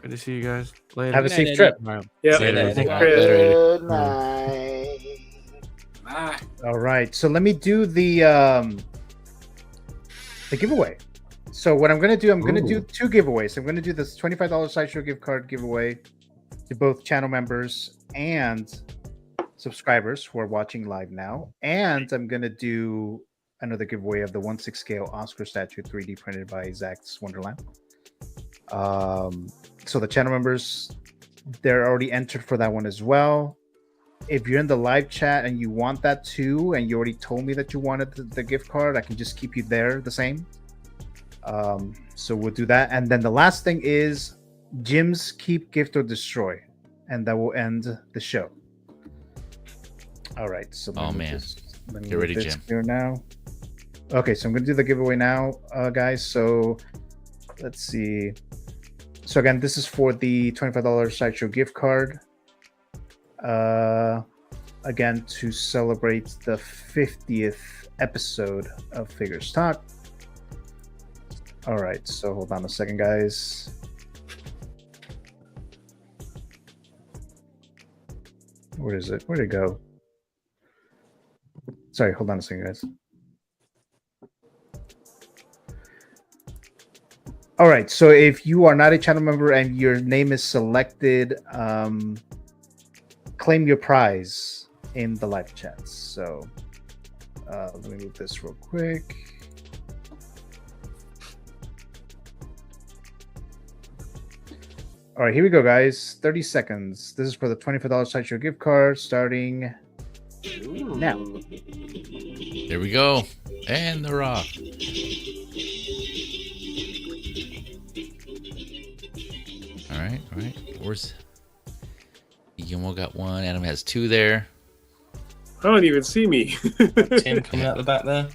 Good to see you guys. Later. Have a safe trip. Yeah. Good night. Bye. All right, so let me do the giveaway. So what I'm gonna do, I'm gonna do two giveaways. I'm gonna do this $25 Sideshow gift card giveaway to both channel members and subscribers who are watching live now, and I'm gonna do another giveaway of the 1/6 scale Oscar statue 3D printed by ZACK'S Wonderland. So the channel members, they're already entered for that one as well. If you're in the live chat and you want that too, and you already told me that you wanted the gift card, I can just keep you there the same. So we'll do that, and then the last thing is Jim's Keep, Gift, or Destroy, and that will end the show. All right, so let me get ready, Jim. Here now. Okay, so I'm gonna do the giveaway now, guys. So let's see. So again, this is for the $25 Sideshow gift card. Again, to celebrate the 50th episode of Figures Talk. All right, so hold on a second, guys. Where is it? Where'd it go? Sorry, hold on a second, guys. All right, so if you are not a channel member and your name is selected, claim your prize in the live chat. So let me move this real quick. All right, here we go, guys. 30 seconds. This is for the $25 Sideshow gift card starting now. There we go. And they're off. All right. Where's Yomo got one? Adam has two there. I don't even see me. Tim coming out the back there.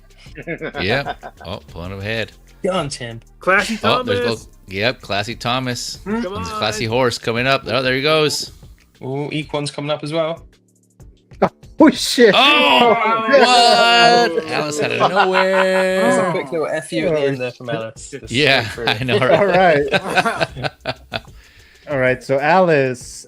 Yeah. Oh, pulling him ahead. Get on, Tim. Classy Thomas. Yep, Classy Thomas. Classy Horse coming up. Oh, there he goes. Oh, Equan's coming up as well. Oh, shit. Oh, what? Alice out of nowhere. There's a quick little FU at the end there from Alice. Just yeah, I know. All right. All right, so Alice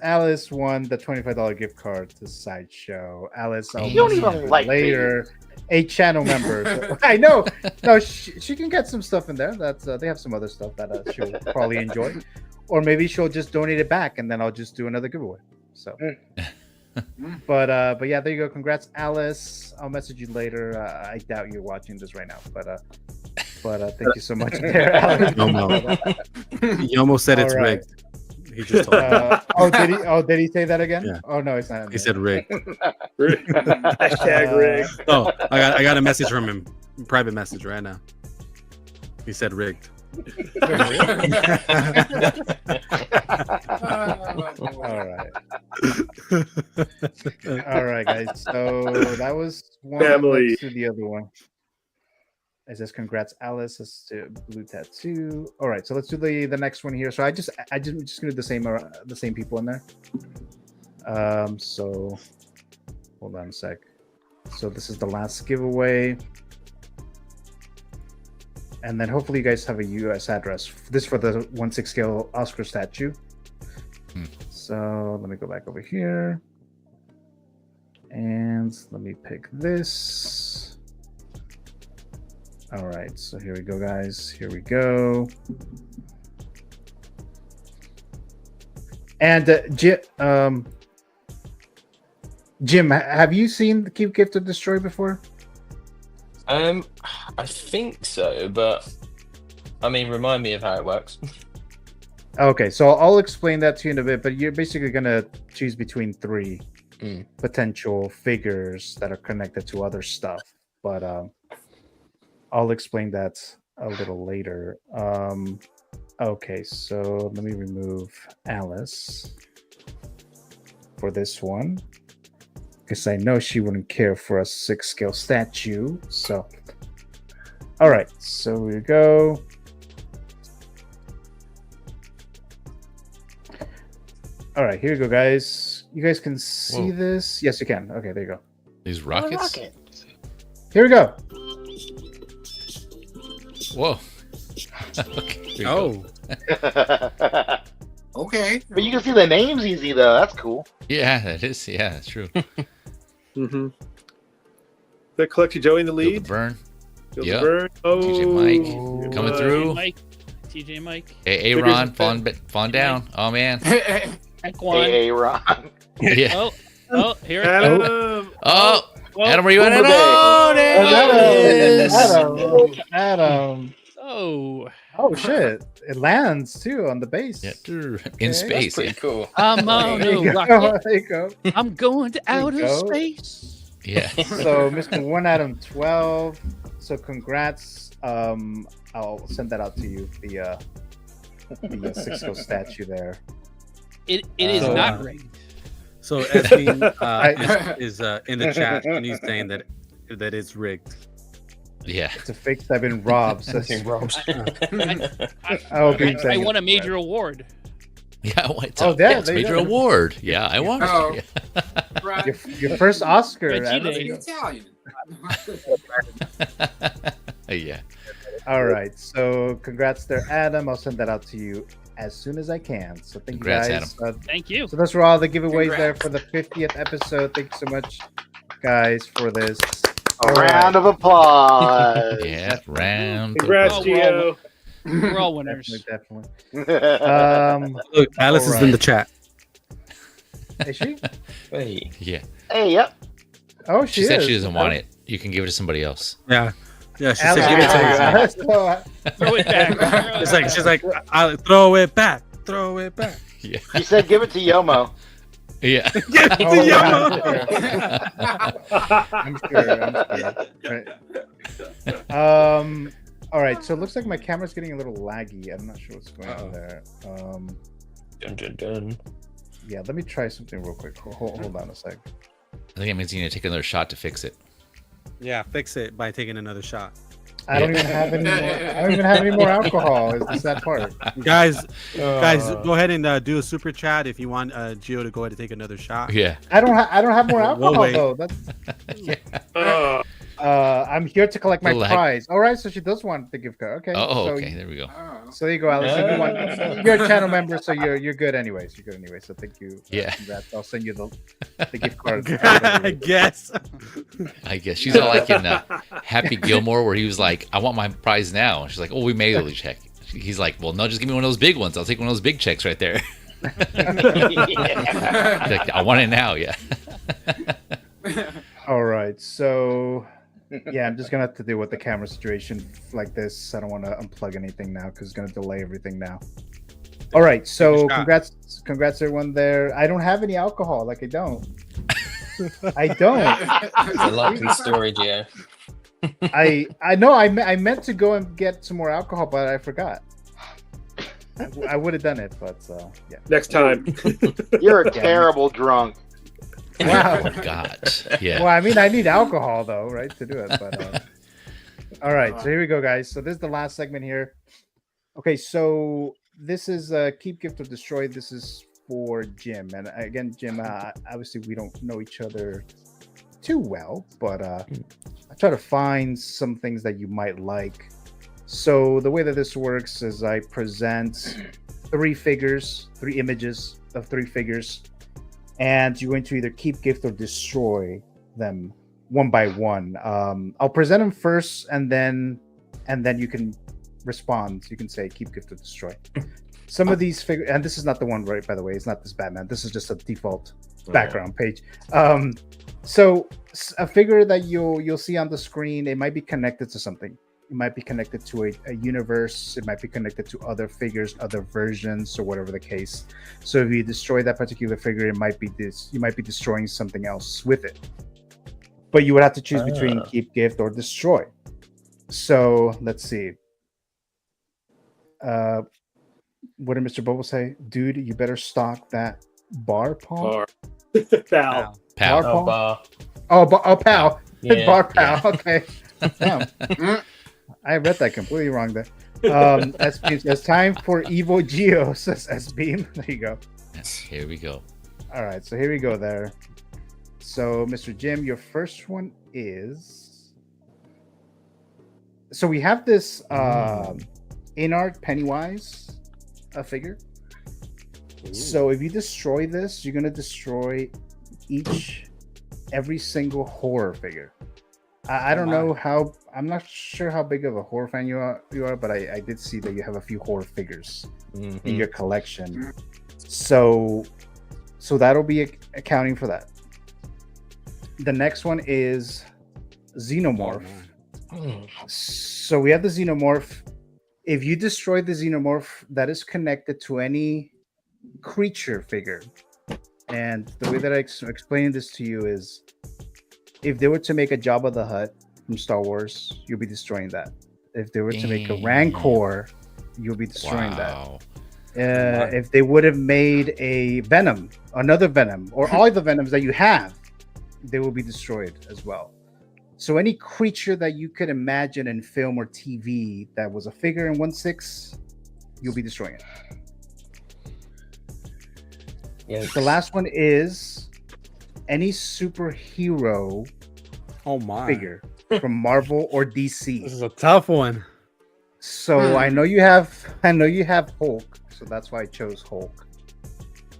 won the $25 gift card to Sideshow. Alice, I'll You don't even like later. A channel member. So, I know. No, she can get some stuff in there. That's they have some other stuff that she'll probably enjoy, or maybe she'll just donate it back, and then I'll just do another giveaway. So, but yeah, there you go. Congrats, Alice. I'll message you later. I doubt you're watching this right now, but thank you so much, there, Alice. Yomo said it's rigged. He just told me. Did he say that again? Yeah. Oh no, it's not. He said rigged. Hashtag rigged. Oh, I got a message from him. Private message right now. He said rigged. All right, guys. So that was one. Family. Let's do the other one. It says congrats, Alice. Let's do blue tattoo. All right, so let's do the next one here. So I'm just gonna do the same people in there. So hold on a sec. So this is the last giveaway, and then hopefully you guys have a US address. This is for the 1/6 scale Oscar statue. So let me go back over here, and let me pick this. All right, so here we go, guys. Here we go. And Jim, have you seen the Keep, Gift, or Destroy before? I think so, but I mean, remind me of how it works. Okay, so I'll explain that to you in a bit, but you're basically gonna choose between three potential figures that are connected to other stuff. But I'll explain that a little later. Okay, so let me remove Alice for this one, because I know she wouldn't care for a 6-scale statue. So, all right, so we go. All right, here you go, guys. You guys can see this? Yes, you can. Okay, there you go. These rockets? Here we go. Whoa. Okay, here we go. Okay. But you can see the names easy though. That's cool. Yeah, that is. Yeah, that's true. Mm-hmm. That Collector Joey in the lead. The burn. Feel Yep. the burn. Oh, TJ Mike coming through. TJ Mike. Hey, Aaron falling down. Oh man. Hey, Ron. Yeah. Oh, here it Adam. goes. Oh, Adam, were you in it? Oh, Adam. Oh, shit! It lands too on the base. Yeah, in space. Pretty cool. I'm on There a you go. rocket. There you go. I'm going to There you outer go. space. Yeah. So, Mr. 1 Adam 12. So, congrats. I'll send that out to you. The 6-scale statue there. It is not rigged. So Esme is in the chat and he's saying that it's rigged. Yeah. It's a fake. I've been robbed. So I won a major award. Yeah, it's Oh, a there you major go. award. Yeah, I won. Oh. Yeah. Your first Oscar. Reggie Adam. Day. Italian. Yeah. All right. So, congrats there, Adam. I'll send that out to you as soon as I can. So, thank Congrats, you guys. Thank you. So, those were all the giveaways there Congrats. for the 50th episode. Thank you so much, guys, for this. A round of applause. Yeah, round. Congrats, Oh, Gio. We're all winners. Definitely. Look, Alice is in the right. chat. Is she? Hey. Yeah. Hey, yep. Oh, She said she doesn't want it. You can give it to somebody else. Yeah. Yeah, she Alice, said give it to me. Throw it back. She's like, I'll throw it back. Throw it back. Yeah. He said give it to Yomo. Yeah. Give it to Oh, Yomo. I'm sure. All right. So it looks like my camera's getting a little laggy. I'm not sure what's going on there. Dun, dun, dun. Yeah. Let me try something real quick. Hold on a sec. I think it means you need to take another shot to fix it. Yeah, fix it by taking another shot. I don't even have any more. I don't even have any more alcohol. Is the sad part. Guys, go ahead and do a super chat if you want Gio to go ahead and take another shot. Yeah. I don't have more alcohol wait. though. That's. I'm here to collect my prize. All right, so she does want the gift card. Okay. Oh, so okay. There we go. So there you go, Alice. If you want, you're a channel member, so you're good anyways. You're good anyway. So thank you. Yeah. Congrats. I'll send you the gift card. I guess. I guess she's all like in Happy Gilmore, where he was like, "I want my prize now." And she's like, "Oh, we mailed the check." He's like, "Well, no, just give me one of those big ones. I'll take one of those big checks right there." Like, I want it now. Yeah. All right. So yeah, I'm just gonna have to deal with the camera situation like this. I don't want to unplug anything now because it's gonna delay everything now. All right. So congrats everyone there. I don't have any alcohol. Like I don't. I don't. It's a likely story, Gio. I know. I meant to go and get some more alcohol, but I forgot. I would have done it, but yeah. Next time. You're a terrible drunk. Wow. Oh, God. Yeah. Well, I mean, I need alcohol though, right, to do it. But all right, so here we go, guys. So this is the last segment here. Okay, so this is Keep, Gift, or Destroy. This is for Jim, and again, Jim. Obviously, we don't know each other too well, but I try to find some things that you might like. So the way that this works is I present 3 images of 3 figures. And you're going to either keep, gift, or destroy them one by one. I'll present them first, and then you can respond. You can say keep, gift, or destroy. Some of these figures, and this is not the one, right? By the way, it's not this Batman. This is just a default background page. So a figure that you'll see on the screen, it might be connected to something. It might be connected to a universe. It might be connected to other figures, other versions, or whatever the case. So if you destroy that particular figure, it might be you might be destroying something else with it. But you would have to choose between keep, gift, or destroy. So let's see. What did Mr. Bobo say? Dude, you better stock that bar paw. Pal. Bar paw? Bar. Oh, pal. Yeah, Bar pal. Okay. Damn. I read that completely wrong there. S-Beam says, time for Evo Geo, says S-Beam. There you go. Yes, here we go. All right, so here we go there. So, Mr. Jim, your first one is... So we have this in-art Pennywise figure. Ooh. So if you destroy this, you're going to destroy every single horror figure. I don't know how. I'm not sure how big of a horror fan you are, but I did see that you have a few horror figures in your collection. So that'll be accounting for that. The next one is Xenomorph. So we have the Xenomorph. If you destroy the Xenomorph, that is connected to any creature figure. And the way that I explain this to you is, if they were to make a Jabba the Hutt from Star Wars, you'll be destroying that. If they were to make a Rancor, you'll be destroying that. If they would have made a Venom, another Venom, or all the Venoms that you have, they will be destroyed as well. So any creature that you could imagine in film or TV that was a figure in 1/6, you'll be destroying it. Yes. The last one is any superhero figure from Marvel or DC. This is a tough one. So I know you have Hulk, so that's why I chose Hulk.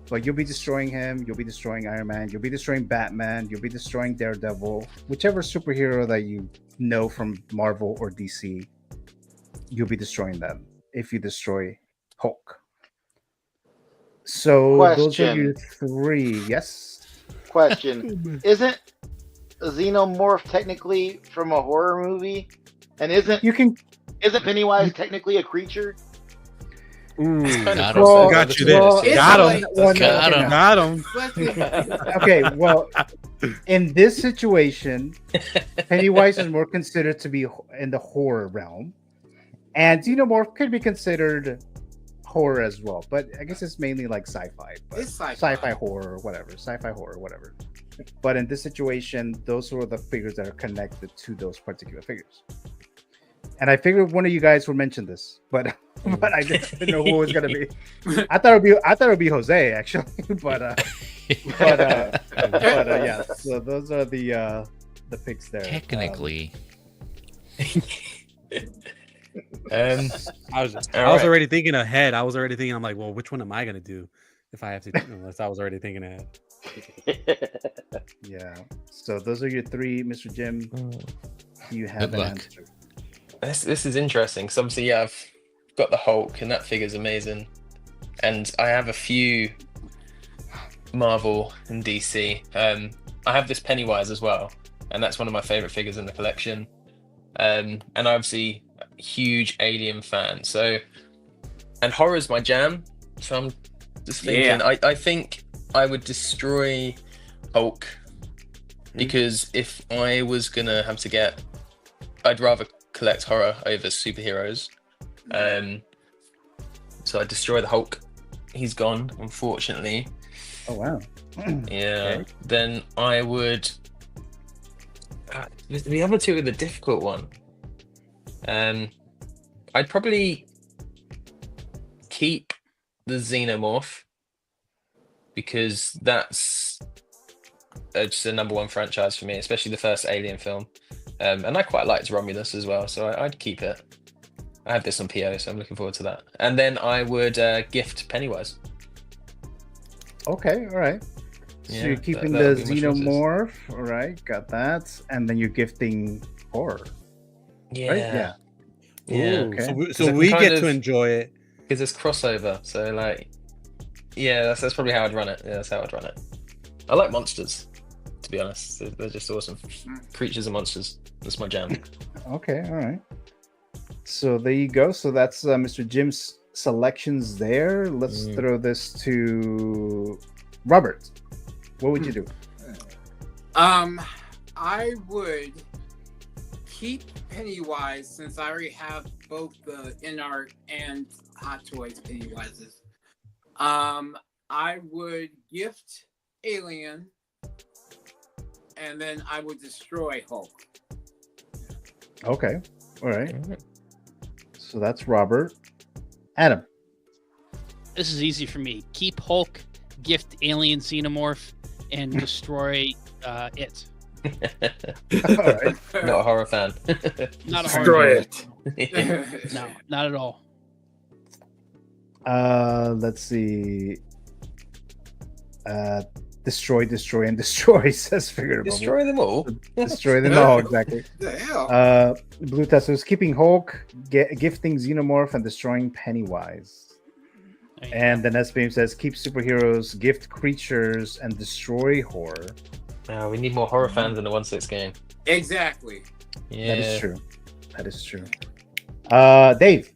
But you'll be destroying him, you'll be destroying Iron Man, you'll be destroying Batman, you'll be destroying Daredevil, whichever superhero that you know from Marvel or DC, you'll be destroying them if you destroy Hulk. So those are your three. Yes. Question: Isn't a Xenomorph technically from a horror movie? And isn't Pennywise technically a creature? Got you this. Got him. Okay, well, in this situation, Pennywise is more considered to be in the horror realm, and Xenomorph could be considered horror as well, but I guess it's mainly like sci-fi. It's sci-fi horror or whatever. Sci-fi horror, whatever. But in this situation, those were the figures that are connected to those particular figures. And I figured one of you guys would mention this, but I didn't know who it was gonna be. I thought it'd be Jose actually, but yeah. So those are the picks there. Technically. I was already thinking ahead. I was already thinking, I'm like, well, which one am I gonna do if I have to? Unless I was already thinking ahead. Yeah. So those are your three, Mr. Jim. You have an answer. This is interesting because obviously, yeah, I've got the Hulk, and that figure's amazing, and I have a few Marvel and DC. I have this Pennywise as well, and that's one of my favorite figures in the collection. And obviously, huge Alien fan. So, and horror's my jam. So I'm just thinking, I think I would destroy Hulk because if I was gonna have to get, I'd rather collect horror over superheroes. So I destroy the Hulk. He's gone, unfortunately. Oh wow. Yeah. Okay. Then I would. The other two are the difficult one. I'd probably keep the Xenomorph because that's just a #1 franchise for me, especially the first Alien film. And I quite liked Romulus as well, so I'd keep it. I have this on PO, so I'm looking forward to that. And then I would gift Pennywise. Okay, all right. So you're keeping the Xenomorph, all right, got that. And then you're gifting horror. Yeah. Right? Yeah. Yeah. Ooh, okay. So we get to enjoy it. Because it's crossover. So, like, yeah, that's probably how I'd run it. Yeah, that's how I'd run it. I like monsters, to be honest. They're just awesome. Creatures and monsters. That's my jam. Okay, all right. So there you go. So that's Mr. Jim's selections there. Let's throw this to Robert. What would you do? I would keep Pennywise since I already have both the InArt and Hot Toys Pennywises. I would gift Alien, and then I would destroy Hulk. Okay. All right. So that's Robert. Adam. This is easy for me. Keep Hulk, gift Alien Xenomorph, and destroy it. All right. Not a horror fan. Not a Destroy horror fan. No, not at all. Let's see. Destroy, and destroy, says Figure Bubble. Destroy them all. Destroy them all, exactly. The hell? Blue Test was keeping Hulk, gifting Xenomorph, and destroying Pennywise. And then S-Beam says keep superheroes, gift creatures, and destroy horror. We need more horror fans in the 1/6 game. Exactly. Yeah. That is true. That is true. Dave.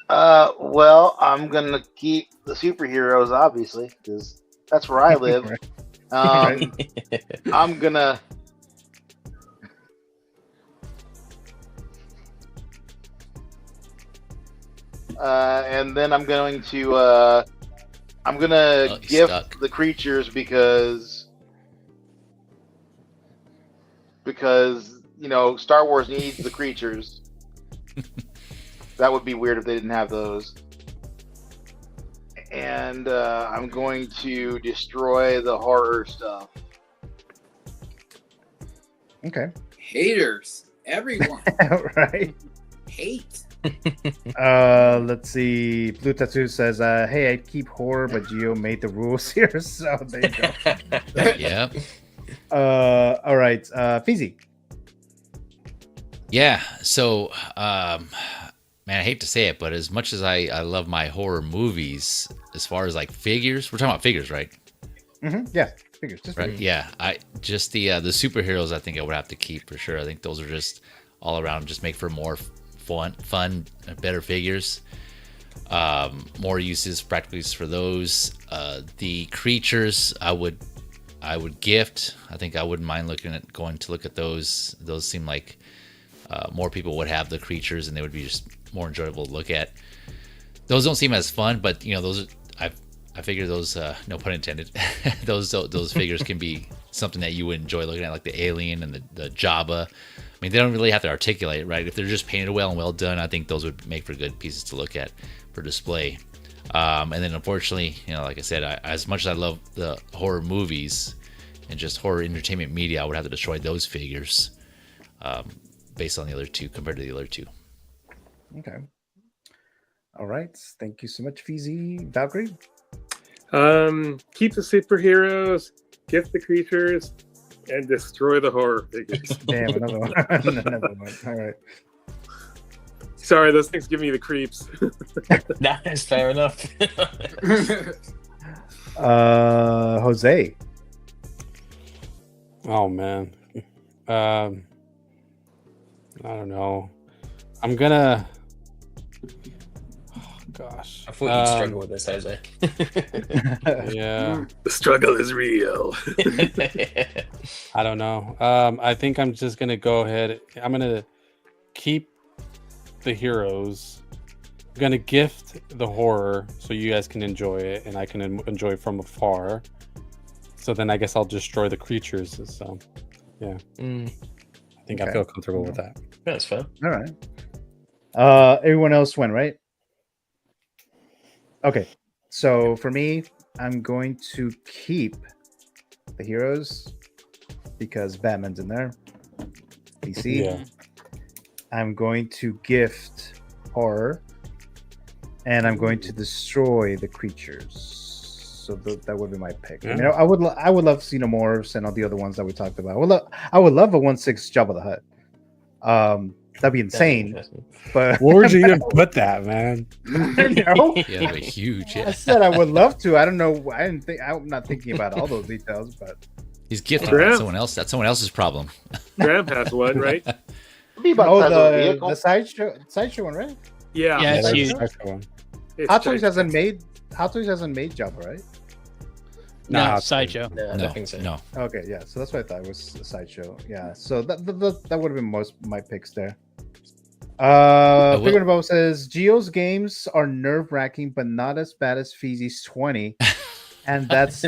Well, I'm gonna keep the superheroes, obviously, because that's where I live. I'm gonna. And then I'm going to. I'm gonna gift the creatures because you know Star Wars needs the creatures. That would be weird if they didn't have those. And I'm going to destroy the horror stuff. Okay. Haters. Everyone. Right. Hate. Let's see. Blue Tattoo says, hey, I keep horror, but Gio made the rules here. So there you go. Yep. All right. Fizzy. Yeah. So, man, I hate to say it, but as much as I love my horror movies, as far as like figures, we're talking about figures, right? Mm-hmm. Yeah, figures. Just right. figures. Yeah. I just the superheroes. I think I would have to keep for sure. I think those are just all around just make for more fun, better figures. More uses, practically for those. The creatures, I would gift. I think I wouldn't mind going to look at those. Those seem like more people would have the creatures, and they would be just more enjoyable to look at. Those don't seem as fun, but you know, those I figure those no pun intended. those figures can be something that you would enjoy looking at, like the alien and the Jabba. I mean, they don't really have to articulate it, right? If they're just painted well and well done, I think those would make for good pieces to look at for display. And then unfortunately, you know, like I said, as much as I love the horror movies and just horror entertainment media, I would have to destroy those figures based on the other two, compared to the other two. Okay. All right. Thank you so much, Fizzy. Valkyrie? Keep the superheroes, gift the creatures, and destroy the horror figures. Damn, another one. Another one. All right. Sorry, those things give me the creeps. That's fair enough. Jose. Oh man. I don't know. I'm gonna. Oh, gosh. I thought you'd struggle with this, Jose. Yeah. The struggle is real. I don't know. I think I'm just gonna go ahead. I'm gonna keep the heroes. I'm gonna gift the horror so you guys can enjoy it, and I can enjoy it from afar. So then I guess I'll destroy the creatures. So, yeah. I think I feel comfortable with that. That's fair. All right. Everyone else went, right? Okay. So for me, I'm going to keep the heroes because Batman's in there. DC. Yeah. I'm going to gift horror, and I'm going to destroy the creatures. So that would be my pick. Yeah. I mean, I would love Xenomorphs and all the other ones that we talked about. I would love a 1/6 Jabba the Hutt. That'd be insane. But where would you even put that, man? I know. Yeah, that'd be huge. Yeah. I said I would love to. I don't know. I'm not thinking about all those details, but He's gifted. Graham? That's someone else's problem. Graham has one, right? The sideshow one, right? Yeah. Yeah, it's huge. Hot Toys hasn't made Jabba, right? No, sideshow. I don't think so. No. Okay, yeah. So that's what I thought. It was a sideshow. Yeah. So that would have been most of my picks there. Figuring About says Geo's games are nerve-wracking, but not as bad as Feezy's 20, and that's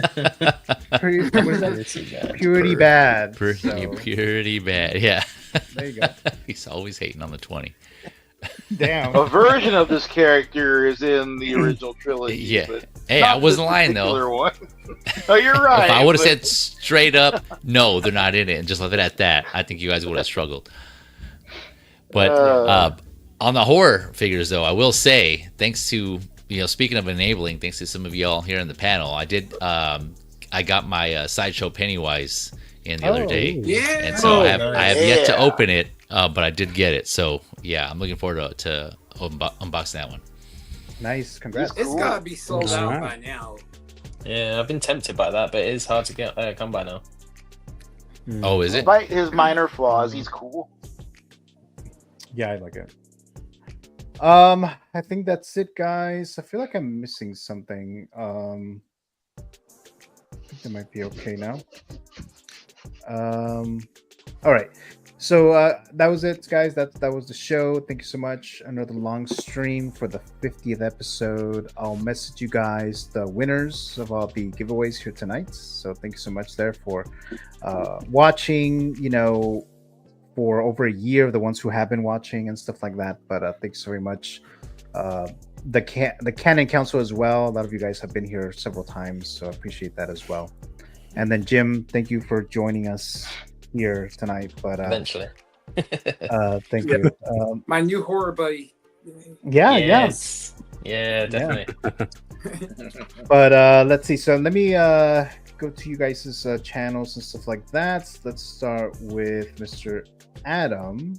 pretty bad. Pretty bad. Yeah. There you go. He's always hating on the 20. Damn. A version of this character is in the original trilogy. Yeah. But Hey, not I wasn't this lying though. particular one. Oh, you're right. If I would have but- said straight up, no, they're not in it, and just left it at that, I think you guys would have struggled. But on the horror figures, though, I will say, thanks to speaking of enabling, thanks to some of y'all here in the panel, I did. I got my sideshow Pennywise in the other day, and so I have yet to open it, but I did get it. So yeah, I'm looking forward to unboxing that one. Nice, congrats. It's gotta be sold out by now. Yeah, I've been tempted by that, but it is hard to come by now. Oh, is it? Despite his minor flaws, he's cool. Yeah, I like it. I think that's it, guys. I feel like I'm missing something. I think that might be okay now. All right. So that was it, guys. That was the show. Thank you so much. Another long stream for the 50th episode. I'll message you guys the winners of all the giveaways here tonight. So thank you so much there for watching, for over a year, the ones who have been watching and stuff like that. But thanks very much. The Canon Council as well. A lot of you guys have been here several times, so I appreciate that as well. And then Jim, thank you for joining us here tonight. But eventually, thank you. My new horror buddy. Yeah, definitely. But let's see. So let me go to you guys' channels and stuff like that. Let's start with Mr. Adam.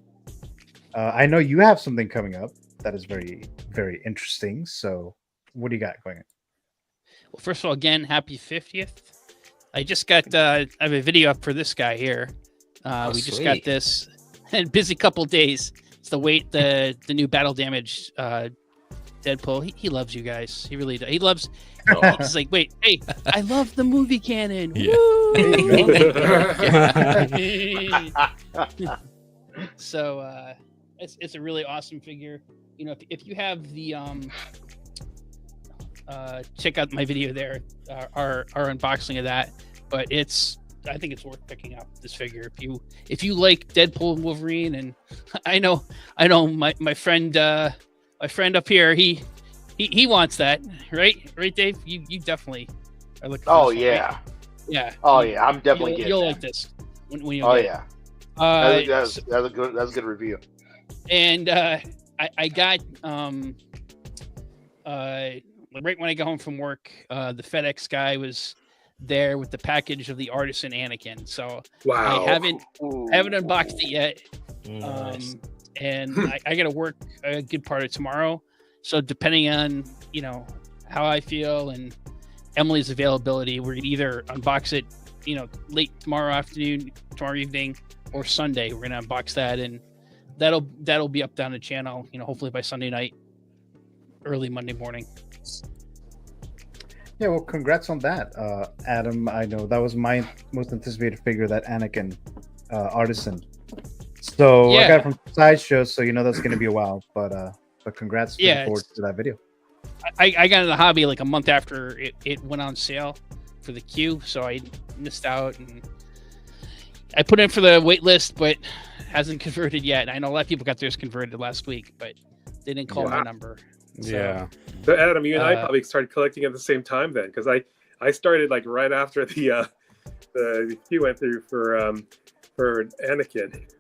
I know you have something coming up that is very, very interesting. So what do you got going on? Well, first of all, again, happy 50th. I just got I have a video up for this guy here. We just got this. And busy couple days. It's the new battle damage Deadpool. He loves you guys. He really does. He loves. He's like, wait, hey, I love the movie canon. Yeah. Woo! So it's a really awesome figure. If you have the check out my video there, our unboxing of that. But I think it's worth picking up this figure if you like Deadpool and Wolverine. And I know my friend up here he wants that, right Dave? You definitely are looking. Oh for yeah, yeah. Oh yeah, I'm definitely getting. You'll like this when you. Oh get yeah. it. That's a good review. And I got right when I got home from work, the FedEx guy was there with the package of the Artisan Anakin. So wow. I haven't unboxed it yet. Nice. And I got to work a good part of tomorrow. So depending on how I feel and Emily's availability, we're gonna either unbox it late tomorrow afternoon, tomorrow evening, or Sunday. We're gonna unbox that, and that'll be up down the channel. Hopefully by Sunday night, early Monday morning. Yeah, well, congrats on that, Adam. I know that was my most anticipated figure, that Anakin Artisan. So I got it from Sideshow, so that's going to be a while. But congrats. Looking forward to that video. I got in the hobby like a month after it went on sale for the queue, so I missed out, and I put in for the wait list, but hasn't converted yet. I know a lot of people got theirs converted last week, but they didn't call my number. So, yeah. So Adam, you and I probably started collecting at the same time then, because I started like right after the queue went through for Anakin.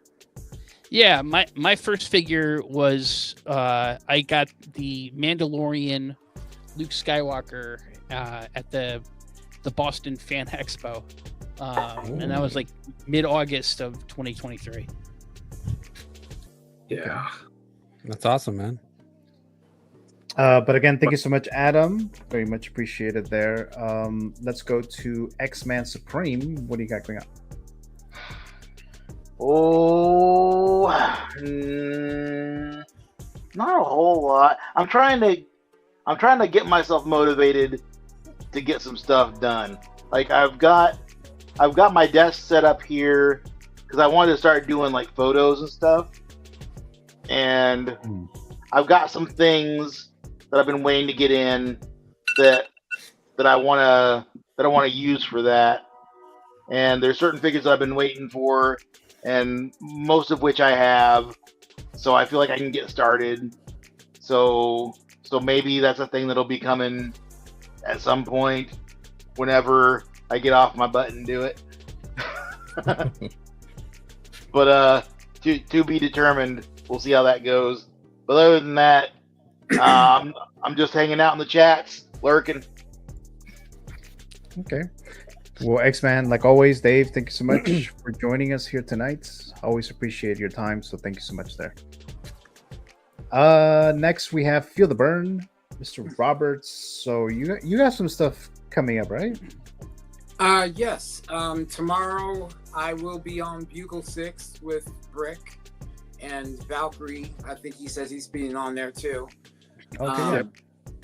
Yeah, my first figure was I got the Mandalorian Luke Skywalker at the Boston Fan Expo, and that was like mid-August of 2023. Yeah, that's awesome, man. But again, thank you so much, Adam. Very much appreciated there. Let's go to X-Man Supreme. What do you got going on? Oh, not a whole lot. I'm trying to get myself motivated to get some stuff done. Like I've got my desk set up here because I wanted to start doing like photos and stuff, and I've got some things that I've been waiting to get in that I want to use for that. And there's certain figures that I've been waiting for, and most of which I have. So I feel like I can get started. So maybe that's a thing that'll be coming at some point whenever I get off my butt and do it. But to be determined. We'll see how that goes. But other than that, I'm just hanging out in the chats, lurking. Okay. Well, X-Man, like always, Dave, thank you so much for joining us here tonight. Always appreciate your time, so thank you so much there. Next we have Feel the Burn, Mr. Roberts. So you got some stuff coming up, right? Yes. Tomorrow I will be on Bugle 6 with Brick and Valkyrie. I think he says he's being on there too. Okay.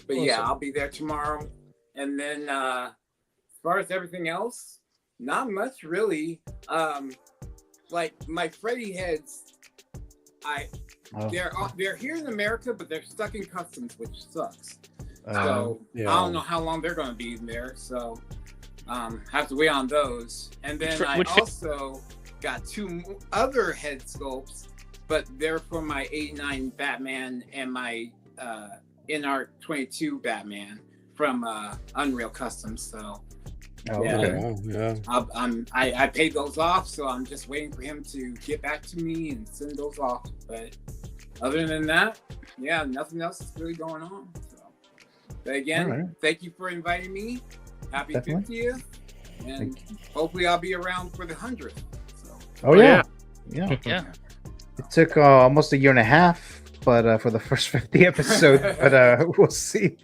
But Awesome. yeah, I'll be there tomorrow. And then as far as everything else, not much really. Like my Freddy heads, they're here in America, but they're stuck in customs, which sucks. So yeah. I don't know how long they're going to be in there. So have to wait on those. And then I also got two other head sculpts, but they're for my 89 Batman and my NR22 Batman from Unreal Customs. So I paid those off, so I'm just waiting for him to get back to me and send those off. But other than that, yeah, nothing else is really going on. So, but again, thank you for inviting me. Happy 50th, and hopefully I'll be around for the 100th. So. Yeah. It took almost a year and a half, but for the first 50 episode, but we'll see.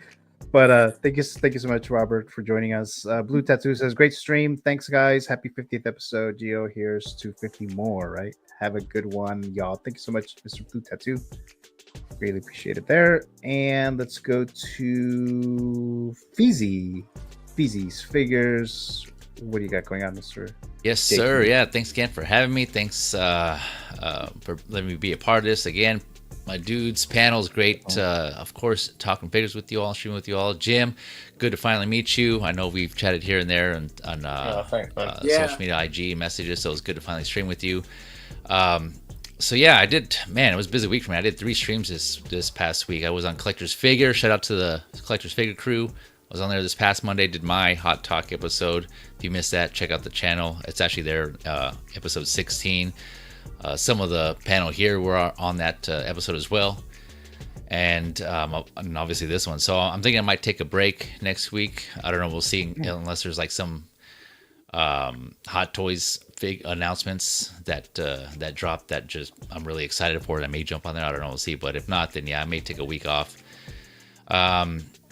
But thank you so much, Robert, for joining us. Blue Tattoo says, great stream. Thanks, guys. Happy 50th episode. Gio, here's to 50 more, right? Have a good one, y'all. Thank you so much, Mr. Blue Tattoo. Really appreciate it there. And let's go to Feezy's Figures. What do you got going on, Mr. Yes, Jake? sir. Yeah, thanks again for having me. Thanks for letting me be a part of this again. My dudes panel is great. Of course, talking figures with you all, streaming with you all. Jim, good to finally meet you. I know we've chatted here and there on social media, IG messages, so it's good to finally stream with you. So yeah, I did. Man, it was a busy week for me. I did 3 streams this past week. I was on Collector's Figure. Shout out to the Collector's Figure crew. I was on there this past Monday. Did my Hot Talk episode. If you missed that, check out the channel. It's actually there, episode 16. Some of the panel here were on that episode as well, and obviously this one. So I'm thinking I might take a break next week. I don't know. We'll see, unless there's like some Hot Toys fig announcements that drop that just I'm really excited for it. I may jump on there. I don't know. We'll see. But if not, then yeah, I may take a week off.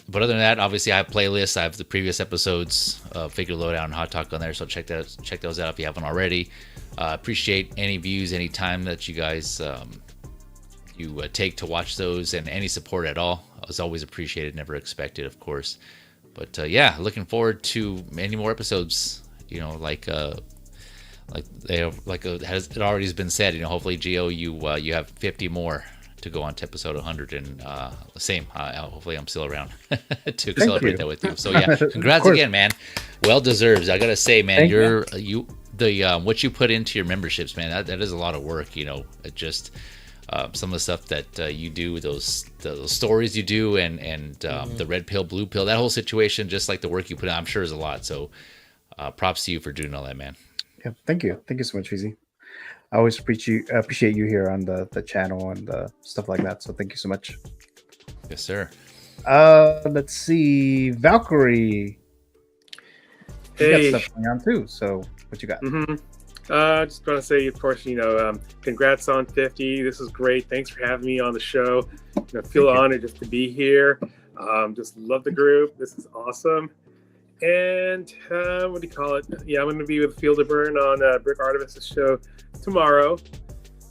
But other than that, obviously I have playlists. I have the previous episodes, Figure Lowdown and Hot Talk on there. So check those out if you haven't already. Appreciate any views, any time that you guys take to watch those, and any support at all. It's always appreciated, never expected, of course. But yeah, looking forward to many more episodes. You know, like it already has been said. You know, hopefully, Gio, you have 50 more to go on to episode 100, and the same. Hopefully, I'm still around to celebrate that with you. So yeah, congrats again, man. Well deserved. I gotta say, man, what you put into your memberships, man, that is a lot of work. You know, it just some of the stuff that you do, those stories you do, and the red pill, blue pill, that whole situation, just like the work you put in, I'm sure is a lot. So props to you for doing all that, man. Yeah, thank you so much, Feezy. I always appreciate you here on the channel and stuff like that. So thank you so much. Yes, sir. Let's see, Valkyrie. You got stuff going on too. So what you got? Just want to say, of course, congrats on 50. This is great. Thanks for having me on the show. I feel honored just to be here. Just love the group. This is awesome. And what do you call it? Yeah, I'm going to be with Field of Burn on Brick Artemis' show tomorrow.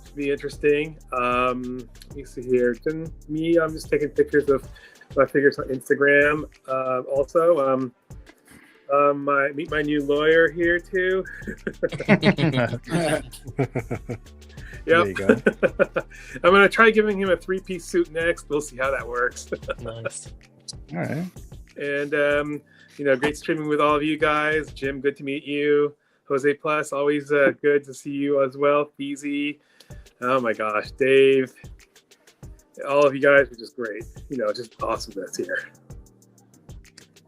Should be interesting. Let me see here. I'm just taking pictures of my figures on Instagram. Also, meet my new lawyer here too. Yep. There you go. I'm gonna try giving him a 3-piece suit next. We'll see how that works. Nice. All right. And great streaming with all of you guys. Jim, good to meet you. Jose Plus, always good to see you as well. Feezy, oh my gosh, Dave, all of you guys are just great. Just awesomeness here.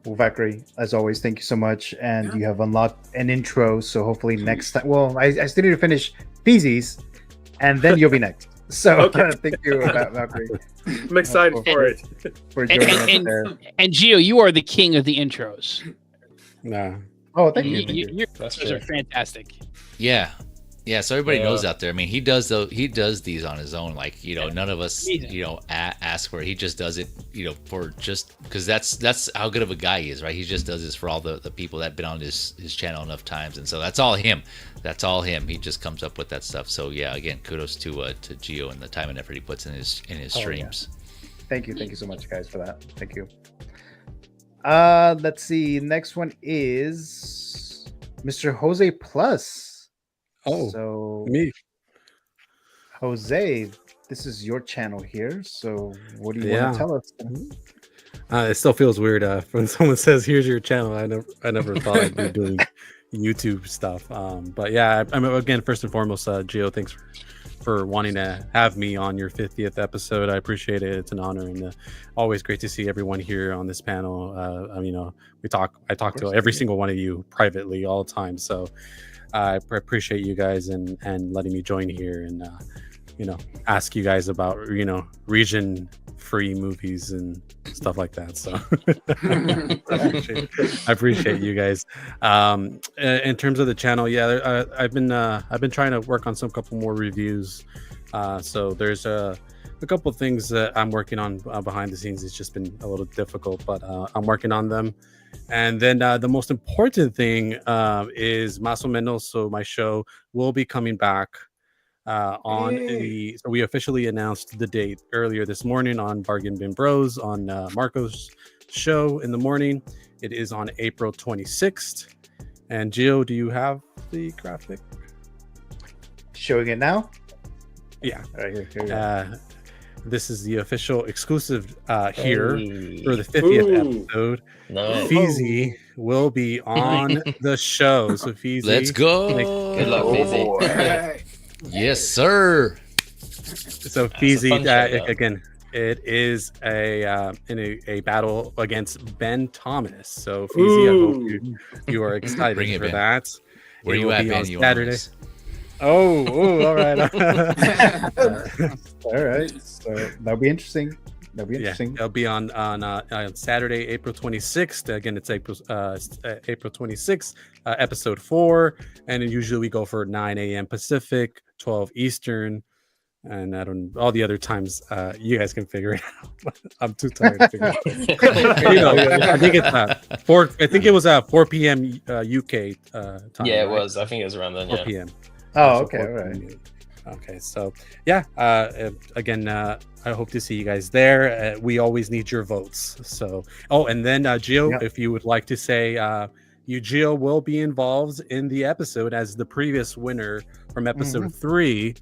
Well, Valkyrie, as always, thank you so much. And you have unlocked an intro, so hopefully next time. Well, I still need to finish Feezy's, and then you'll be next. So Okay. thank you, Valkyrie. I'm excited for it. For joining us there. And Gio, you are the king of the intros. Nah. Oh, thank you. Your intros are fantastic. Yeah. Yeah, so everybody knows out there. I mean, he does these on his own. Like, none of us, ask for it. He just does it, for just because that's how good of a guy he is, right? He just does this for all the people that have been on his channel enough times, and so that's all him. That's all him. He just comes up with that stuff. So yeah, again, kudos to Gio and the time and effort he puts in his streams. Yeah. Thank you so much, guys, for that. Thank you. Let's see. Next one is Mr. Jose Plus. Oh, so me. Jose, this is your channel here. So what do you want to tell us? It still feels weird when someone says, "Here's your channel." I never thought I'd be doing YouTube stuff. But yeah, I'm again, first and foremost, Gio, thanks for wanting to have me on your 50th episode. I appreciate it. It's an honor, and always great to see everyone here on this panel. I talk to every single one of you privately all the time. So I appreciate you guys and letting me join here and ask you guys about region free movies and stuff like that. So I appreciate you guys. In terms of the channel, I've been trying to work on couple more reviews. So there's a couple of things that I'm working on behind the scenes. It's just been a little difficult, but I'm working on them. And then the most important thing is Más o Menos. So my show will be coming back so we officially announced the date earlier this morning on Bargain Bin Bros on Marco's show in the morning. It is on April 26th. And Gio, do you have the graphic? Showing it now? Yeah. All right, here. This is the official exclusive here for the 50th episode. Nice. Feezy will be on the show. So Feezy, let's go. Good luck, Feezy. Yes, sir. So Feezy, again, it is a battle against Ben Thomas. So Feezy, I hope you are excited Bring it, for Ben. that. Where you at, Ben? You Saturday. Oh, all right. All right. So that'll be interesting. Yeah, it'll be on Saturday, April 26th. Again, it's April 26th, episode 4, and then usually we go for 9 a.m. Pacific, 12 Eastern, and all the other times you guys can figure it out. I'm too tired to figure it out. I think it's 4. I think it was 4 p.m. UK time. Yeah, it was. I think it was around then. 4 p.m. Oh, okay, all right. Okay, so yeah, again, I hope to see you guys there. We always need your votes. So, and then Gio, if you would like to say, Gio will be involved in the episode as the previous winner from episode 3.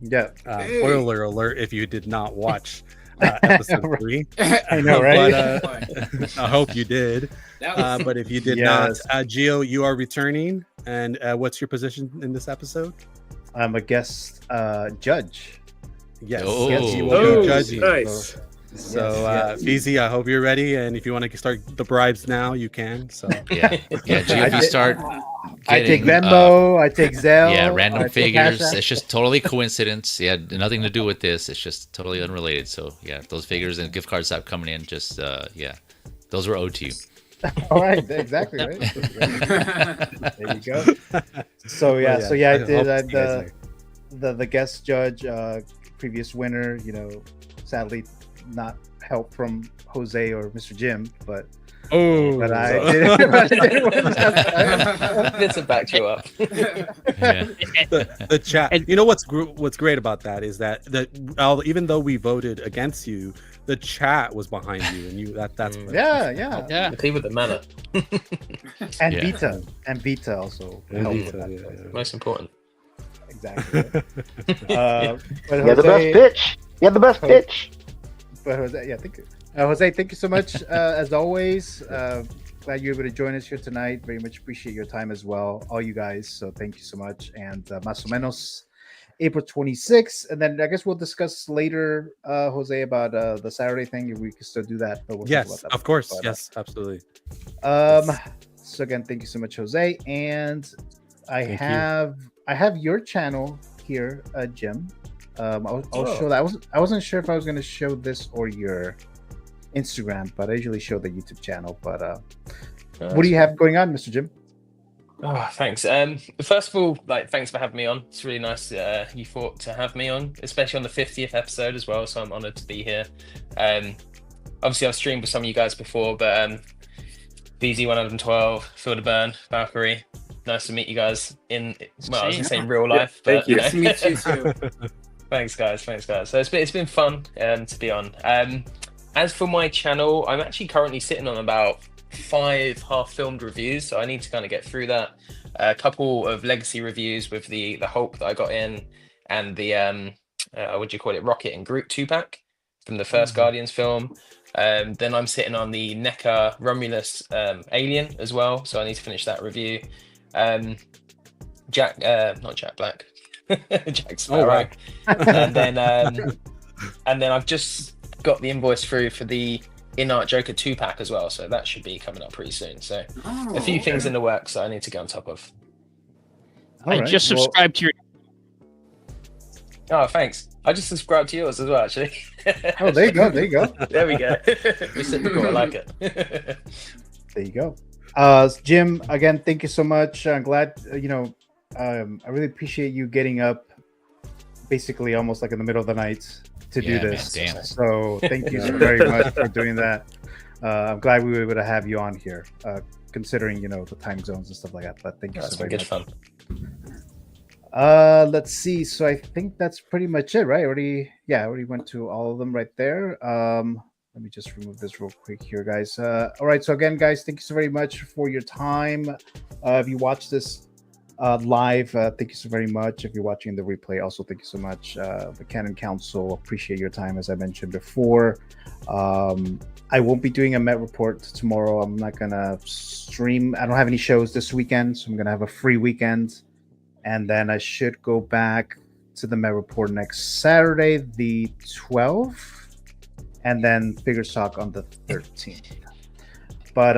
Yeah. Spoiler alert if you did not watch episode 3. I know, right? But I hope you did. But if you did not, Gio, you are returning. And what's your position in this episode? I'm a guest judge. Yes, Oh. yes, you will be judging. Nice. So, Feezy, I hope you're ready. And if you want to start the bribes now, you can. So Yeah, Gio, if you start I take getting, Venmo, I take Zelle. yeah, I random take figures. Cash App. It's just totally coincidence. Yeah, nothing to do with this. It's just totally unrelated. So yeah, those figures and gift cards stop coming in. Just those were owed to you. All right, exactly right. There you go. So yeah, I did the guest judge, previous winner. You know, sadly, not help from Jose or Mr. Jim, but I did. Vincent backed you up. The chat. You know what's great about that is that even though we voted against you, the chat was behind you, and that's yeah. The people that matter. And Vita also helped with that. Most important. Exactly. But Jose, the best pitch. You had the best pitch. But Jose, thank you. Jose, thank you so much as always. Glad you're able to join us here tonight. Very much appreciate your time as well, all you guys. So thank you so much. And más o menos April 26th, and then I guess we'll discuss later, Jose, about the Saturday thing. If we can still do that. But we'll talk about that of course. But, yes, absolutely. So again, thank you so much, Jose. And I have your channel here, Jim. I'll show that. I wasn't sure if I was going to show this or your Instagram, but I usually show the YouTube channel. But what do you have going on, Mr. Jim? Oh, thanks. First of all, thanks for having me on. It's really nice you thought to have me on, especially on the 50th episode as well. So I'm honoured to be here. Obviously, I've streamed with some of you guys before, but BZ112, Feel the Burn, Valkyrie. Nice to meet you guys I was going to say in real life. Thank but, you. Nice to meet you too. Thanks, guys. So it's been fun to be on. As for my channel, I'm actually currently sitting on about 5 half-filmed reviews, so I need to kind of get through that. A couple of legacy reviews with the Hulk that I got in, and the Rocket and Groot 2-pack from the first Guardians film. Then I'm sitting on the NECA Romulus Alien as well, so I need to finish that review. Not Jack Black, Jack Sparrow. And then I've just got the invoice through for the In-Art Joker 2-pack as well, so that should be coming up pretty soon. So a few things in the works that I need to get on top of. I just subscribed to your. Oh, thanks. I just subscribed to yours as well, actually. Oh, there you go. There we go. Reciprocal, I like it. There you go. Jim, again, thank you so much. I'm glad, I really appreciate you getting up basically almost like in the middle of the night to do this. Man, damn. So thank you so very much for doing that. I'm glad we were able to have you on here, considering, the time zones and stuff like that. But thank you so very much. Fun. Let's see. So I think that's pretty much it, right? Already went to all of them right there. Let me just remove this real quick here, guys. All right. So again, guys, thank you so very much for your time. If you watch this live, thank you so very much. If you're watching the replay, also thank you so much. The Canon Council, appreciate your time, as I mentioned before. I won't be doing a Met report tomorrow. I'm not gonna stream. I don't have any shows this weekend, so I'm gonna have a free weekend, and then I should go back to the Met report next Saturday, the 12th, and then Figure Talk on the 13th. But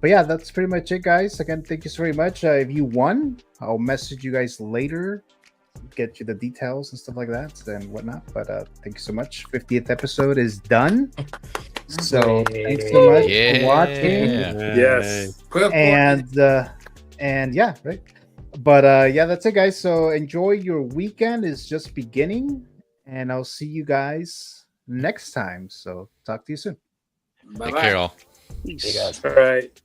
yeah, that's pretty much it, guys. Again, thank you so very much. If you won, I'll message you guys later, get you the details and stuff like that and whatnot. But thank you so much. 50th episode is done. So thanks so much for watching. Yes. And yeah, right. But yeah, that's it, guys. So enjoy your weekend. It's just beginning, and I'll see you guys next time. So talk to you soon. Take care, all. See you guys. All right.